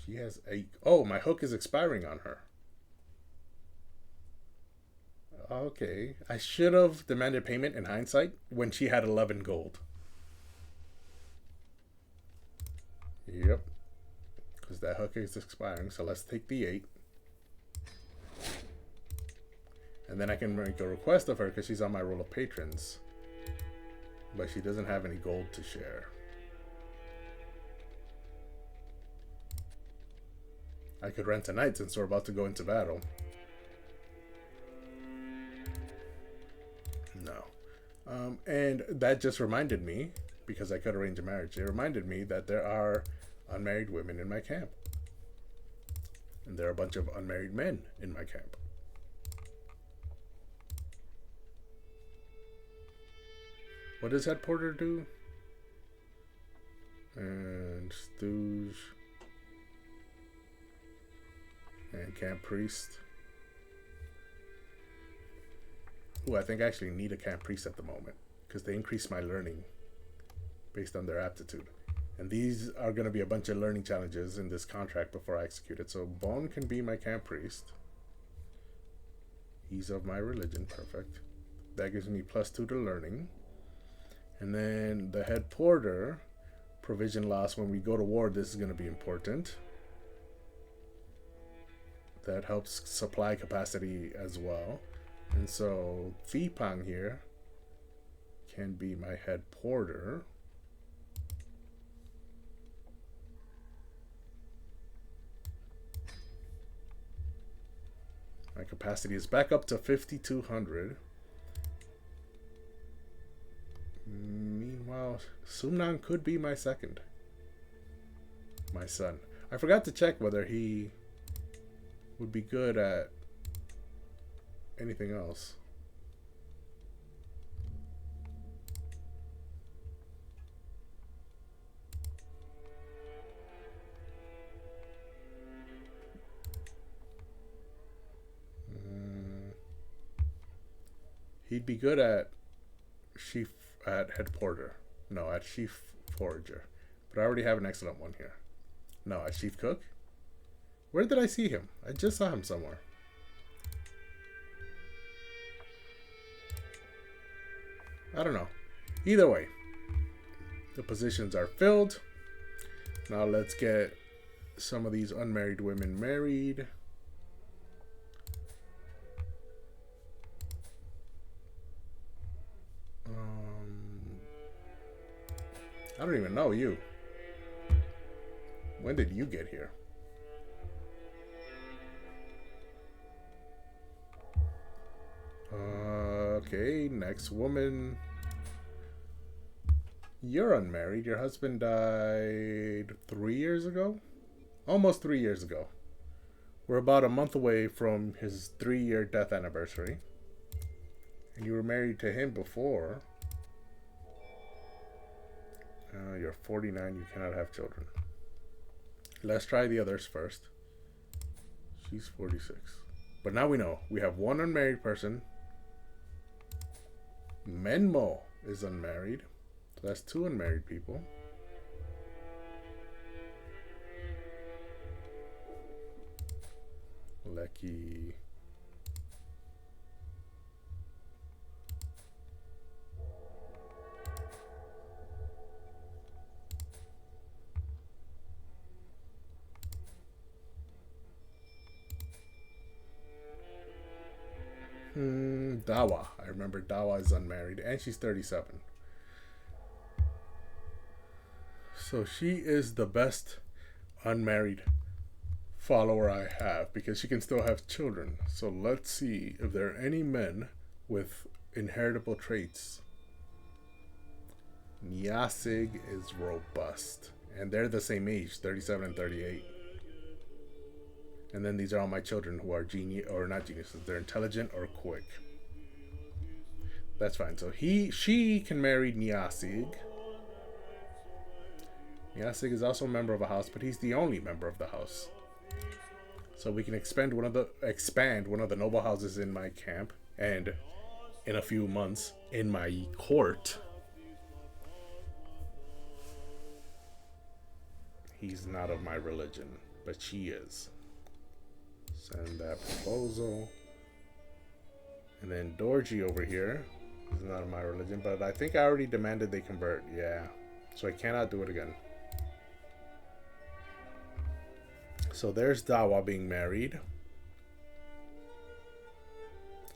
She has a... Oh, my hook is expiring on her. Okay. I should have demanded payment in hindsight when she had 11 gold. Yep. Because that hook is expiring. So let's take the 8. And then I can make a request of her because she's on my roll of patrons. But she doesn't have any gold to share. I could rent tonight since we're about to go into battle. No. And that just reminded me, because I could arrange a marriage, it reminded me that there are unmarried women in my camp. And there are a bunch of unmarried men in my camp. What does head porter do? And stooge. And camp priest. Ooh, I think I actually need a camp priest at the moment because they increase my learning based on their aptitude. And these are going to be a bunch of learning challenges in this contract before I execute it. So Bone can be my camp priest. He's of my religion. Perfect. That gives me +2 to learning. And then the head porter, provision loss. When we go to war, this is going to be important. That helps supply capacity as well. And so Thipang here can be my head porter. My capacity is back up to 5,200. Meanwhile, Sumnan could be my second. My son. I forgot to check whether he would be good at anything else. He'd be good at head porter. No, at chief forager. But I already have an excellent one here. No, at chief cook. Where did I see him? I just saw him somewhere. I don't know. Either way, the positions are filled. Now let's get some of these unmarried women married. I don't even know you. When did you get here? Okay, next woman. You're unmarried. Your husband died 3 years ago? Almost 3 years ago. We're about a month away from his 3-year death anniversary. And you were married to him before. You're 49. You cannot have children. Let's try the others first. She's 46. But now we know. We have one unmarried person. Menmo is unmarried. So that's 2 unmarried people. Lecky. Dawa. I remember Dawa is unmarried and she's 37. So she is the best unmarried follower I have because she can still have children. So let's see if there are any men with inheritable traits. Nyasig is robust. And they're the same age, 37 and 38. And then these are all my children who are genius or not geniuses. They're intelligent or quick. That's fine. So she can marry Nyasig. Nyasig is also a member of a house, but he's the only member of the house. So we can expand one of the noble houses in my camp, and in a few months in my court. He's not of my religion, but she is. Send that proposal. And then Dorji over here is not in my religion, but I think I already demanded they convert. Yeah. So I cannot do it again. So there's Dawa being married.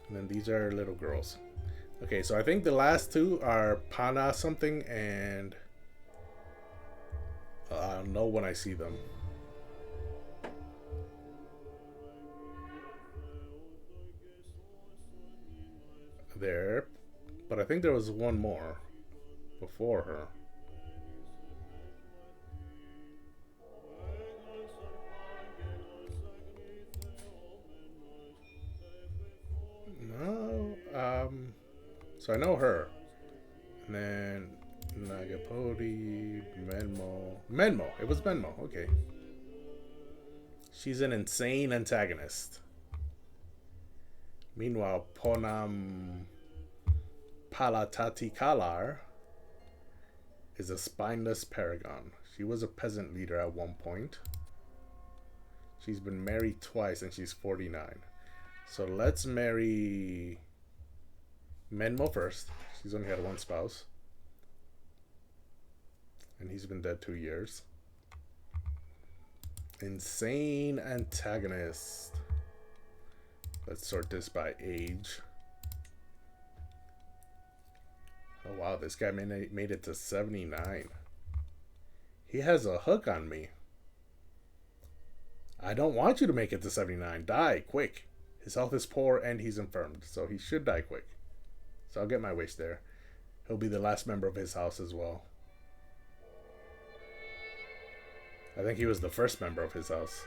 And then these are little girls. Okay, so I think the last two are Pana something and I'll know when I see them. There. But I think there was one more before her. No. So I know her. And then Nagapodi, Menmo. It was Menmo. Okay. She's an insane antagonist. Meanwhile, Ponam Palatati Kalar is a spineless paragon. She was a peasant leader at one point. She's been married twice and she's 49. So let's marry Menmo first. She's only had one spouse. And he's been dead 2 years. Insane antagonist. Let's sort this by age. Oh wow, this guy made it to 79. He has a hook on me. I don't want you to make it to 79. Die, quick. His health is poor and he's infirmed, so he should die quick. So I'll get my wish there. He'll be the last member of his house as well. I think he was the first member of his house.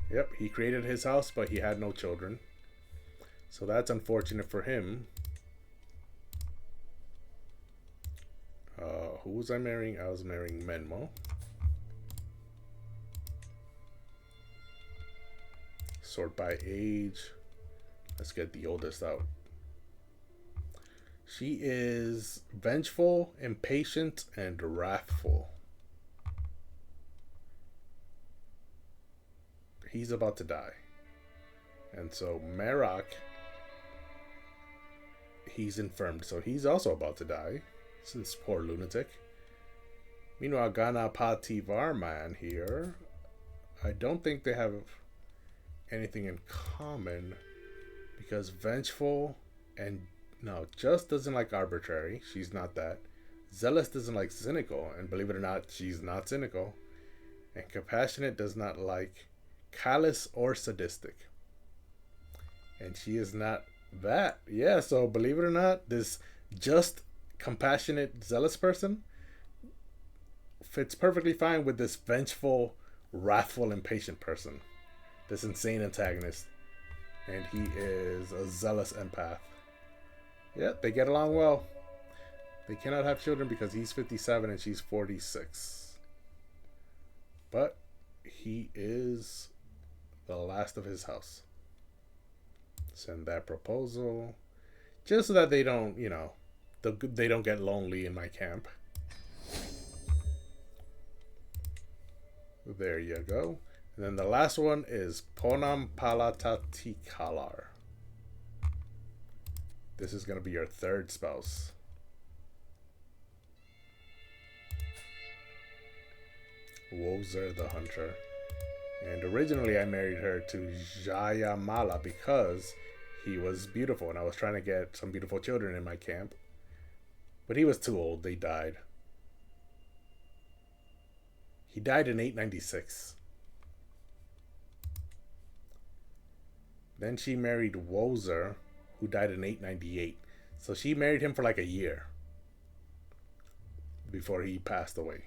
Yep, he created his house, but he had no children. So that's unfortunate for him. Who was I marrying? I was marrying Menmo. Sort by age. Let's get the oldest out. She is vengeful, impatient, and wrathful. He's about to die. And so Merak, he's infirmed, so he's also about to die. This poor lunatic. Meanwhile, Ganapati Varman here, I don't think they have anything in common because vengeful and no, just doesn't like arbitrary. She's not that. Zealous doesn't like cynical, and believe it or not, she's not cynical. And compassionate does not like callous or sadistic. And she is not that. Yeah, so believe it or not, this just compassionate, zealous person fits perfectly fine with this vengeful, wrathful, impatient person. This insane antagonist. And he is a zealous empath. Yeah, they get along well. They cannot have children because he's 57 and she's 46. But he is the last of his house. Send that proposal. Just so that they don't, they don't get lonely in my camp. There you go. And then the last one is Ponam Palatati Kalar. This is going to be your third spouse. Wozer the Hunter. And originally I married her to Jayamala because he was beautiful and I was trying to get some beautiful children in my camp. But he was too old. They died. He died in 896. Then she married Wozer, who died in 898. So she married him for like a year before he passed away.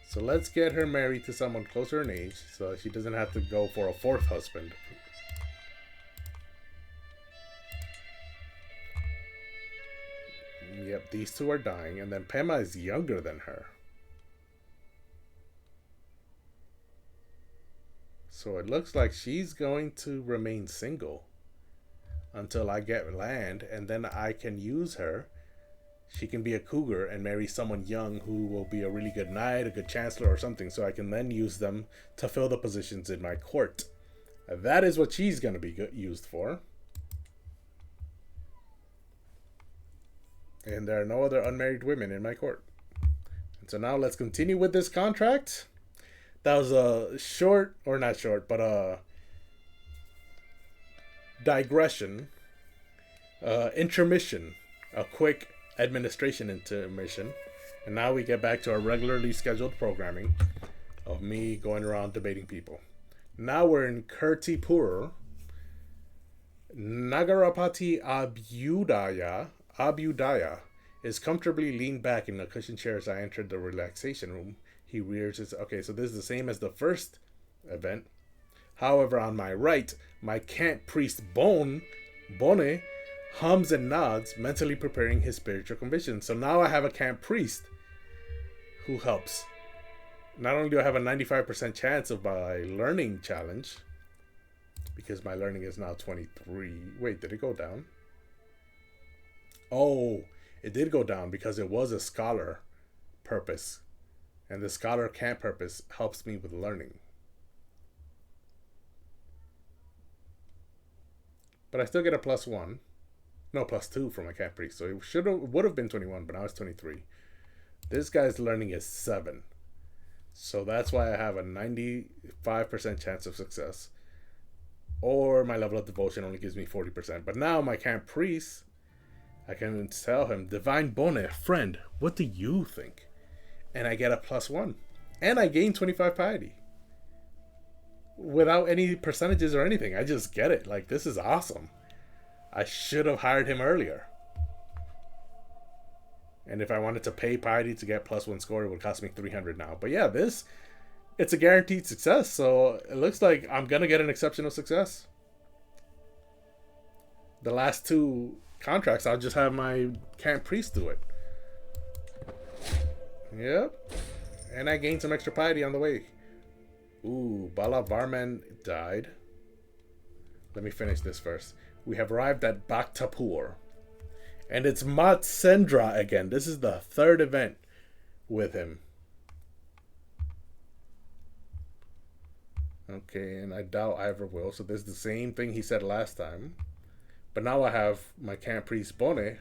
So let's get her married to someone closer in age so she doesn't have to go for a fourth husband. Yep, these two are dying. And then Pema is younger than her. So it looks like she's going to remain single until I get land, and then I can use her she can be a cougar and marry someone young who will be a really good knight, a good chancellor, or something, so I can then use them to fill the positions in my court. That is what she's going to be used for. And there are no other unmarried women in my court. And so now let's continue with this contract. That was a short, or not short, but a digression, intermission, a quick administration intermission. And now we get back to our regularly scheduled programming of me going around debating people. Now we're in Kirtipur. Nagarapati Abhyudaya is comfortably leaned back in a cushioned chair as I entered the relaxation room. He rears his... Okay, so this is the same as the first event. However, on my right, my camp priest Bone hums and nods, mentally preparing his spiritual conviction. So now I have a camp priest who helps. Not only do I have a 95% chance of my learning challenge, because my learning is now 23. Wait, did it go down? Oh, it did go down because it was a scholar purpose. And the scholar camp purpose helps me with learning. But I still get a +1. No, +2 from my camp priest. So it would have been 21, but now it's 23. This guy's learning is 7. So that's why I have a 95% chance of success. Or my level of devotion only gives me 40%. But now my camp priest, I can tell him, Divine Bone, friend, what do you think? And I get a +1. And I gain 25 piety. Without any percentages or anything. I just get it. Like, this is awesome. I should have hired him earlier. And if I wanted to pay piety to get +1 score, it would cost me 300 now. But yeah, it's a guaranteed success. So it looks like I'm going to get an exceptional success. The last 2 contracts, I'll just have my camp priest do it. Yep. And I gained some extra piety on the way. Ooh, Bala Varman died. Let me finish this first. We have arrived at Bhaktapur. And it's Matsendra again. This is the 3rd event with him. Okay, and I doubt I ever will. So this is the same thing he said last time. But now I have my camp priest Bone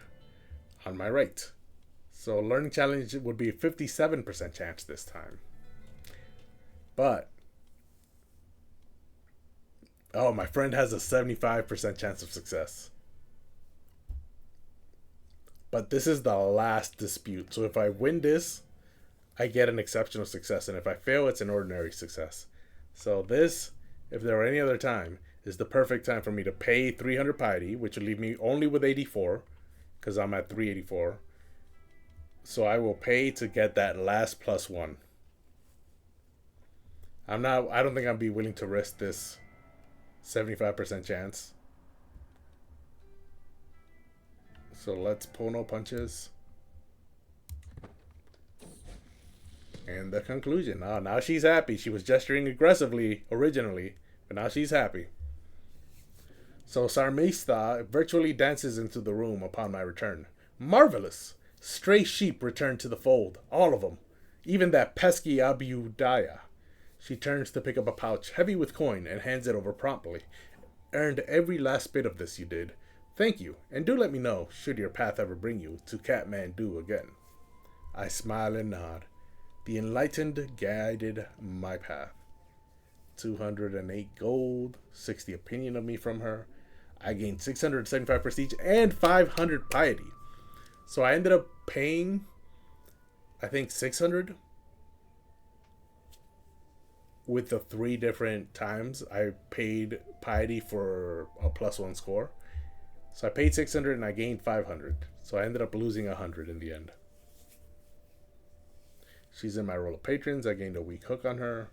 on my right. So learning challenge would be a 57% chance this time. But... oh, my friend has a 75% chance of success. But this is the last dispute. So if I win this, I get an exceptional success. And if I fail, it's an ordinary success. So this, if there were any other time, is the perfect time for me to pay 300 piety, which will leave me only with 84, because I'm at 384. So I will pay to get that last +1. I don't think I'd be willing to risk this 75% chance. So let's Pono punches. And the conclusion. Oh, now she's happy. She was gesturing aggressively originally, but now she's happy. So Sarmista virtually dances into the room upon my return. Marvelous! Stray sheep return to the fold. All of them. Even that pesky Abhyudaya. She turns to pick up a pouch heavy with coin and hands it over promptly. Earned every last bit of this you did. Thank you, and do let me know, should your path ever bring you to Kathmandu again. I smile and nod. The enlightened guided my path. 208 gold, 60 opinion of me from her. I gained 675 prestige and 500 piety. So I ended up paying, I think, 600 with the 3 different times I paid piety for a +1 score. So I paid 600 and I gained 500. So I ended up losing 100 in the end. She's in my role of patrons. I gained a weak hook on her.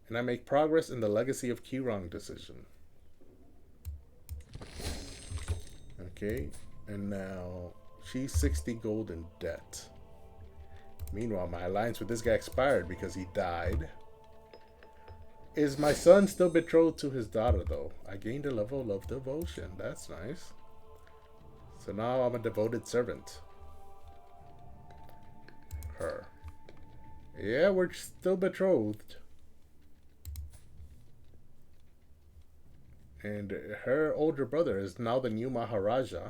And I make progress in the legacy of Kirong decision. Okay. And now she's 60 gold in debt. Meanwhile, my alliance with this guy expired because he died. Is my son still betrothed to his daughter, though? I gained a level of devotion. That's nice. So now I'm a devoted servant. Her. Yeah, we're still betrothed. And her older brother is now the new Maharaja.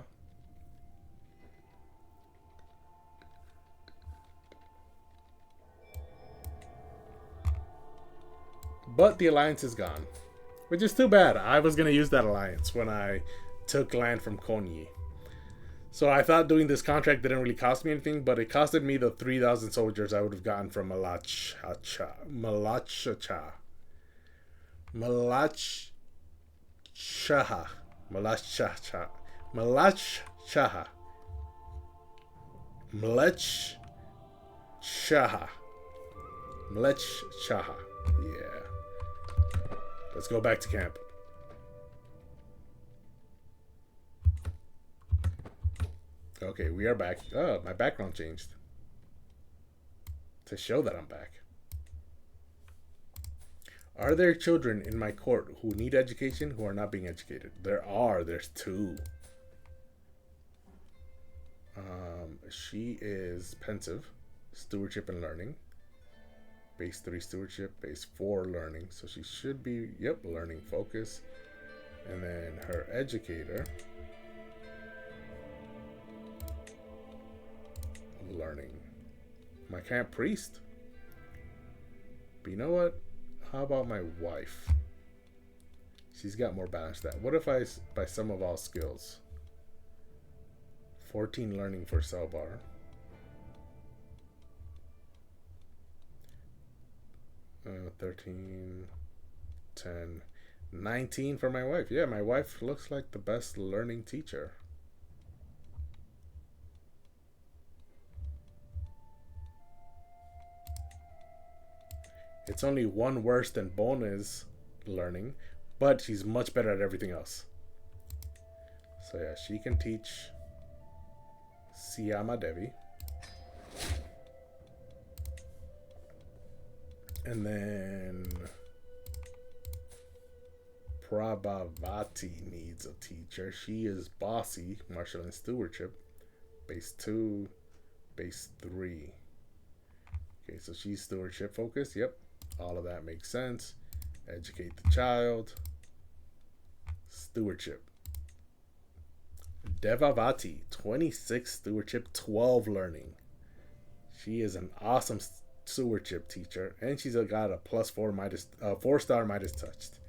But the alliance is gone. Which is too bad. I was going to use that alliance when I took land from Konyi. So I thought doing this contract didn't really cost me anything, but it costed me the 3,000 soldiers I would have gotten from Malachacha. Malachacha. Malachacha. Malachacha. Malachacha. Mlech Chaha. Yeah. Let's go back to camp. Okay, we are back. Oh, my background changed. To show that I'm back. Are there children in my court who need education who are not being educated? There are. There's 2. She is pensive. Stewardship and learning. Base 3 stewardship. Base 4 learning. So she should be, yep, learning focus. And then her educator. Learning. My camp priest. But you know what? How about my wife? She's got more balance than that. What if I by sum of all skills? 14 learning for Selbar. 13, 10, 19 for my wife. Yeah, my wife looks like the best learning teacher. It's only 1 worse than Bona's learning, but she's much better at everything else. So yeah, she can teach Siyama Devi. And then Prabhavati needs a teacher. She is bossy, martial and stewardship. Base 2, base 3. Okay, so she's stewardship focused. Yep, all of that makes sense. Educate the child. Stewardship. Devavati, 26 stewardship, 12 learning. She is an awesome stewardship teacher, and she's got a +4 Midas, 4-star Midas touched.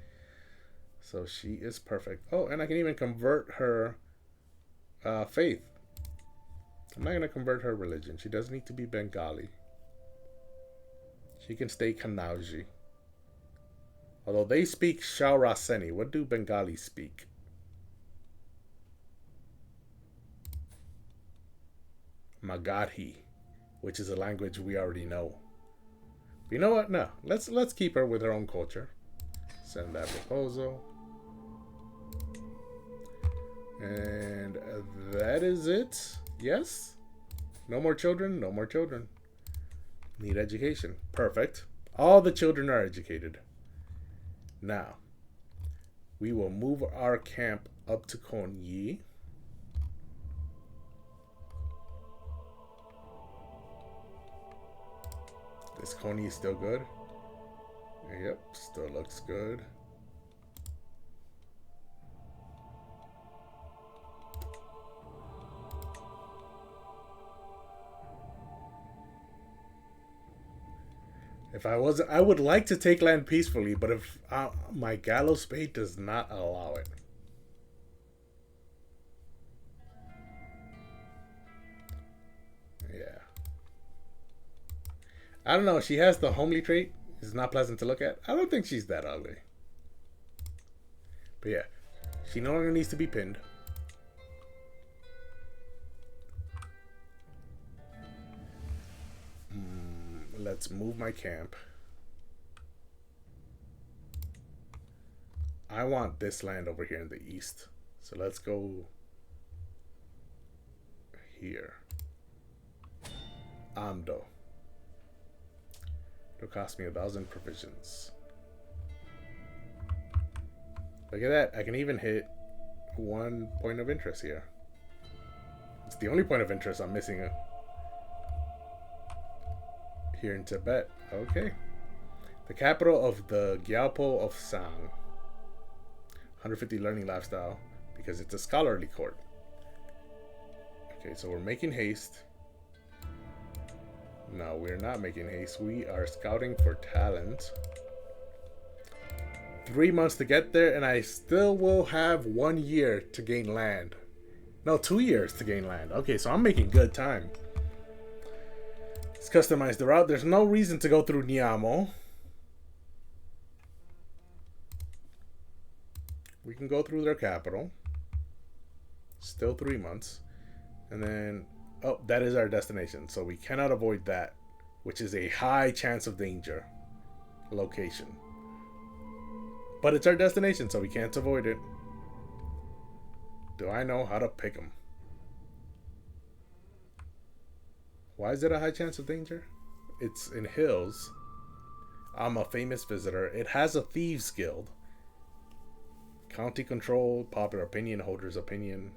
So she is perfect. Oh, and I can even convert her faith. I'm not gonna convert her religion. She doesn't need to be Bengali. She can stay Kanauji. Although they speak Shauraseni. What do Bengalis speak? Magadhi, which is a language we already know. But you know what? No. Let's keep her with her own culture. Send that proposal. And that is it. Yes? No more children? No more children. Need education. Perfect. All the children are educated. Now, we will move our camp up to Konyi. This Konyi is still good. Yep, still looks good. If I was, I would like to take land peacefully, but if my gallows spade does not allow it. Yeah. I don't know. She has the homely trait. It's not pleasant to look at. I don't think she's that ugly. But yeah, she no longer needs to be pinned. Let's move my camp. I want this land over here in the east. So let's go here. Amdo. It'll cost me 1,000 provisions. Look at that. I can even hit 1 point of interest here. the only point of interest I'm missing here in Tibet. Okay. The capital of the Gyalpo of Sang. 150 learning lifestyle because it's a scholarly court. Okay, so we're making haste. No, we're not making haste. We are scouting for talent. 3 months to get there, and I still will have 1 year to gain land. No, 2 years to gain land. Okay, so I'm making good time. Let's customize the route. There's no reason to go through Niamo. We can go through their capital. Still 3 months. And then, oh, that is our destination. So we cannot avoid that, which is a high chance of danger location. But it's our destination, so we can't avoid it. Do I know how to pick them? Why is it a high chance of danger? It's in hills. I'm a famous visitor. It has a thieves guild. County control, popular opinion, holder's opinion.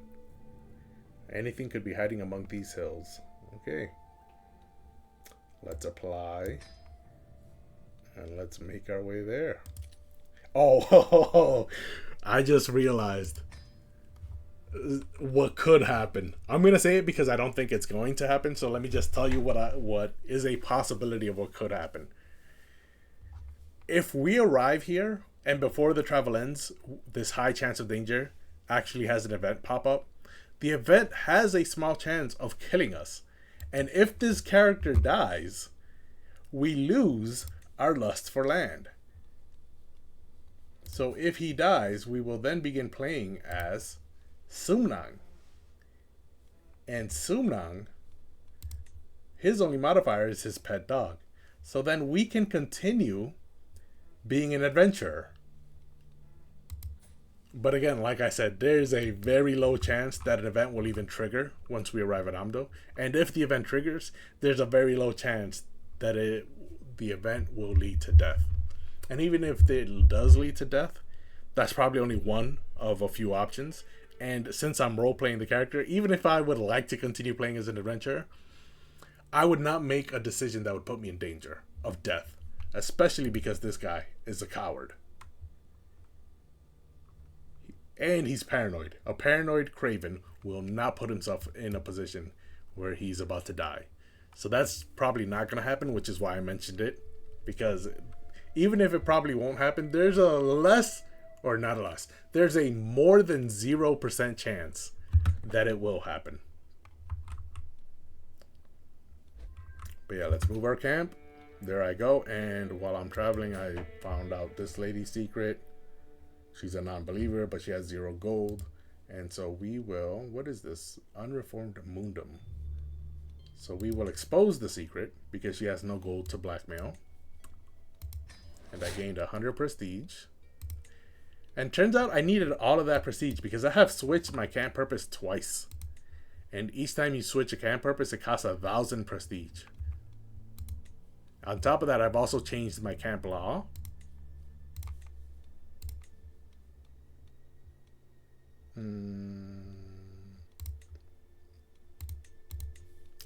Anything could be hiding among these hills. Okay. Let's apply. And let's make our way there. Oh, I just realized what could happen. I'm going to say it because I don't think it's going to happen. So let me just tell you what is a possibility of what could happen. If we arrive here and before the travel ends, this high chance of danger actually has an event pop up. The event has a small chance of killing us. And if this character dies, we lose our lust for land. So if he dies, we will then begin playing as Sumnang. And Sumnang, his only modifier is his pet dog. So then we can continue being an adventurer. But again, like I said, there's a very low chance that an event will even trigger once we arrive at Amdo. And if the event triggers, there's a very low chance that the event will lead to death. And even if it does lead to death, that's probably only one of a few options. And since I'm role-playing the character, even if I would like to continue playing as an adventurer, I would not make a decision that would put me in danger of death. Especially because this guy is a coward. And he's paranoid. A paranoid craven will not put himself in a position where he's about to die. So that's probably not going to happen, which is why I mentioned it. Because even if it probably won't happen, there's there's a more than 0% chance that it will happen. But yeah, let's move our camp. There I go. And while I'm traveling, I found out this lady's secret. She's a non-believer, but she has 0 gold. And so we will, what is this? Unreformed Mundum. So we will expose the secret because she has no gold to blackmail. And I gained 100 prestige. And turns out I needed all of that prestige because I have switched my camp purpose twice. And each time you switch a camp purpose, it costs 1,000 prestige. On top of that, I've also changed my camp law.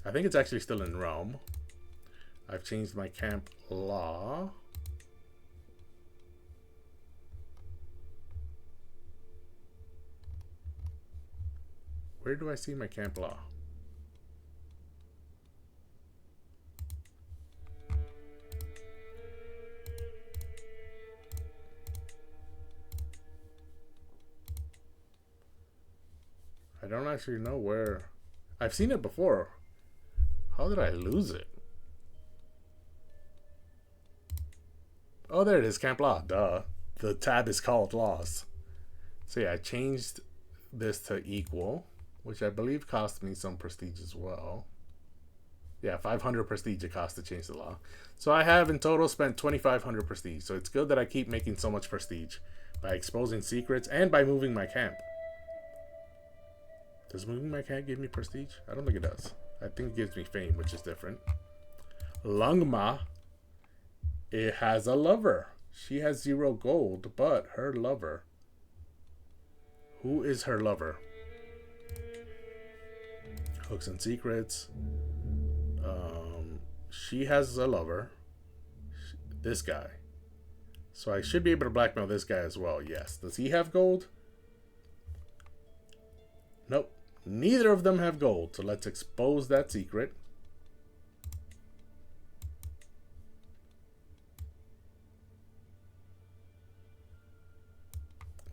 I think it's actually still in Rome. I've changed my camp law. Where do I see my camp law? I don't actually know where. I've seen it before. How did I lose it? Oh, there it is, camp law. Duh. The tab is called laws. So yeah, I changed this to equal, which I believe cost me some prestige as well. Yeah, 500 prestige it cost to change the law. So I have in total spent 2,500 prestige. So it's good that I keep making so much prestige by exposing secrets and by moving my camp. Does moving my camp give me prestige? I don't think it does. I think it gives me fame, which is different. Lungma, it has a lover. She has 0 gold, but her lover. Who is her lover? Hooks and secrets. She has a lover. This guy. So I should be able to blackmail this guy as well. Yes. Does he have gold? Nope. Neither of them have gold. So let's expose that secret.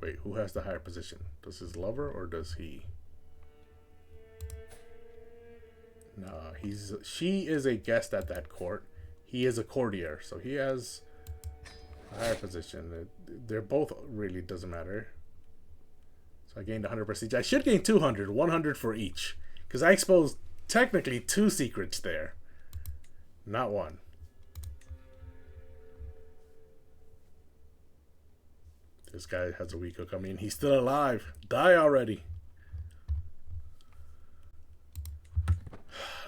Wait, who has the higher position? Does his lover or does he? No, she is a guest at that court. He is a courtier, so he has a higher position. They're both really doesn't matter. So I gained 100 prestige. I should gain 200, 100 for each. Because I exposed technically 2 secrets there. Not 1. This guy has a weak hook. I mean, he's still alive. Die already.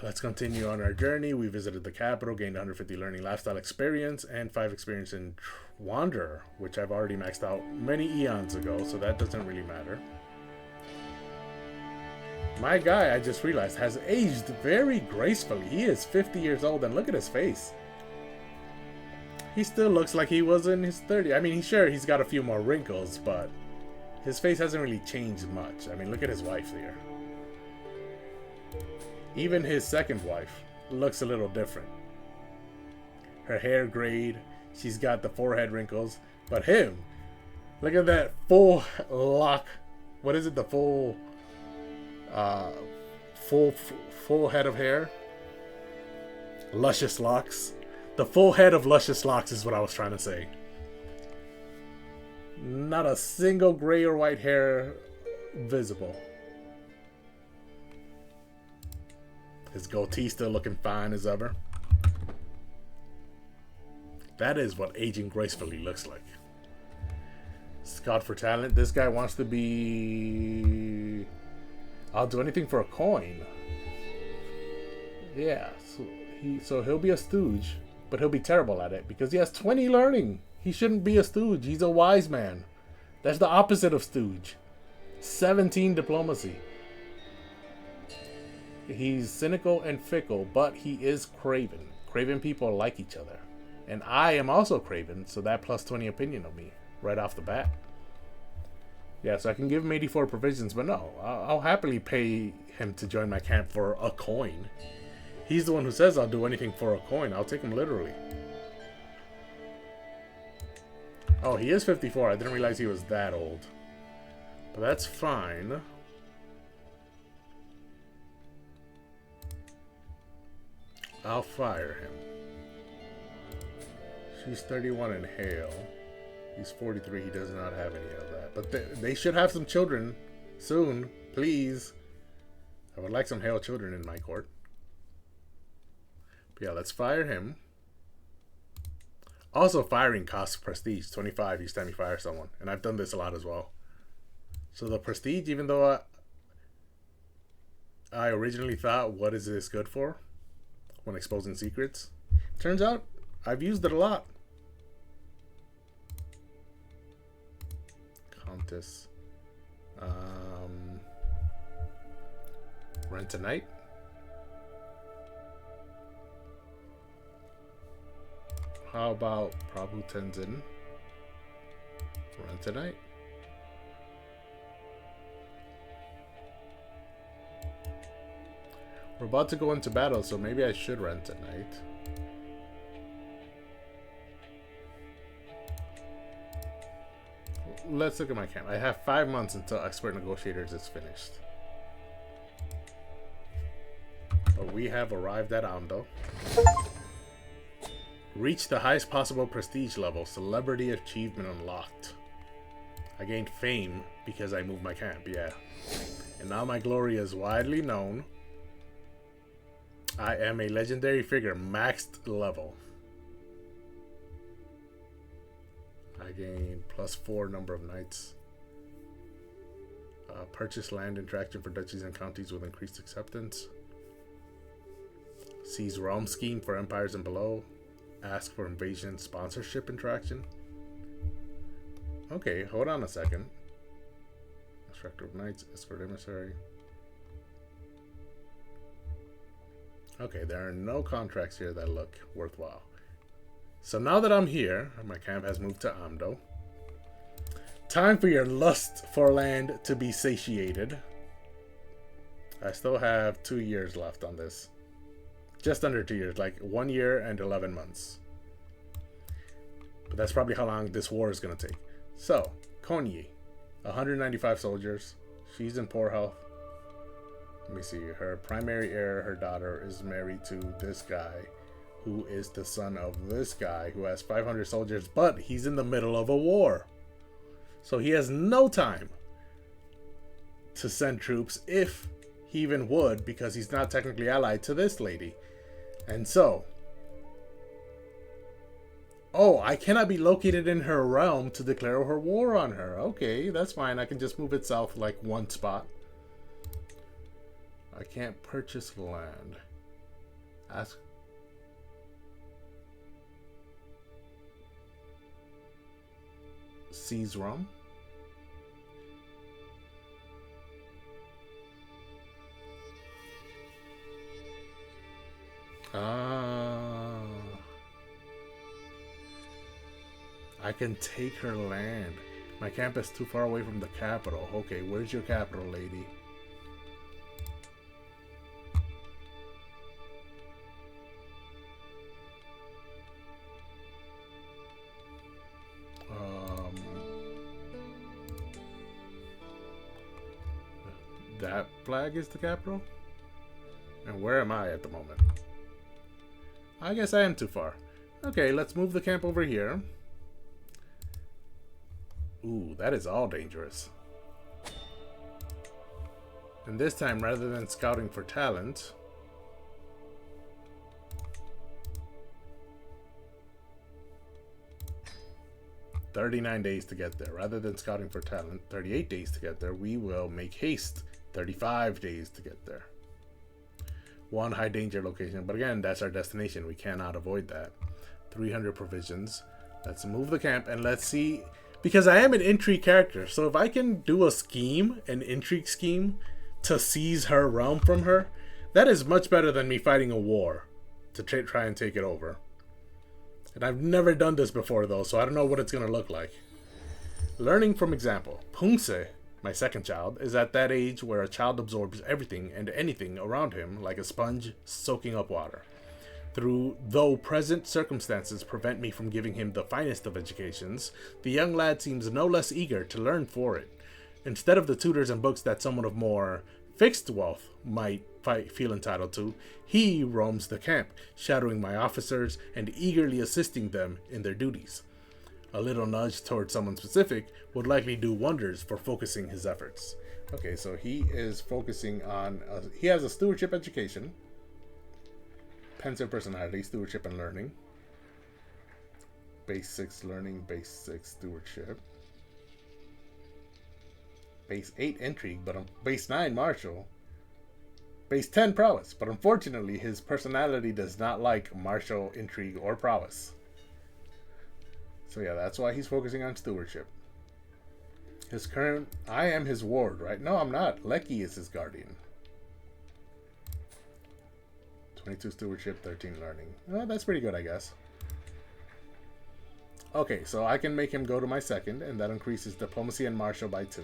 Let's continue on our journey. We visited the capital, gained 150 learning lifestyle experience, and 5 experience in Wanderer, which I've already maxed out many eons ago, so that doesn't really matter. My guy, I just realized, has aged very gracefully. He is 50 years old, and look at his face. He still looks like he was in his 30s. I mean, sure, he's got a few more wrinkles, but his face hasn't really changed much. I mean, look at his wife there. Even his second wife looks a little different. Her hair grayed. She's got the forehead wrinkles. But him, look at that full lock. What is it? The full head of hair. Luscious locks. The full head of luscious locks is what I was trying to say. Not a single gray or white hair visible. His goatee still looking fine as ever. That is what aging gracefully looks like. Scout for talent. This guy wants to be... I'll do anything for a coin. Yeah, so he'll be a stooge, but he'll be terrible at it because he has 20 learning. He shouldn't be a stooge. He's a wise man. That's the opposite of stooge. 17 diplomacy. He's cynical and fickle, but he is craven. Craven people like each other. And I am also craven, so that plus 20 opinion of me right off the bat. Yeah, so I can give him 84 provisions, but no, I'll happily pay him to join my camp for a coin. He's the one who says I'll do anything for a coin. I'll take him literally. Oh, he is 54. I didn't realize he was that old. But that's fine. I'll fire him. She's 31 in Hale. He's 43. He does not have any of that. But they should have some children soon, please. I would like some Hale children in my court. But yeah, let's fire him. Also, firing costs prestige. 25 each time you fire someone. And I've done this a lot as well. So the prestige, even though I originally thought, what is this good for? When exposing secrets. Turns out, I've used it a lot. Countess. Rent a night. How about Prabhu Tenzin? Rent a night. We're about to go into battle, so maybe I should rent a night. Let's look at my camp. I have 5 months until Expert Negotiators is finished. But we have arrived at Ando. Reach the highest possible prestige level. Celebrity achievement unlocked. I gained fame because I moved my camp, yeah. And now my glory is widely known. I am a legendary figure, maxed level. I gain +4 number of knights. Purchase land interaction for duchies and counties with increased acceptance. Seize realm scheme for empires and below. Ask for invasion sponsorship interaction. Okay, hold on a second. Instructor of Knights, Escort Emissary. Okay, there are no contracts here that look worthwhile. So now that I'm here, my camp has moved to Amdo. Time for your lust for land to be satiated. I still have 2 years left on this. Just under 2 years, like 1 year and 11 months. But that's probably how long this war is going to take. So, Konyi, 195 soldiers. She's in poor health. Let me see. Her primary heir, her daughter, is married to this guy, who is the son of this guy, who has 500 soldiers, but he's in the middle of a war. So he has no time to send troops, if he even would, because he's not technically allied to this lady. And so, oh, I cannot be located in her realm to declare her war on her. Okay, that's fine. I can just move it south like 1 spot. I can't purchase land. Ask. Seize realm. I can take her land. My camp is too far away from the capital. Okay, where's your capital, lady? That flag is the capital? And where am I at the moment? I guess I am too far. Okay, let's move the camp over here. Ooh, that is all dangerous. And this time, rather than scouting for talent, 39 days to get there. Rather than scouting for talent, 38 days to get there, we will make haste, 35 days to get there. 1 high danger location, but again, that's our destination. We cannot avoid that. 300 provisions. Let's move the camp and let's see, because I am an intrigue character, so if I can do a scheme, an intrigue scheme, to seize her realm from her, that is much better than me fighting a war to try and take it over. And I've never done this before though, so I don't know what it's going to look like. Learning from example. Pungse, my second child, is at that age where a child absorbs everything and anything around him like a sponge soaking up water. Though present circumstances prevent me from giving him the finest of educations, the young lad seems no less eager to learn for it. Instead of the tutors and books that someone of more fixed wealth might feel entitled to, he roams the camp, shadowing my officers and eagerly assisting them in their duties. A little nudge towards someone specific would likely do wonders for focusing his efforts. Okay, so he is focusing on, he has a stewardship education, pensive personality, stewardship and learning, base 6 learning, base 6 stewardship, base 8 intrigue, but base 9 martial, base 10 prowess, but unfortunately his personality does not like martial, intrigue, or prowess. So yeah, that's why he's focusing on stewardship. His current, I am his ward, right? No, I'm not. Lecky is his guardian. 22 stewardship, 13 learning. Well, that's pretty good, I guess. Okay, so I can make him go to my second, and that increases diplomacy and martial by 2.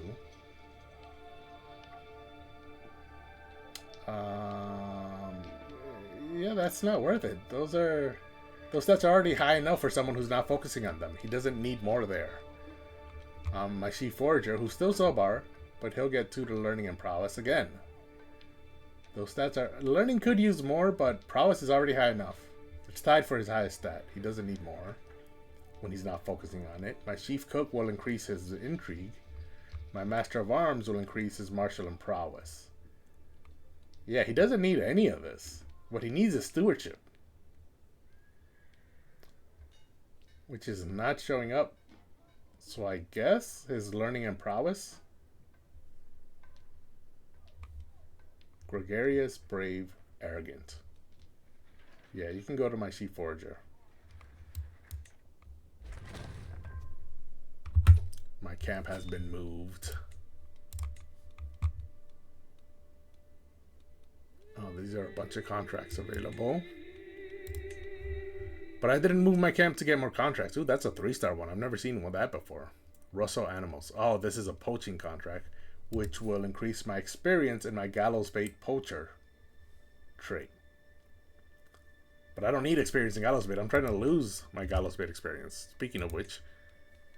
Yeah, that's not worth it. Those stats are already high enough for someone who's not focusing on them. He doesn't need more there. My Chief Forager, who's still Sobar, but he'll get 2 to learning and prowess again. Those stats are... Learning could use more, but prowess is already high enough. It's tied for his highest stat. He doesn't need more when he's not focusing on it. My Chief Cook will increase his intrigue. My Master of Arms will increase his martial and prowess. Yeah, he doesn't need any of this. What he needs is stewardship, which is not showing up. So I guess his learning and prowess. Gregarious, brave, arrogant. Yeah, you can go to my Chief Forager. My camp has been moved. Oh, these are a bunch of contracts available. But I didn't move my camp to get more contracts. Ooh, that's a 3-star one. I've never seen one of that before. Russell Animals. Oh, this is a poaching contract, which will increase my experience in my gallows bait poacher trait. But I don't need experience in gallows bait. I'm trying to lose my gallows bait experience. Speaking of which,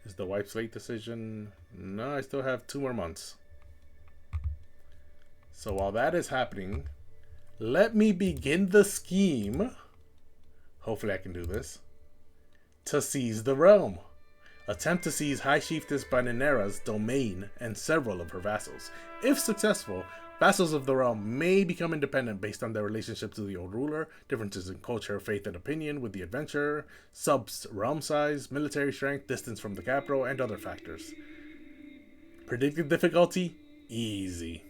is the wipe slate decision? No, I still have 2 more months. So while that is happening, let me begin the scheme. Hopefully I can do this. To seize the realm. Attempt to seize High Chiefess Baninera's domain and several of her vassals. If successful, vassals of the realm may become independent based on their relationship to the old ruler, differences in culture, faith, and opinion with the adventurer, subs realm size, military strength, distance from the capital, and other factors. Predicted difficulty? Easy.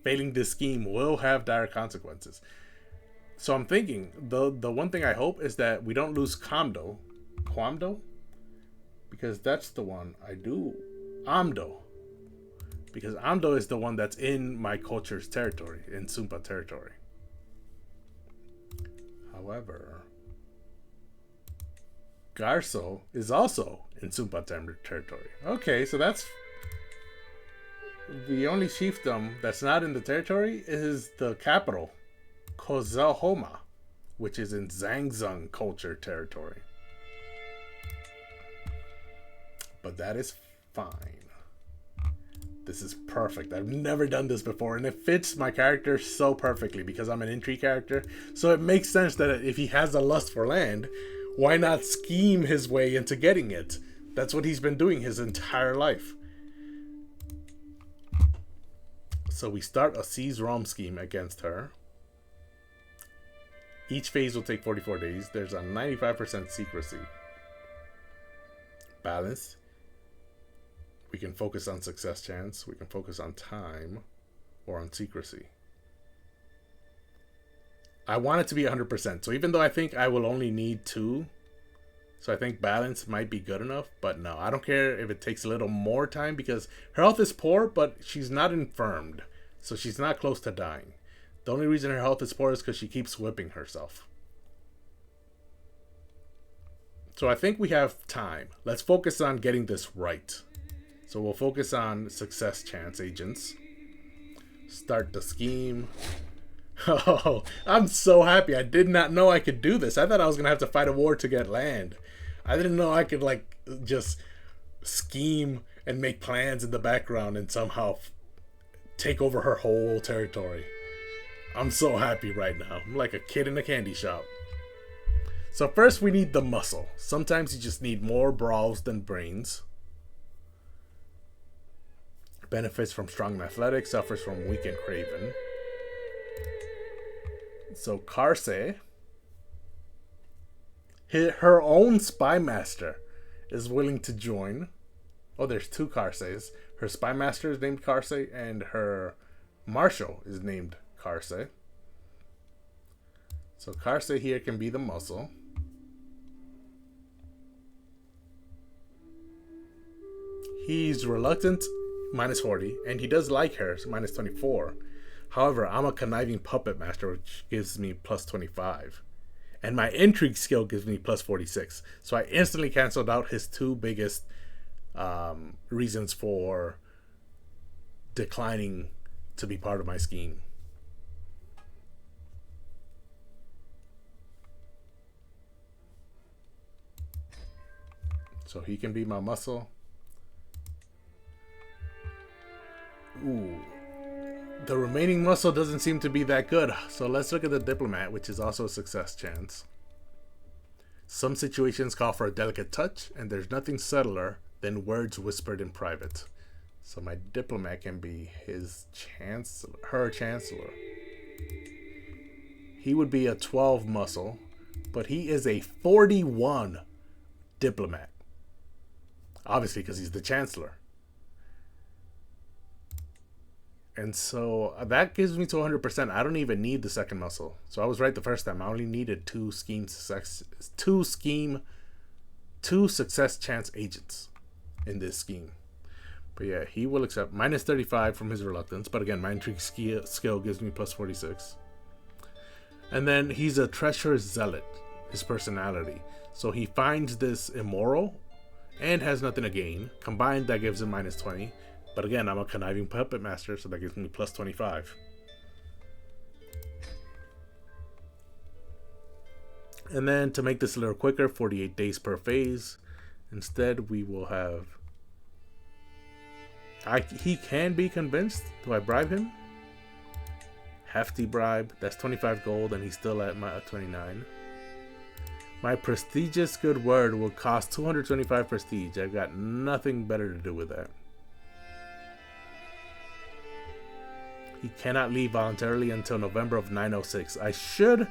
Failing this scheme will have dire consequences. So I'm thinking, the one thing I hope is that we don't lose Quamdo, because that's the one I do. Amdo, because Amdo is the one that's in my culture's territory, in Sumpa territory. However, Garso is also in Sumpa territory. Okay, so that's the only chiefdom that's not in the territory is the capital, Kozahoma, which is in Zhangzhung culture territory. But that is fine. This is perfect. I've never done this before, and it fits my character so perfectly because I'm an intrigue character. So it makes sense that if he has a lust for land, why not scheme his way into getting it? That's what he's been doing his entire life. So we start a seize realm scheme against her. Each phase will take 44 days. There's a 95% secrecy. Balance. We can focus on success chance. We can focus on time or on secrecy. I want it to be 100%. So even though I think I will only need 2, so I think balance might be good enough. But no, I don't care if it takes a little more time because her health is poor, but she's not infirmed. So she's not close to dying. The only reason her health is poor is because she keeps whipping herself. So I think we have time. Let's focus on getting this right. So we'll focus on success chance agents. Start the scheme. Oh, I'm so happy. I did not know I could do this. I thought I was going to have to fight a war to get land. I didn't know I could just scheme and make plans in the background and somehow take over her whole territory. I'm so happy right now. I'm like a kid in a candy shop. So first we need the muscle. Sometimes you just need more brawls than brains. Benefits from strong and athletic, suffers from weak and craven. So Karse, her own spy master, is willing to join. Oh, there's 2 Karses. Her spy master is named Karse, and her marshal is named Karse. So Karse here can be the muscle. He's reluctant, minus 40, and he does like her, so minus 24. However, I'm a conniving puppet master, which gives me plus 25. And my intrigue skill gives me plus 46. So I instantly canceled out his 2 biggest reasons for declining to be part of my scheme. So he can be my muscle. Ooh. The remaining muscle doesn't seem to be that good. So let's look at the diplomat, which is also a success chance. Some situations call for a delicate touch, and there's nothing subtler than words whispered in private. So my diplomat can be his chancellor, her chancellor. He would be a 12 muscle, but he is a 41 diplomat. Obviously, because he's the chancellor. And so that gives me to 100%. I don't even need the second muscle. So I was right the first time. I only needed 2 success chance agents in this scheme. But yeah, he will accept minus 35 from his reluctance. But again, my intrigue skill gives me plus 46. And then he's a treacherous zealot, his personality. So he finds this immoral and has nothing to gain. Combined, that gives him minus 20. But again, I'm a conniving puppet master, so that gives me plus 25. And then to make this a little quicker, 48 days per phase. Instead, we will have... he can be convinced. Do I bribe him? Hefty bribe. That's 25 gold, and he's still at my 29. My prestigious good word will cost 225 prestige. I've got nothing better to do with that. He cannot leave voluntarily until November of 906. I should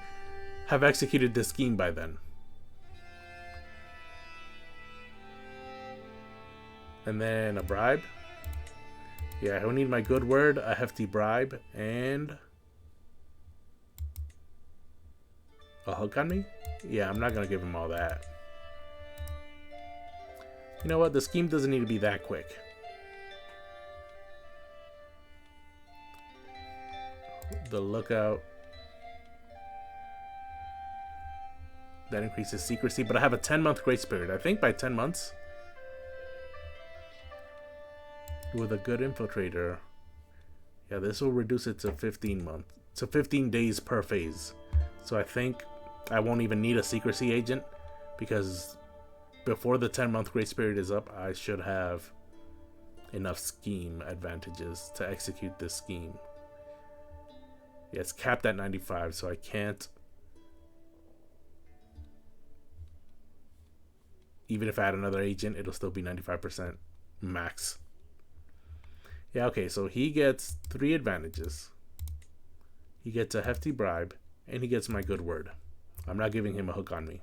have executed this scheme by then. And then a bribe. Yeah, he'll need my good word, a hefty bribe, and a hook on me? Yeah, I'm not going to give him all that. You know what? The scheme doesn't need to be that quick. The lookout. That increases secrecy, but I have a 10-month grace period. I think by 10 months, with a good infiltrator, yeah, this will reduce it to 15 days per phase. So I think I won't even need a secrecy agent, because before the 10-month grace period is up, I should have enough scheme advantages to execute this scheme. Yeah, it's capped at 95, so I can't. Even if I add another agent, it'll still be 95% max. Yeah, okay, so he gets 3 advantages. He gets a hefty bribe, and he gets my good word. I'm not giving him a hook on me.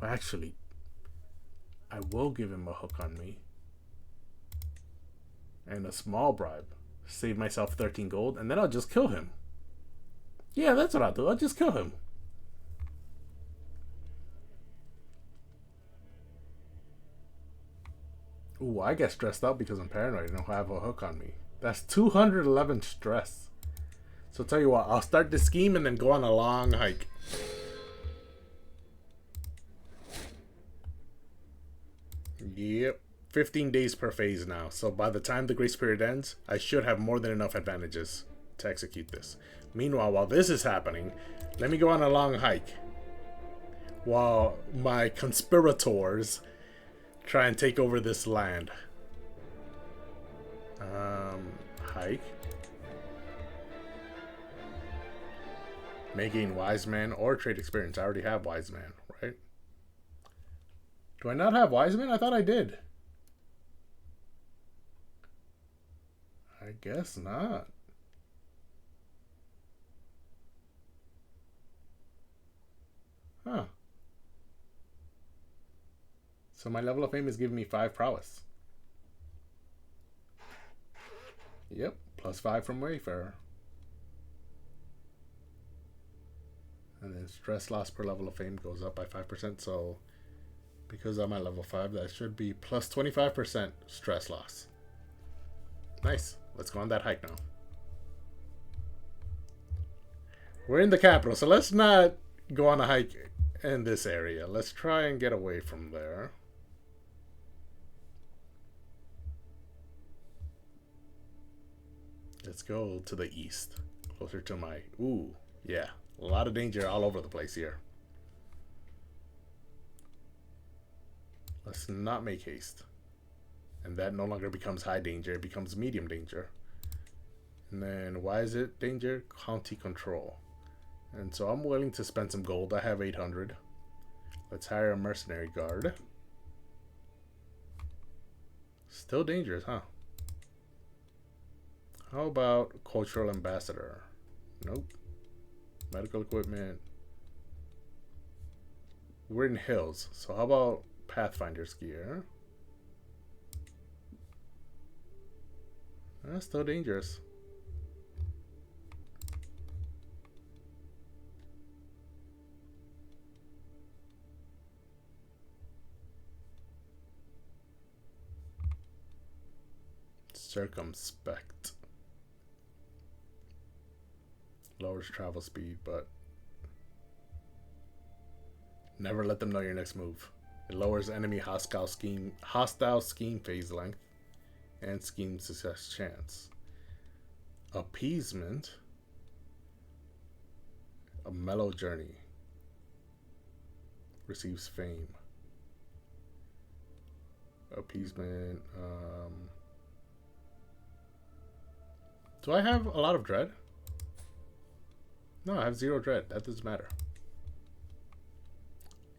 Well, actually, I will give him a hook on me. And a small bribe. Save myself 13 gold, and then I'll just kill him. Yeah, that's what I'll do. I'll just kill him. Ooh, I get stressed out because I'm paranoid and don't have a hook on me. That's 211 stress. So tell you what, I'll start the scheme and then go on a long hike. Yep. 15 days per phase now. So by the time the grace period ends, I should have more than enough advantages to execute this. Meanwhile, while this is happening, let me go on a long hike. While my conspirators try and take over this land. Hike. May gain wise man or trade experience. I already have wise man, right? Do I not have wise man? I thought I did. I guess not. Huh. So my level of fame is giving me 5 prowess. Yep, plus 5 from Wayfarer. And then stress loss per level of fame goes up by 5%. So because I'm at level 5, that should be plus 25% stress loss. Nice. Let's go on that hike now. We're in the capital, so let's not go on a hike in this area. Let's try and get away from there. Let's go to the east, closer to my... Ooh, yeah. A lot of danger all over the place here. Let's not make haste. And that no longer becomes high danger. It becomes medium danger. And then why is it danger? County control. And so I'm willing to spend some gold. I have 800. Let's hire a mercenary guard. Still dangerous, huh? How about cultural ambassador? Nope. Medical equipment. We're in hills. So how about Pathfinder's gear? That's still dangerous. Circumspect. Lowers travel speed, but never let them know your next move. It lowers enemy hostile scheme phase length and scheme success chance. Appeasement. A mellow journey. Receives fame. Appeasement. Do I have a lot of dread? No, I have 0 dread. That doesn't matter.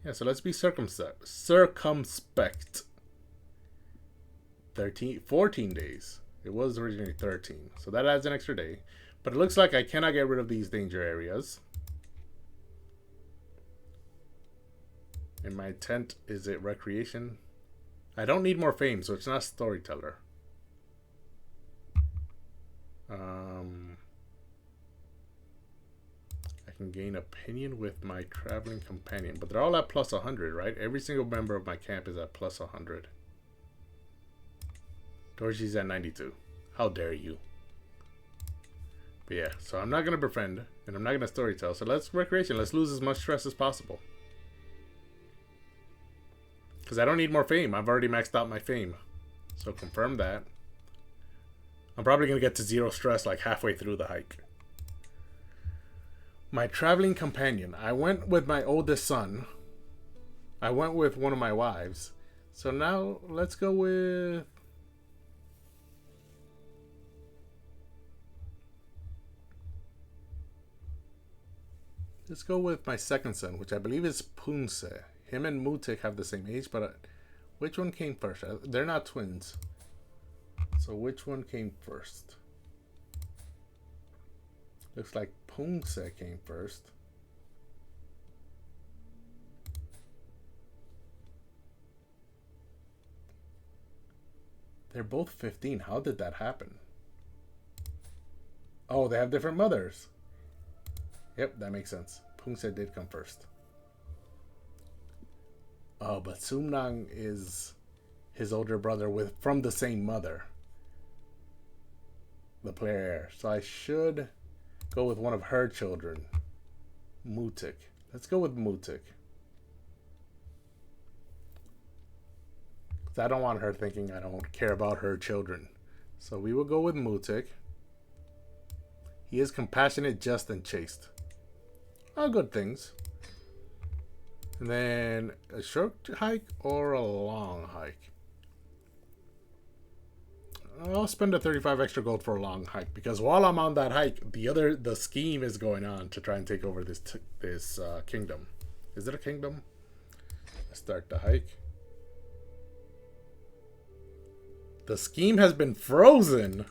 Yeah, so let's be circumspect. 14 days. It was originally 13. So that adds an extra day. But it looks like I cannot get rid of these danger areas. And my intent, is it recreation? I don't need more fame, so it's not storyteller. I can gain opinion with my traveling companion, but they're all at plus 100, right? Every single member of my camp is at plus 100. Dorji's at 92. How dare you? But yeah, so I'm not going to befriend, and I'm not going to storytell. So let's recreation. Let's lose as much stress as possible. Because I don't need more fame. I've already maxed out my fame. So confirm that. I'm probably going to get to 0 stress like halfway through the hike. My traveling companion. I went with my oldest son. I went with one of my wives. So now let's go with... Let's go with my second son, which I believe is Punse. Him and Mutik have the same age, but which one came first? They're not twins. So which one came first? Looks like Punse came first. They're both 15. How did that happen? Oh, they have different mothers. Yep, that makes sense. Punse did come first. Oh, but Sumnang is his older brother from the same mother. The player heir. So I should go with one of her children. Mutik. Let's go with Mutik. Because I don't want her thinking I don't care about her children. So we will go with Mutik. He is compassionate, just, and chaste. All good things. And then a short hike or a long hike? I'll spend a 35 extra gold for a long hike, because while I'm on that hike, the scheme is going on to try and take over this kingdom. Is it a kingdom? Let's start the hike. The scheme has been frozen.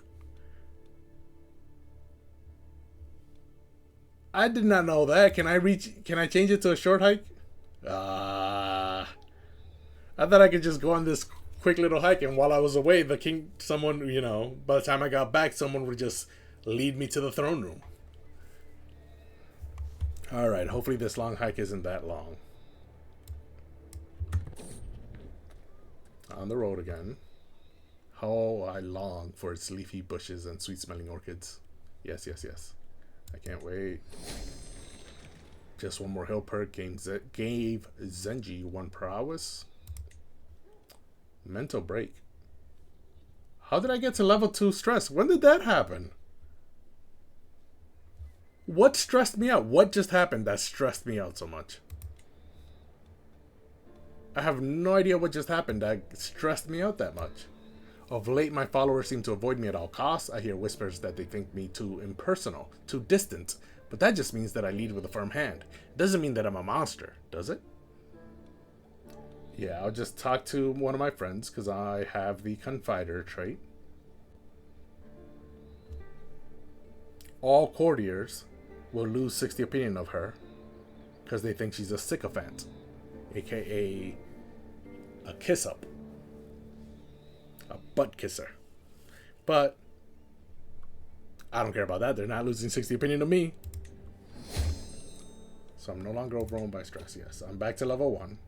I did not know that. Can I change it to a short hike? I thought I could just go on this quick little hike, and while I was away, by the time I got back, someone would just lead me to the throne room. Alright, hopefully this long hike isn't that long. On the road again. How I long for its leafy bushes and sweet-smelling orchids. Yes, yes, yes. I can't wait. Just one more hill perk gave Zenji 1 prowess. Mental break. How did I get to level 2 stress? When did that happen? What stressed me out? What just happened that stressed me out so much? I have no idea what just happened that stressed me out that much. Of late, my followers seem to avoid me at all costs. I hear whispers that they think me too impersonal, too distant. But that just means that I lead with a firm hand. It doesn't mean that I'm a monster, does it? Yeah, I'll just talk to one of my friends, because I have the Confider trait. All courtiers will lose 60 opinion of her, because they think she's a sycophant, aka a kiss-up. A butt kisser. But I don't care about that. They're not losing 60 opinion of me. So I'm no longer overwhelmed by stress. Yes, I'm back to level 1.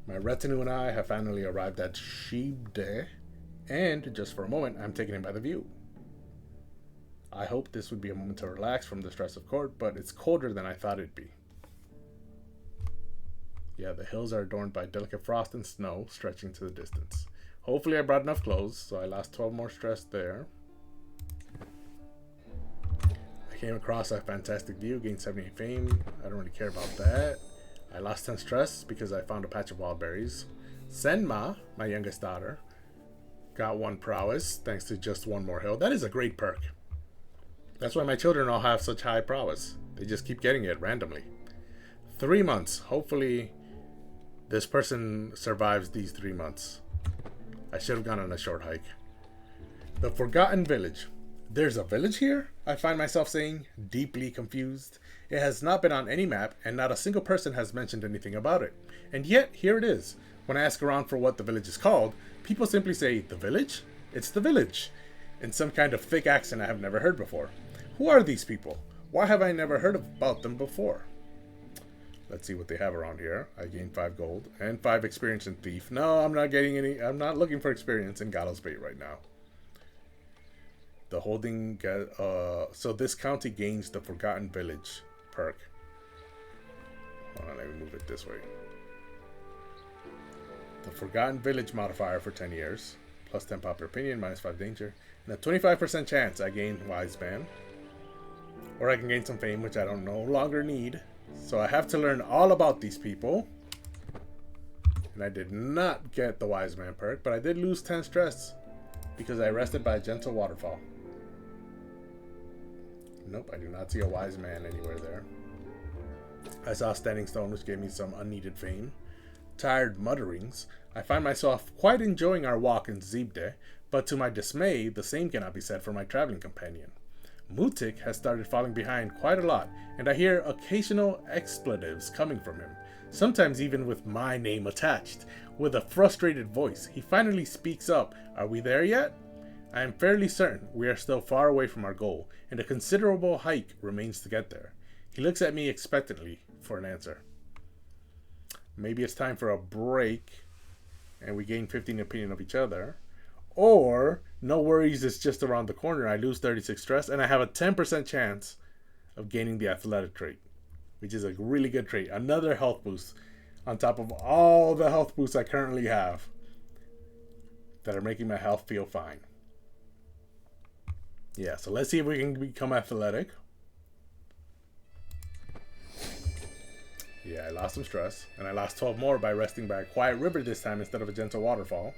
My retinue and I have finally arrived at Shibde. And just for a moment, I'm taken in by the view. I hope this would be a moment to relax from the stress of court, but it's colder than I thought it'd be. Yeah, the hills are adorned by delicate frost and snow stretching to the distance. Hopefully I brought enough clothes, so I lost 12 more stress there. I came across a fantastic view, gained 78 fame. I don't really care about that. I lost 10 stress because I found a patch of wild berries. Senma, my youngest daughter, got 1 prowess thanks to just 1 more hill. That is a great perk. That's why my children all have such high prowess. They just keep getting it randomly. 3 months. Hopefully this person survives these 3 months. I should have gone on a short hike. The Forgotten Village. There's a village here? I find myself saying, deeply confused. It has not been on any map, and not a single person has mentioned anything about it. And yet, here it is. When I ask around for what the village is called, people simply say, the village? It's the village. In some kind of thick accent I have never heard before. Who are these people? Why have I never heard about them before? Let's see what they have around here. I gained 5 gold and 5 experience in Thief. No, I'm not getting any. I'm not looking for experience in Gallows Bait right now. The holding. So this county gains the Forgotten Village perk. Hold on, let me move it this way. The Forgotten Village modifier for 10 years. Plus 10 popular opinion, minus 5 danger. And a 25% chance I gain Wise Man. Or I can gain some fame, which I don't no longer need. So I have to learn all about these people. And I did not get the Wise Man perk, but I did lose 10 stress because I rested by a gentle waterfall. Nope, I do not see a Wise Man anywhere there. I saw a Standing Stone, which gave me some unneeded fame. Tired mutterings. I find myself quite enjoying our walk in Zibde, but to my dismay, the same cannot be said for my traveling companion. Mutik has started falling behind quite a lot, and I hear occasional expletives coming from him, sometimes even with my name attached. With a frustrated voice, he finally speaks up. Are we there yet? I am fairly certain we are still far away from our goal, and a considerable hike remains to get there. He looks at me expectantly for an answer. Maybe it's time for a break, and we gain 15 opinion of each other. Or, no worries, it's just around the corner. I lose 36 stress, and I have a 10% chance of gaining the athletic trait, which is a really good trait. Another health boost on top of all the health boosts I currently have that are making my health feel fine. Yeah, so let's see if we can become athletic. Yeah, I lost some stress, and I lost 12 more by resting by a quiet river this time instead of a gentle waterfall.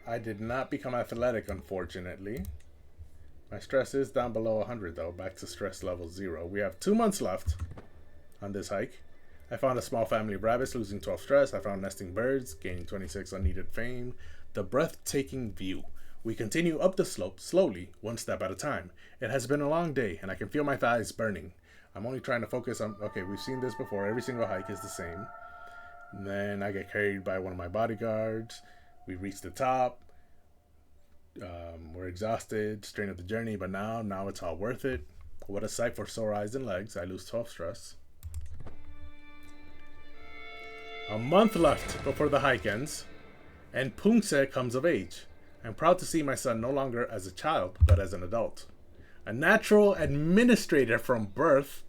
I did not become athletic, unfortunately. My stress is down below 100, though, back to stress level 0. We have 2 months left on this hike. I found a small family of rabbits, losing 12 stress. I found nesting birds, gaining 26 unneeded fame. The breathtaking view. We continue up the slope, slowly, 1 step at a time. It has been a long day, and I can feel my thighs burning. I'm only trying to focus on... Okay, we've seen this before. Every single hike is the same. And then I get carried by one of my bodyguards. We reach the top. We're exhausted, strain of the journey, but now it's all worth it. What a sight for sore eyes and legs. I lose 12 stress. A month left before the hike ends, and Pungse comes of age. I'm proud to see my son no longer as a child, but as an adult. A natural administrator from birth,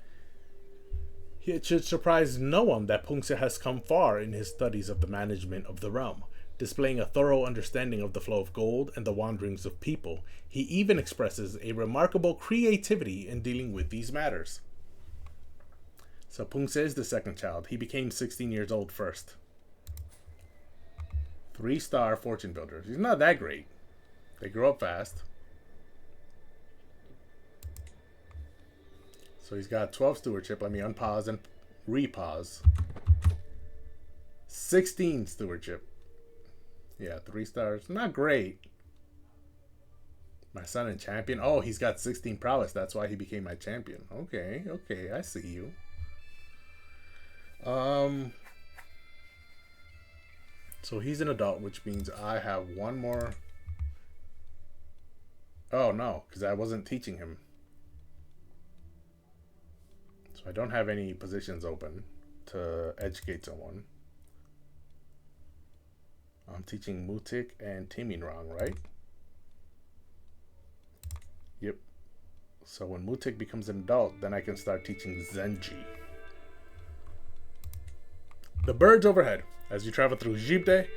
it should surprise no one that Pungse has come far in his studies of the management of the realm. Displaying a thorough understanding of the flow of gold and the wanderings of people, he even expresses a remarkable creativity in dealing with these matters. So Pungse is the second child. He became 16 years old first. 3-star fortune builder. He's not that great. They grow up fast. So he's got 12 stewardship. Let me unpause and repause. 16 stewardship. Yeah, 3 stars. Not great. My son in champion. Oh, he's got 16 prowess. That's why he became my champion. Okay, I see you. So he's an adult, which means I have 1 more. Oh, no, because I wasn't teaching him. So I don't have any positions open to educate someone. I'm teaching Mutik and Timinrang, right? So when Mutik becomes an adult, then I can start teaching Zenji. The birds overhead. As you travel through Jibde,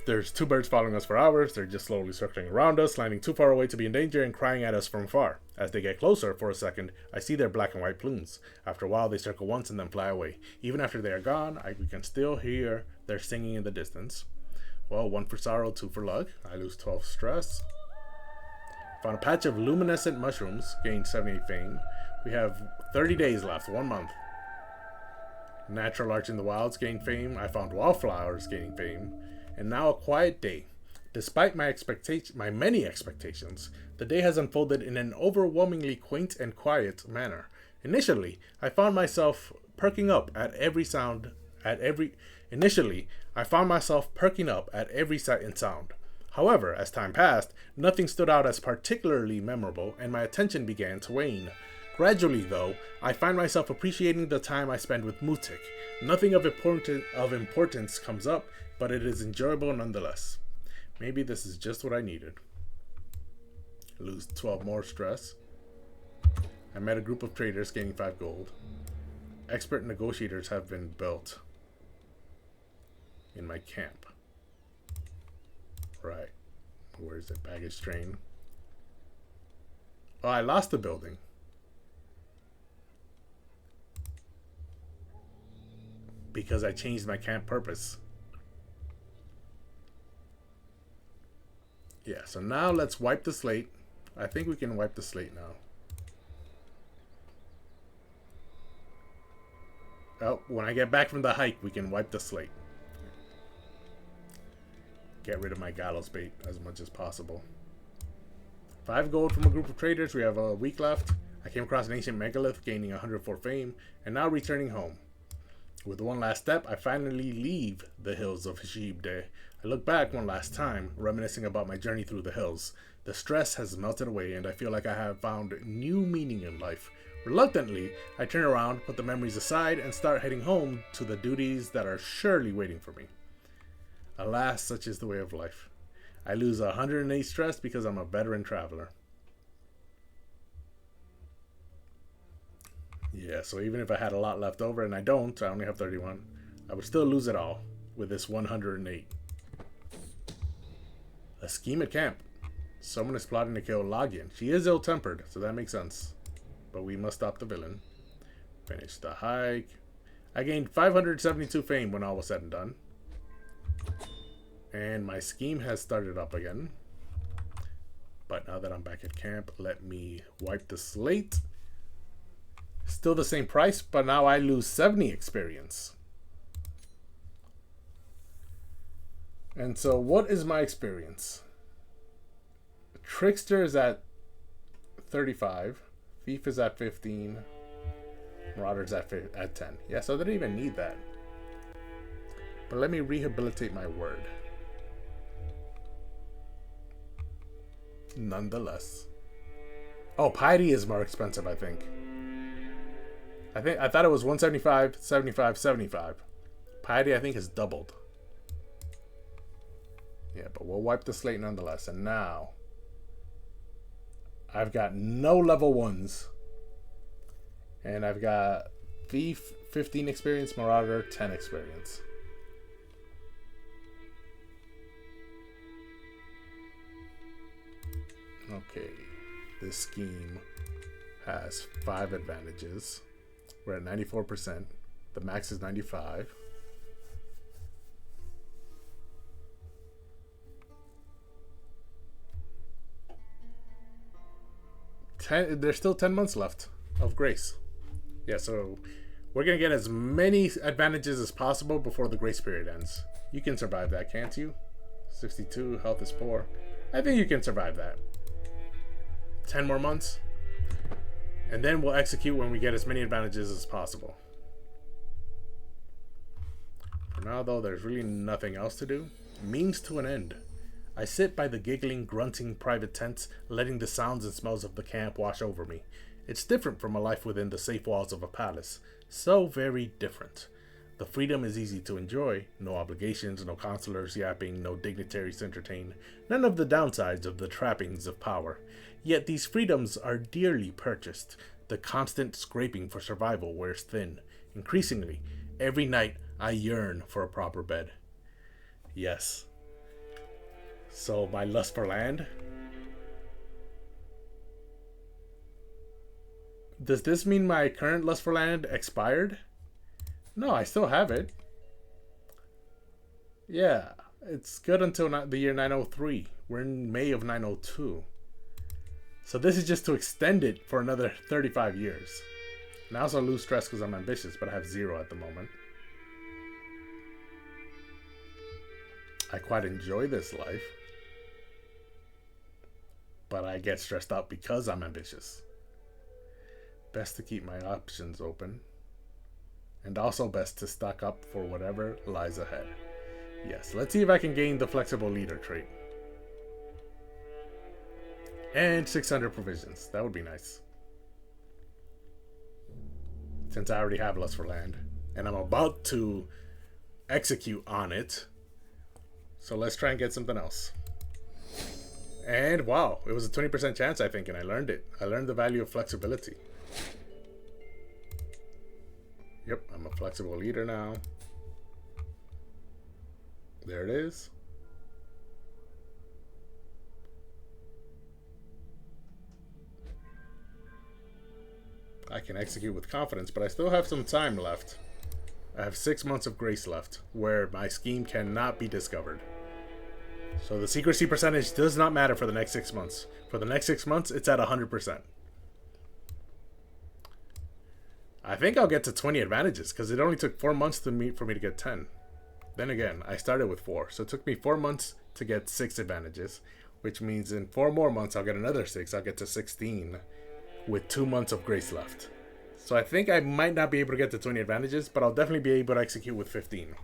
there's 2 birds following us for hours. They're just slowly circling around us, landing too far away to be in danger and crying at us from afar. As they get closer for a second, I see their black and white plumes. After a while, they circle once and then fly away. Even after they are gone, we can still hear their singing in the distance. Well, 1 for sorrow, 2 for luck. I lose 12 stress. Found a patch of luminescent mushrooms, gained 78 fame. We have 30 days left, 1 month. Natural arts in the wilds, gained fame. I found wildflowers, gaining fame. And now a quiet day. Despite my many expectations, the day has unfolded in an overwhelmingly quaint and quiet manner. Initially, I found myself perking up at every sight and sound. However, as time passed, nothing stood out as particularly memorable, and my attention began to wane. Gradually, though, I find myself appreciating the time I spend with Mutik. Nothing of importance comes up, but it is enjoyable nonetheless. Maybe this is just what I needed. Lose 12 more stress. I met a group of traders, gaining 5 gold. Expert negotiators have been built in my camp. Right. Where is it? Baggage train. Oh, I lost the building. Because I changed my camp purpose. Yeah, so now let's wipe the slate. I think we can wipe the slate now. Oh, when I get back from the hike, we can wipe the slate. Get rid of my gallows bait as much as possible. 5 gold from a group of traders. We have a week left. I came across an ancient megalith, gaining 104 fame, and now returning home. With one last step, I finally leave the hills of Jibde. I look back one last time, reminiscing about my journey through the hills. The stress has melted away, and I feel like I have found new meaning in life. Reluctantly, I turn around, put the memories aside, and start heading home to the duties that are surely waiting for me. Alas, such is the way of life. I lose 108 stress because I'm a veteran traveler. Yeah, so even if I had a lot left over, and I don't, I only have 31, I would still lose it all with this 108. A scheme at camp. Someone is plotting to kill Lagian. She is ill-tempered, so that makes sense. But we must stop the villain. Finish the hike. I gained 572 fame when all was said and done. And my scheme has started up again. But now that I'm back at camp, let me wipe the slate. Still the same price, but now I lose 70 experience. And so what is my experience? Trickster is at 35. Thief is at 15. Marauder's at 10. Yeah, so I didn't even need that. But let me rehabilitate my word. Nonetheless. Oh, piety is more expensive, I think. I thought it was 175, 75, 75. Piety, I think, has doubled. Yeah, but we'll wipe the slate nonetheless. And now, I've got no level 1s. And I've got Thief, 15 experience, Marauder, 10 experience. Okay, this scheme has 5 advantages. We're at 94%. The max is 95. There's still 10 months left of grace. Yeah, so we're going to get as many advantages as possible before the grace period ends. You can survive that, can't you? 62, health is poor. I think you can survive that. 10 more months. And then we'll execute when we get as many advantages as possible. For now, though, there's really nothing else to do. Means to an end. I sit by the giggling, grunting private tents, letting the sounds and smells of the camp wash over me. It's different from a life within the safe walls of a palace. So very different. The freedom is easy to enjoy. No obligations, no counselors yapping, no dignitaries to entertain. None of the downsides of the trappings of power. Yet these freedoms are dearly purchased. The constant scraping for survival wears thin. Increasingly, every night I yearn for a proper bed. Yes. So my lust for land. Does this mean my current lust for land expired? No, I still have it. Yeah, it's good until the year 903. We're in May of 902. So this is just to extend it for another 35 years. And I also lose stress because I'm ambitious, but I have 0 at the moment. I quite enjoy this life. But I get stressed out because I'm ambitious. Best to keep my options open. And also best to stock up for whatever lies ahead. Yes, let's see if I can gain the flexible leader trait. And 600 provisions. That would be nice. Since I already have lust for land. And I'm about to execute on it. So let's try and get something else. And wow, it was a 20% chance, I think, and I learned it. I learned the value of flexibility. Yep, I'm a flexible leader now. There it is. I can execute with confidence, but I still have some time left. I have 6 months of grace left, where my scheme cannot be discovered. So the secrecy percentage does not matter for the next 6 months. For the next 6 months, it's at 100%. I think I'll get to 20 advantages, because it only took 4 months for me to get 10. Then again, I started with 4, so it took me 4 months to get 6 advantages, which means in 4 more months I'll get another 6. I'll get to 16 with 2 months of grace left. So I think I might not be able to get to 20 advantages, but I'll definitely be able to execute with 15.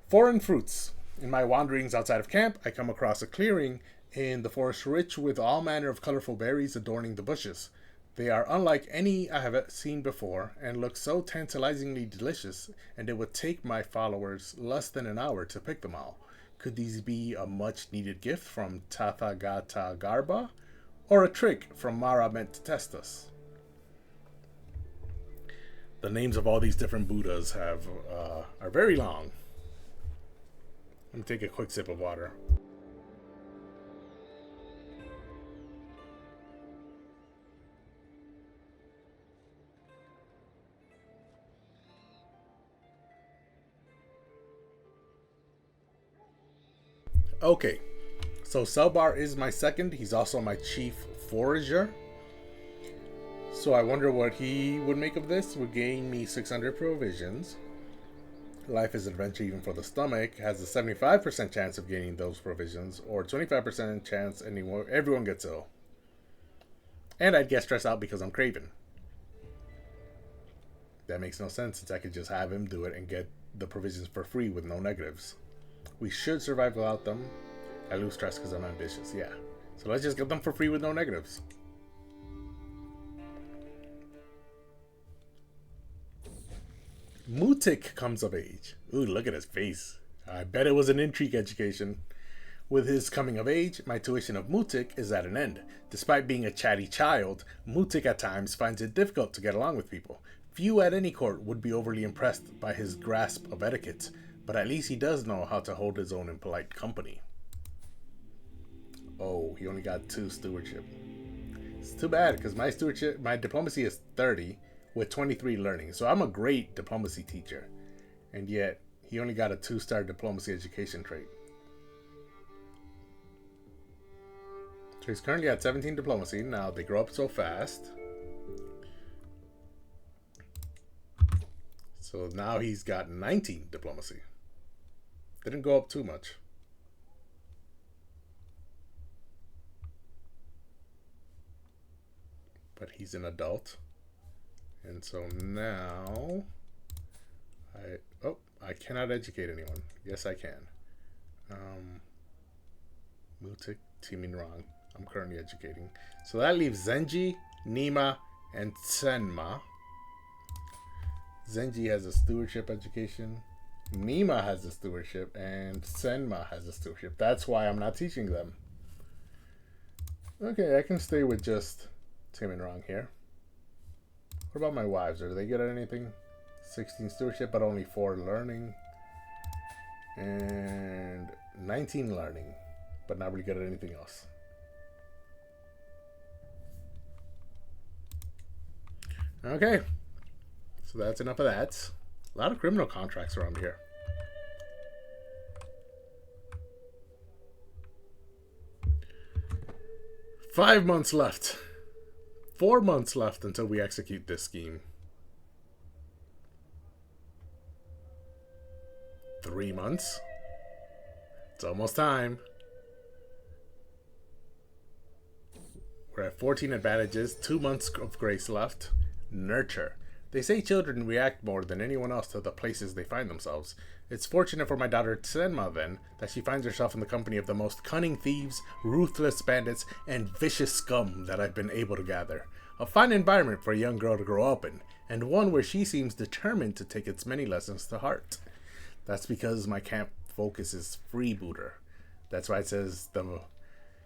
Foreign fruits. In my wanderings outside of camp, I come across a clearing in the forest rich with all manner of colorful berries adorning the bushes. They are unlike any I have seen before and look so tantalizingly delicious, and it would take my followers less than an hour to pick them all. Could these be a much-needed gift from Tathagata Garba, or a trick from Mara meant to test us? The names of all these different Buddhas are very long. Let me take a quick sip of water. Okay, so Selbar is my second. He's also my chief forager. So I wonder what he would make of this. Would gain me 600 provisions. Life is adventure even for the stomach. Has a 75% chance of gaining those provisions, or 25% chance everyone gets ill. And I'd get stressed out because I'm craving. That makes no sense, since I could just have him do it and get the provisions for free with no negatives. We should survive without them. I lose stress because I'm ambitious, yeah. So let's just get them for free with no negatives. Mutik comes of age. Ooh, look at his face. I bet it was an intrigue education. With his coming of age, my tuition of Mutik is at an end. Despite being a chatty child, Mutik at times finds it difficult to get along with people. Few at any court would be overly impressed by his grasp of etiquette, but at least he does know how to hold his own in polite company. Oh, he only got 2 stewardship. It's too bad, because my diplomacy is 30 with 23 learning. So I'm a great diplomacy teacher. And yet, he only got a 2-star diplomacy education trait. So he's currently at 17 diplomacy. Now, they grow up so fast. So now he's got 19 diplomacy. Didn't go up too much. But he's an adult. And so now I cannot educate anyone. Yes, I can. Mutik, teaming wrong. I'm currently educating. So that leaves Zenji, Nima, and Senma. Zenji has a stewardship education. Nima has a stewardship. And Senma has a stewardship. That's why I'm not teaching them. Okay, I can stay with just Tim and Rong here. What about my wives? Are they good at anything? 16 stewardship, but only 4 learning. And 19 learning, but not really good at anything else. Okay, so that's enough of that. A lot of criminal contracts around here. Five months left. 4 months left until we execute this scheme. 3 months. It's almost time. We're at 14 advantages. 2 months of grace left. Nurture. They say children react more than anyone else to the places they find themselves. It's fortunate for my daughter Tsenma, then, that she finds herself in the company of the most cunning thieves, ruthless bandits, and vicious scum that I've been able to gather. A fine environment for a young girl to grow up in, and one where she seems determined to take its many lessons to heart. That's because my camp focus is freebooter. That's why it says the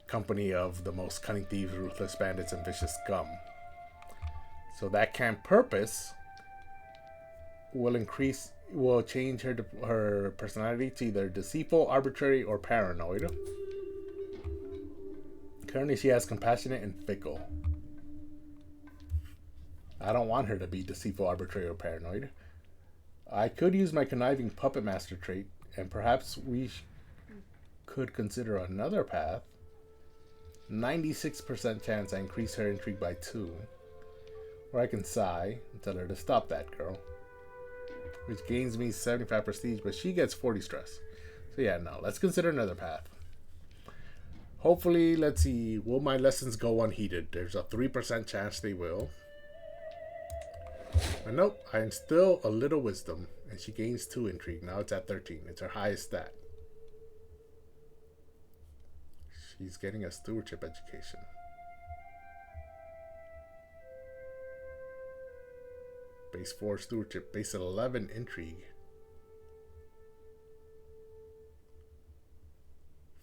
company of the most cunning thieves, ruthless bandits, and vicious scum. So that camp purpose will change her personality to either deceitful, arbitrary, or paranoid. Currently she has compassionate and fickle. I don't want her to be deceitful, arbitrary, or paranoid. I could use my conniving puppet master trait, and perhaps we could consider another path. 96% chance I increase her intrigue by 2. Or I can sigh and tell her to stop that girl, which gains me 75 prestige, but she gets 40 stress. So yeah, no, let's consider another path. Hopefully, let's see, will my lessons go unheeded? There's a 3% chance they will. But nope, I instill a little wisdom, and she gains 2 intrigue. Now it's at 13. It's her highest stat. She's getting a stewardship education. Base 4 stewardship, base 11 intrigue.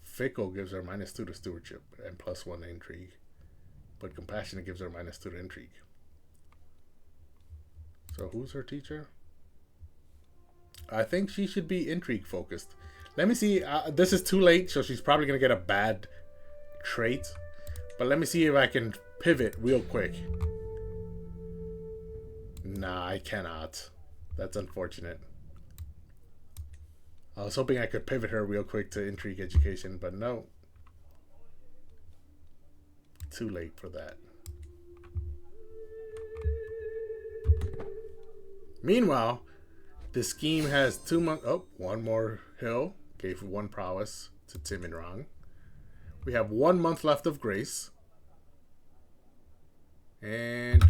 Fickle gives her -2 to stewardship and +1 intrigue. But compassionate gives her -2 to intrigue. So who's her teacher? I think she should be intrigue focused. Let me see. This is too late, so she's probably going to get a bad trait. But let me see if I can pivot real quick. Nah, I cannot. That's unfortunate. I was hoping I could pivot her real quick to intrigue education, but no. Too late for that. Meanwhile, the scheme has 2 months. Oh, one more hill. Gave 1 prowess to Tim and Rong. We have 1 month left of grace. And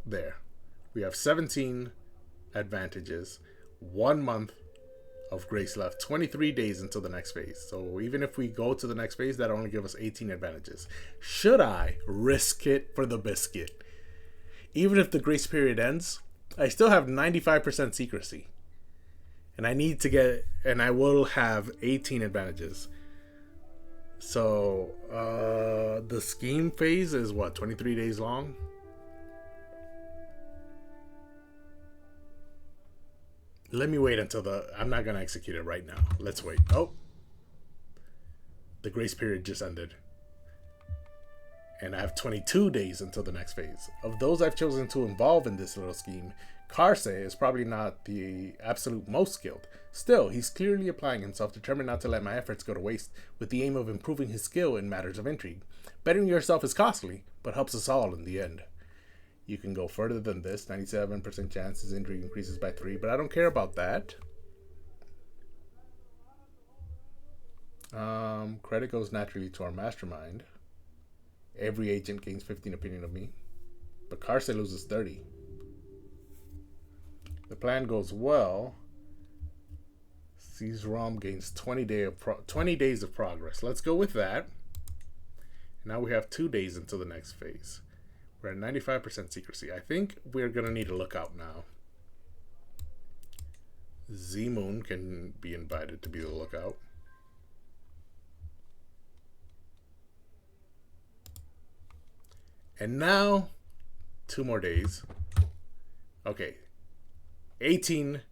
there. We have 17 advantages. 1 month of grace left. 23 days until the next phase. So even if we go to the next phase, that only gives us 18 advantages. Should I risk it for the biscuit? Even if the grace period ends, I still have 95% secrecy. And I need to get, and I will have 18 advantages. So, the scheme phase is what, 23 days long? Let me wait until I'm not going to execute it right now. Let's wait. Oh. The grace period just ended. And I have 22 days until the next phase. Of those I've chosen to involve in this little scheme, Karse is probably not the absolute most skilled. Still, he's clearly applying himself, determined not to let my efforts go to waste, with the aim of improving his skill in matters of intrigue. Bettering yourself is costly, but helps us all in the end. You can go further than this. 97% chance his intrigue increases by 3, but I don't care about that. Credit goes naturally to our mastermind. Every agent gains 15 opinion of me, but Karse loses 30. The plan goes well. Sees Rom gains 20 days of progress. Let's go with that. Now we have 2 days until the next phase. We're at 95% secrecy. I think we're going to need a lookout now. Z-Moon can be invited to be the lookout. And now, 2 more days. Okay. 18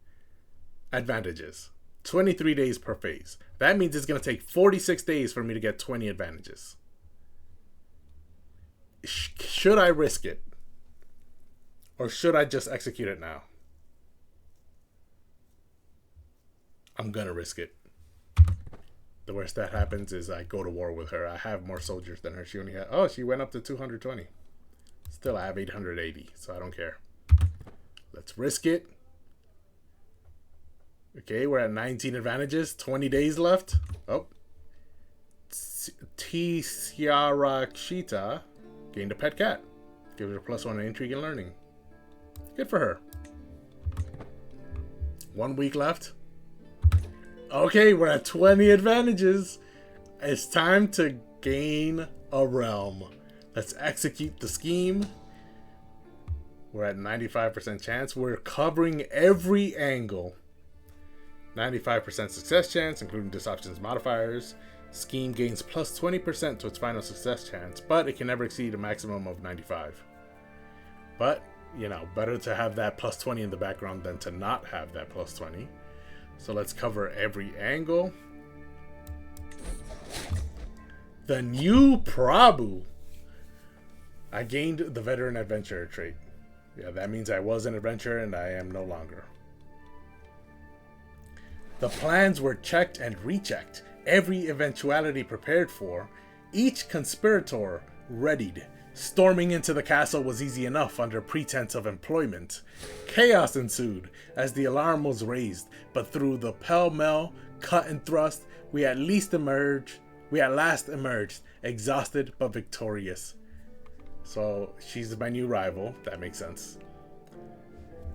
advantages. 23 days per phase. That means it's going to take 46 days for me to get 20 advantages. Should I risk it? Or should I just execute it now? I'm going to risk it. The worst that happens is I go to war with her. I have more soldiers than her. She only had... Oh, she went up to 220. Still, I have 880, so I don't care. Let's risk it. Okay, we're at 19 advantages. 20 days left. Oh. Tiarakshita gained a pet cat. Give it a +1 in intrigue and learning. Good for her. 1 week left. Okay, we're at 20 advantages. It's time to gain a realm. Let's execute the scheme. We're at 95% chance. We're covering every angle. 95% success chance, including disoptions modifiers. Scheme gains plus 20% to its final success chance, but it can never exceed a maximum of 95. But, you know, better to have that plus 20 in the background than to not have that plus 20. So let's cover every angle. The new Prabhu. I gained the veteran adventurer trait. Yeah, that means I was an adventurer and I am no longer. The plans were checked and rechecked. Every eventuality prepared for. Each conspirator readied. Storming into the castle was easy enough under pretense of employment. Chaos ensued as the alarm was raised, but through the pell-mell cut and thrust, we at last emerged, exhausted but victorious. So she's my new rival. That makes sense.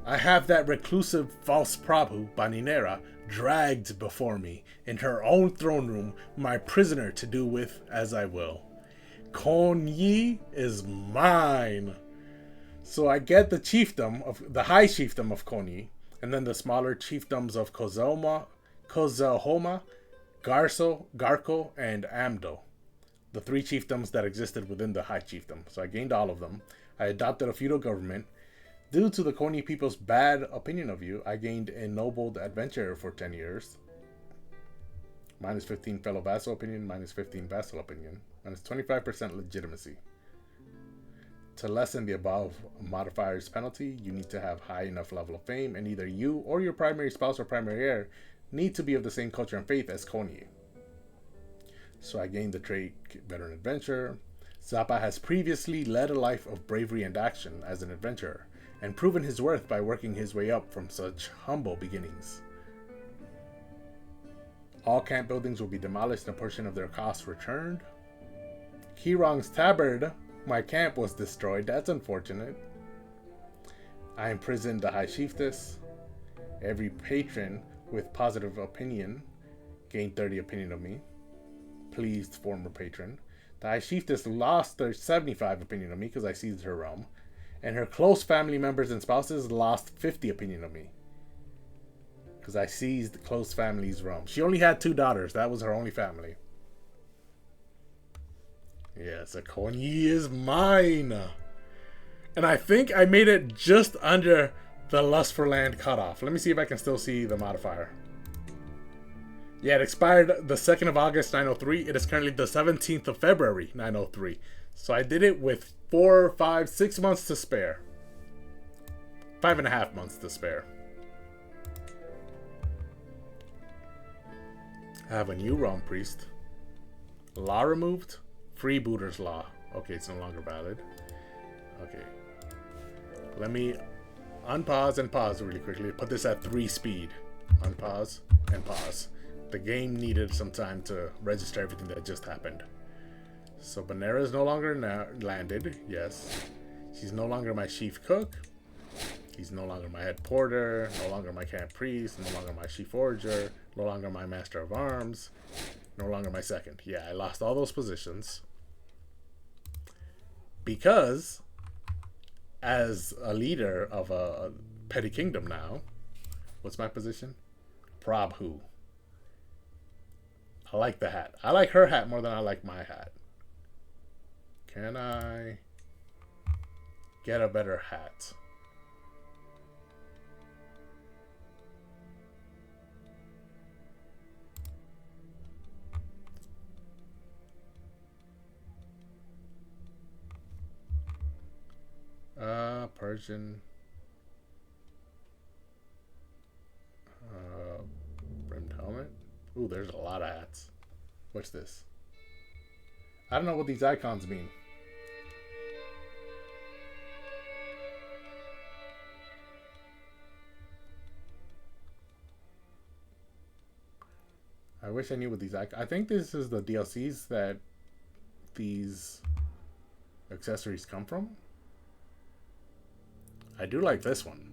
I have that reclusive false Prabhu, Baninera, dragged before me in her own throne room, my prisoner to do with as I will. Konyi is mine. So I get the chiefdom of the high chiefdom of Konyi, and then the smaller chiefdoms of Kozahoma, Garco, and Amdo. The 3 chiefdoms that existed within the high chiefdom. So I gained all of them. I adopted a feudal government. Due to the Konyi people's bad opinion of you, I gained ennobled adventurer for 10 years. Minus 15 fellow vassal opinion, minus 15 vassal opinion, minus 25% legitimacy. To lessen the above modifier's penalty, you need to have high enough level of fame, and either you or your primary spouse or primary heir need to be of the same culture and faith as Konyi. So I gained the trait veteran adventurer. Zappa has previously led a life of bravery and action as an adventurer, and proven his worth by working his way up from such humble beginnings. All camp buildings will be demolished and a portion of their costs returned. Kirong's tabard, my camp, was destroyed. That's unfortunate. I imprisoned the High Chiefess. Every patron with positive opinion gained 30 opinion of me. Pleased former patron. The High Chiefess lost their 75 opinion of me because I seized her realm. And her close family members and spouses lost 50 opinion of me because I seized the close family's realm. She only had 2 daughters. That was her only family. Yes, Konyi is mine. And I think I made it just under the Lust for Land cutoff. Let me see if I can still see the modifier. Yeah, it expired the 2nd of August, 903. It is currently the 17th of February, 903. So I did it with 4, 5, 6 months to spare. 5.5 months to spare. I have a new realm priest. Law removed. Freebooter's law. Okay, it's no longer valid. Okay. Let me unpause and pause really quickly. Put this at 3 speed. Unpause and pause. The game needed some time to register everything that just happened. So Banera is no longer landed. Yes. She's no longer my chief cook. He's no longer my head porter. No longer my camp priest. No longer my chief forager. No longer my master of arms. No longer my second. Yeah, I lost all those positions. Because as a leader of a petty kingdom now, what's my position? Prabhu. I like the hat. I like her hat more than I like my hat. Can I get a better hat? Persian. Brimmed helmet. Ooh, there's a lot of hats. What's this? I don't know what these icons mean. I wish I knew what these icons... I think this is the DLCs that these accessories come from. I do like this one.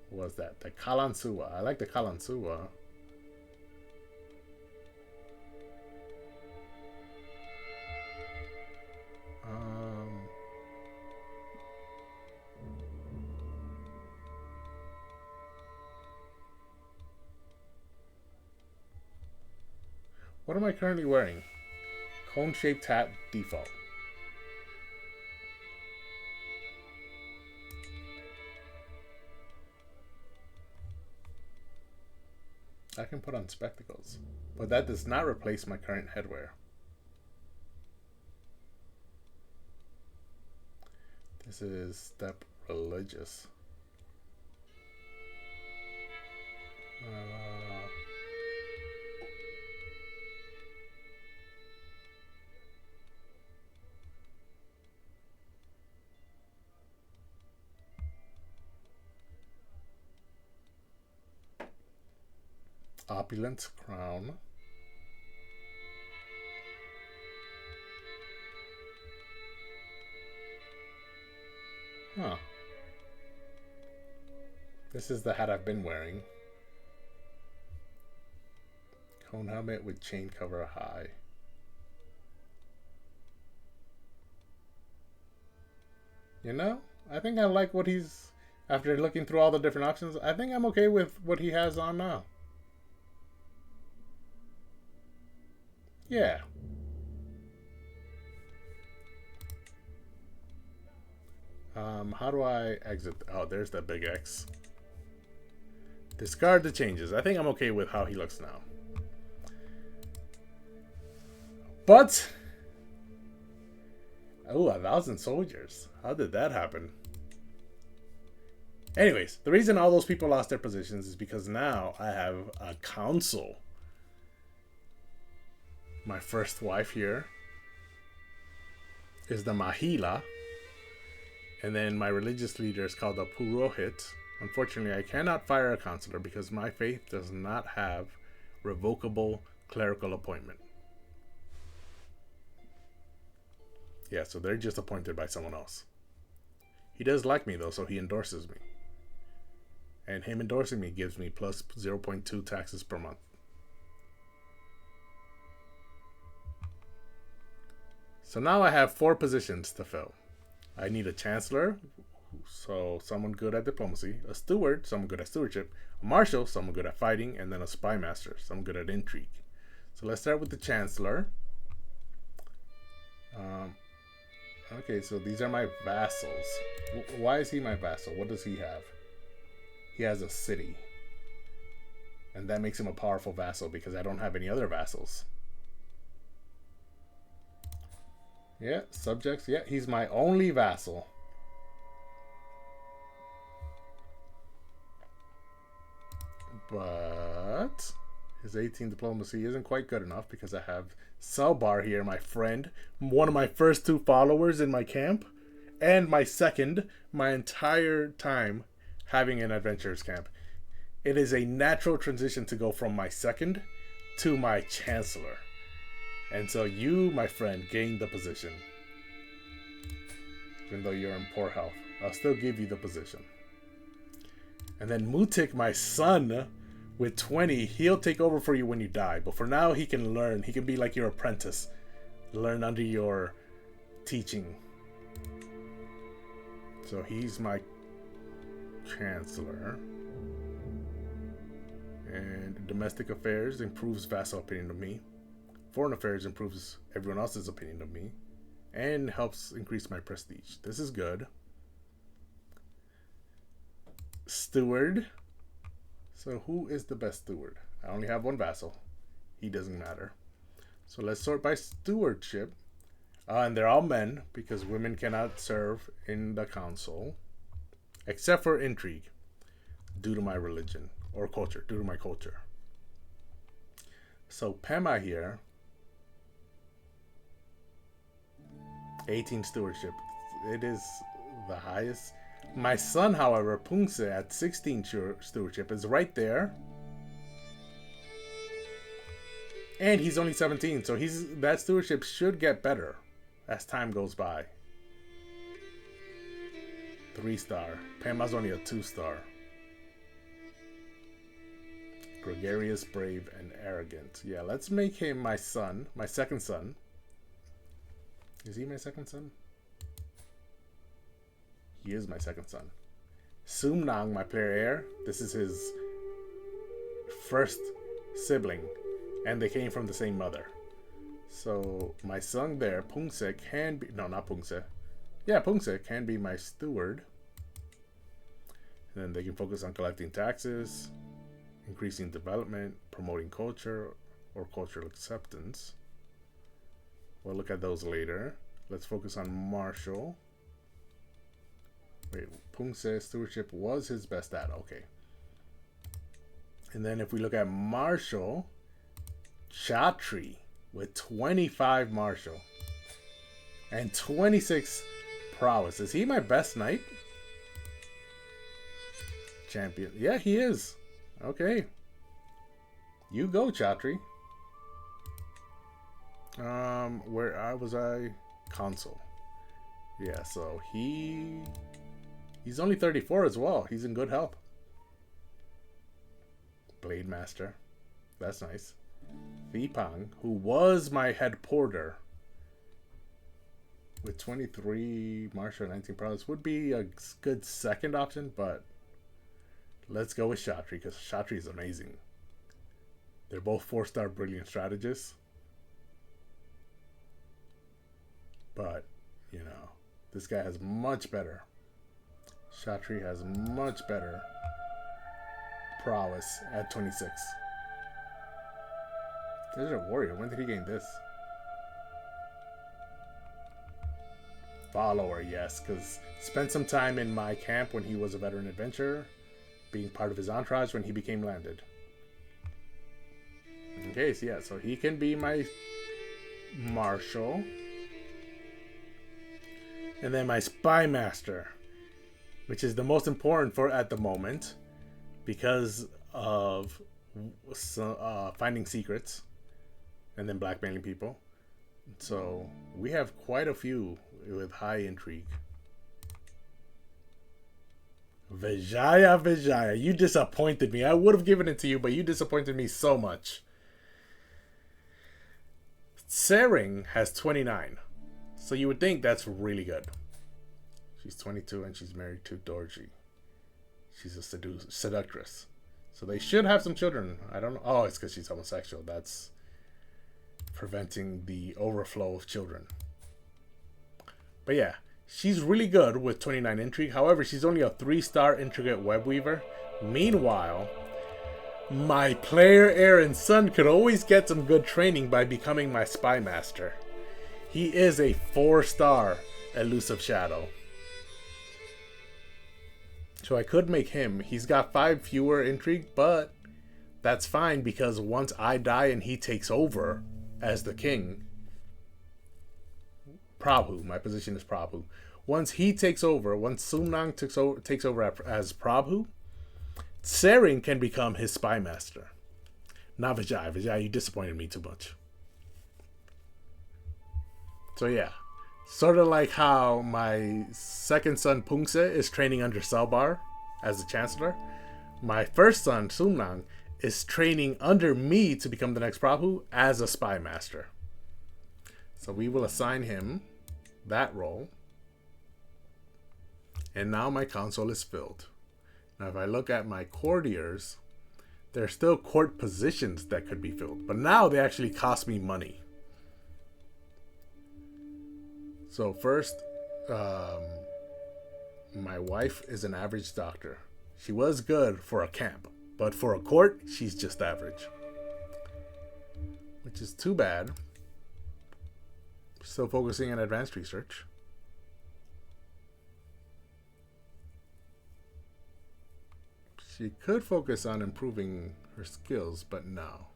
What was that? The Kalansua. I like the Kalansua. What am I currently wearing? Cone-shaped hat default. I can put on spectacles, but that does not replace my current headwear. This is step religious. Opulent crown. Huh. This is the hat I've been wearing. Cone helmet with chain cover high. You know, I think I like what he's... After looking through all the different options, I think I'm okay with what he has on now. Yeah. How do I exit? Oh, there's that big X. Discard the changes. I think I'm okay with how he looks now. But... Oh, 1,000 soldiers. How did that happen? Anyways, the reason all those people lost their positions is because now I have a council. My first wife here is the Mahila. And then my religious leader is called the Purohit. Unfortunately, I cannot fire a counselor because my faith does not have revocable clerical appointment. Yeah, so they're just appointed by someone else. He does like me though, so he endorses me. And him endorsing me gives me plus 0.2 taxes per month. So now I have 4 positions to fill. I need a chancellor, so someone good at diplomacy, a steward, someone good at stewardship, a marshal, someone good at fighting, and then a spy master, someone good at intrigue. So let's start with the chancellor. Okay, so these are my vassals. Why is he my vassal? What does he have? He has a city. And that makes him a powerful vassal because I don't have any other vassals. Yeah, subjects. Yeah, he's my only vassal. But his 18 diplomacy isn't quite good enough because I have Selbar here, my friend. One of my first 2 followers in my camp. And my second, my entire time having an adventurers camp. It is a natural transition to go from my second to my chancellor. And so you, my friend, gained the position. Even though you're in poor health, I'll still give you the position. And then Mutik, my son, with 20, he'll take over for you when you die. But for now, he can learn. He can be like your apprentice. Learn under your teaching. So he's my chancellor. And domestic affairs improves vassal opinion of me. Foreign affairs improves everyone else's opinion of me. And helps increase my prestige. This is good. Steward. So who is the best steward? I only have one vassal. He doesn't matter. So let's sort by stewardship. And they're all men because women cannot serve in the council. Except for intrigue. Due to my religion. Or culture. Due to my culture. So Pema here. 18 stewardship. It is the highest. My son, however, Pungse at 16 stewardship is right there. And he's only 17, so that stewardship should get better as time goes by. 3-star. Pema's only a 2-star. Gregarious, brave, and arrogant. Yeah, let's make him my son, my second son. Is he my second son? He is my second son. Sumnang, my player heir. This is his first sibling. And they came from the same mother. So my son there, Pungse, can be... No, not Pungse. Yeah, Pungse can be my steward. And then they can focus on collecting taxes, increasing development, promoting culture, or cultural acceptance. We'll look at those later. Let's focus on Marshall. Wait, Pungse stewardship was his best stat. Okay. And then if we look at Marshall, Chatri with 25 Marshall and 26 prowess. Is he my best knight? Champion. Yeah, he is. Okay. You go, Chatri. Where was I? Console. Yeah, so he's only 34 as well. He's in good health. Blade Master. That's nice. Vipang, who was my head porter with 23 martial 19 prowess, would be a good second option, but let's go with Chatri because Chatri is amazing. They're both 4-star brilliant strategists. But, you know, this guy has much better. Chatri has much better prowess at 26. Desert Warrior, when did he gain this? Follower, yes, because spent some time in my camp when he was a veteran adventurer, being part of his entourage when he became landed. Okay, so yeah, so he can be my marshal. And then my spy master, which is the most important for at the moment because of finding secrets and then blackmailing people. So we have quite a few with high intrigue. Vijaya, you disappointed me. I would have given it to you, but you disappointed me so much. Sering has 29. So you would think that's really good. She's 22 and she's married to Dorji. She's a seductress. So they should have some children. I don't know. Oh, it's because she's homosexual. That's preventing the overflow of children. But yeah, she's really good with 29 intrigue. However, she's only a 3-star intricate web weaver. Meanwhile, my player Aaron's son could always get some good training by becoming my spy master. He is a 4-star elusive shadow. So I could make him. He's got 5 fewer intrigue, but that's fine because once I die and he takes over as the king, Prabhu, my position is Prabhu. Once he takes over, once Sumnang takes over as Prabhu, Sering can become his spy master. Not Vijay. Vijay, you disappointed me too much. So yeah, sort of like how my second son Pungse is training under Selbar as the Chancellor, my first son Sumnang is training under me to become the next Prabhu as a spy master. So we will assign him that role. And now my console is filled. Now if I look at my courtiers, there are still court positions that could be filled. But now they actually cost me money. So first, my wife is an average doctor. She was good for a camp. But for a court, she's just average. Which is too bad. Still focusing on advanced research. She could focus on improving her skills, but no.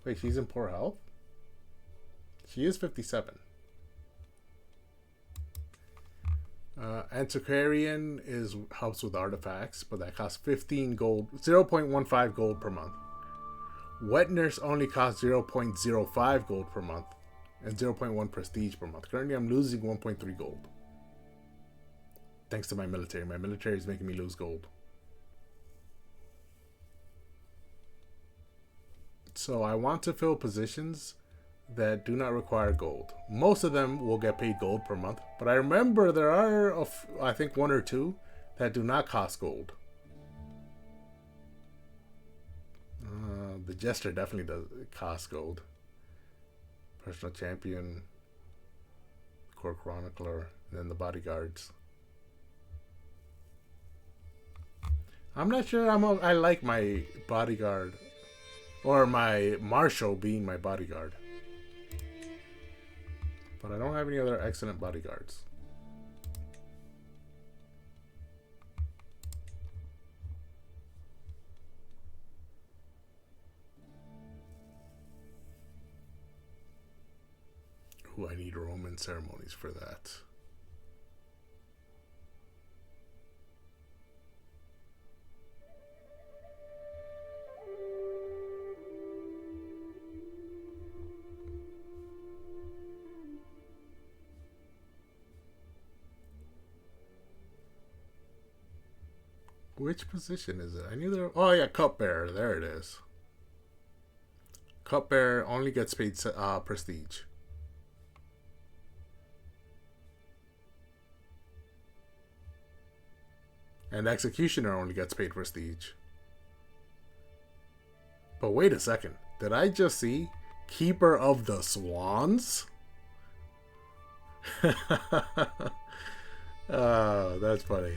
Wait, she's in poor health? She is 57. Antiquarian helps with artifacts, but that costs 15 gold, 0.15 gold per month. Wet nurse only costs 0.05 gold per month and 0.1 prestige per month. Currently, I'm losing 1.3 gold. Thanks to my military. My military is making me lose gold. So I want to fill positions that do not require gold. Most of them will get paid gold per month, but I remember there are, I think, 1 or 2 that do not cost gold. The Jester definitely does cost gold. Personal Champion, Court Chronicler, and then the Bodyguards. I'm not sure I like my Bodyguard or my Marshal being my Bodyguard. But I don't have any other excellent bodyguards. Ooh, I need Roman ceremonies for that. Which position is it? I knew there. Oh yeah, cupbearer. There it is. Cupbearer only gets paid prestige. And executioner only gets paid prestige. But wait a second. Did I just see Keeper of the Swans? Oh, that's funny.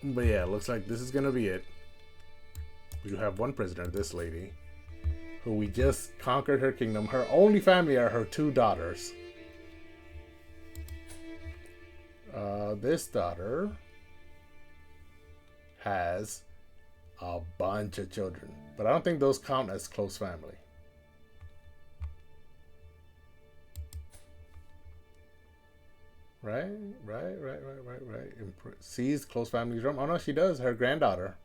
But yeah, looks like this is gonna be it. We do have one prisoner, this lady, who we just conquered her kingdom. Her only family are her 2 daughters. This daughter has a bunch of children, but I don't think those count as close family. Right. Sees close family drum. Oh no, she does. Her granddaughter.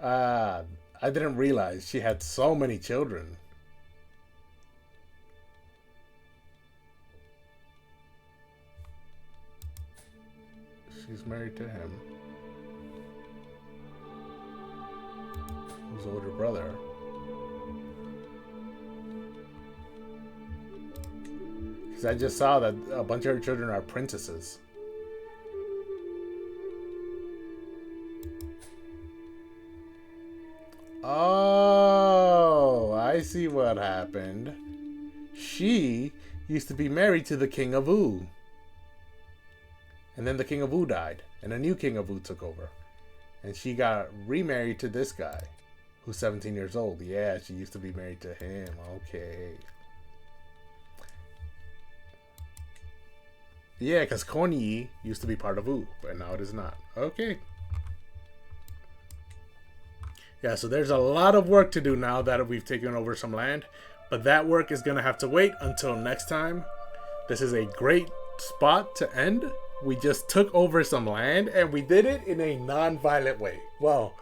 I didn't realize she had so many children. She's married to him. His older brother. Because I just saw that a bunch of her children are princesses. Oh, I see what happened. She used to be married to the King of Wu. And then the King of Wu died. And a new King of Wu took over. And she got remarried to this guy, who's 17 years old. Yeah, she used to be married to him. Okay. Yeah, because Konyi used to be part of Wu, but now it is not. Okay. Yeah, so there's a lot of work to do now that we've taken over some land. But that work is going to have to wait until next time. This is a great spot to end. We just took over some land, and we did it in a non-violent way. Well,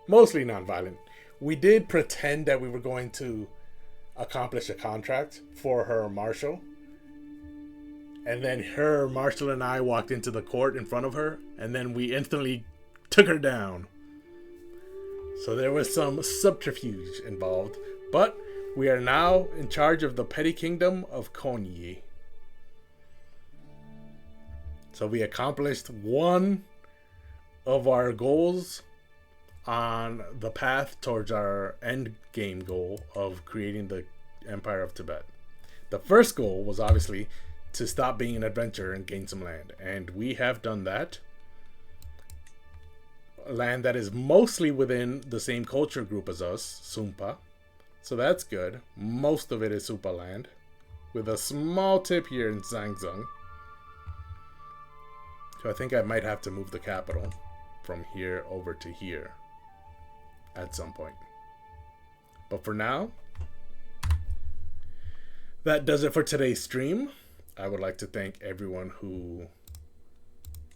mostly non-violent. We did pretend that we were going to accomplish a contract for her marshal. And then her marshal and I walked into the court in front of her, and then we instantly took her down. So there was some subterfuge involved, but We are now in charge of the petty kingdom of Konyi. So we accomplished one of our goals on the path towards our end game goal of creating the Empire of Tibet. The first goal was obviously to stop being an adventurer and gain some land, and we have done that. Land that is mostly within the same culture group as us, Sumpa. So that's good. Most of it is Sumpa land, with a small tip here in Zhangzheng. So I think I might have to move the capital from here over to here at some point. But for now, that does it for today's stream. I would like to thank everyone who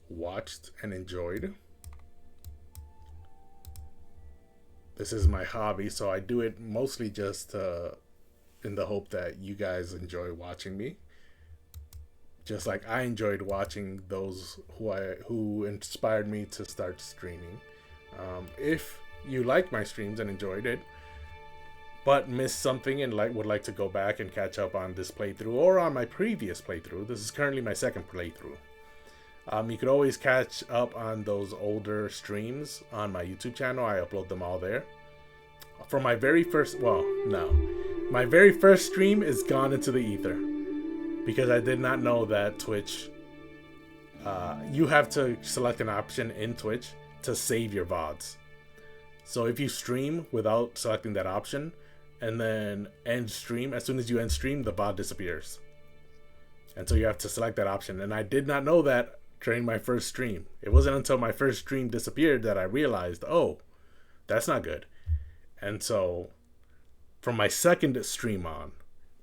watched and enjoyed. This is my hobby, so I do it mostly just in the hope that you guys enjoy watching me. Just like I enjoyed watching those who inspired me to start streaming. If you liked my streams and enjoyed it, but missed something and would like to go back and catch up on this playthrough or on my previous playthrough, this is currently my second playthrough. You could always catch up on those older streams on my YouTube channel. I upload them all there. For my very first, my very first stream is gone into the ether because I did not know that Twitch, you have to select an option in Twitch to save your VODs. So if you stream without selecting that option and then end stream, as soon as you end stream, the VOD disappears. And so you have to select that option. And I did not know that during my first stream. It wasn't until my first stream disappeared that I realized, oh, that's not good. And so from my second stream on,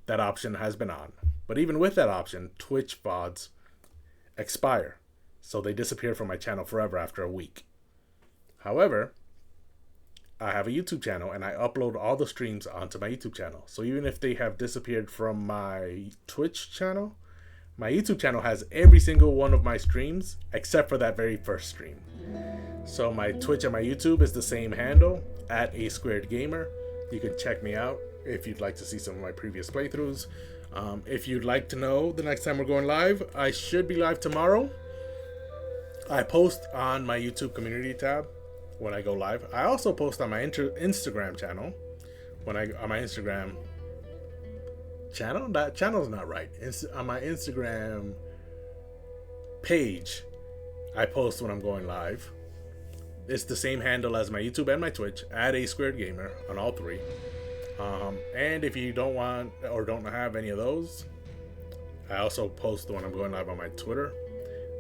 that option has been on. But even with that option, Twitch VODs expire. So they disappear from my channel forever after a week. However, I have a YouTube channel and I upload all the streams onto my YouTube channel. So even if they have disappeared from my Twitch channel, my YouTube channel has every single one of my streams except for that very first stream. So my Twitch and my YouTube is the same handle, @A2Gamer. You can check me out if you'd like to see some of my previous playthroughs. If you'd like to know the next time we're going live, I should be live tomorrow. I post on my YouTube community tab when I go live. I also post on my Instagram channel on my Instagram channel. That channel's not right. On my Instagram page, I post when I'm going live. It's the same handle as my YouTube and my Twitch, @A2Gamer on all three. And if you don't want or don't have any of those, I also post when I'm going live on my Twitter.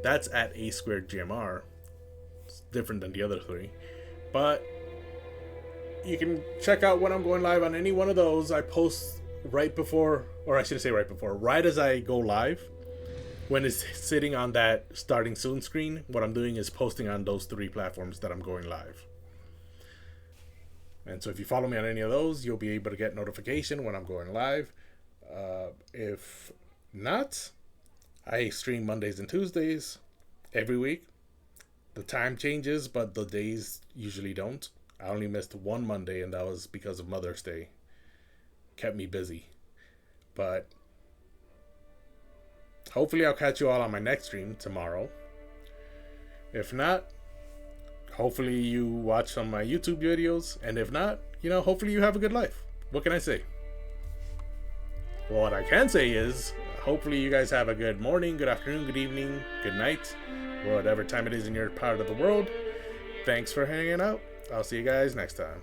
That's @A2GMR. It's different than the other three. But you can check out when I'm going live on any one of those. I post right before, or I should say right before, right as I go live. When it's sitting on that starting soon screen, what I'm doing is posting on those three platforms that I'm going live. And so if you follow me on any of those, you'll be able to get notification when I'm going live. If not, I stream Mondays and Tuesdays every week. The time changes, but the days usually don't. I only missed one Monday, and that was because of Mother's Day. Kept me busy. But hopefully I'll catch you all on my next stream tomorrow. If not, hopefully you watch some of my YouTube videos. And if not, hopefully you have a good life. What can I say? Well, what I can say is, hopefully you guys have a good morning, good afternoon, good evening, good night, whatever time it is in your part of the world. Thanks for hanging out. I'll see you guys next time.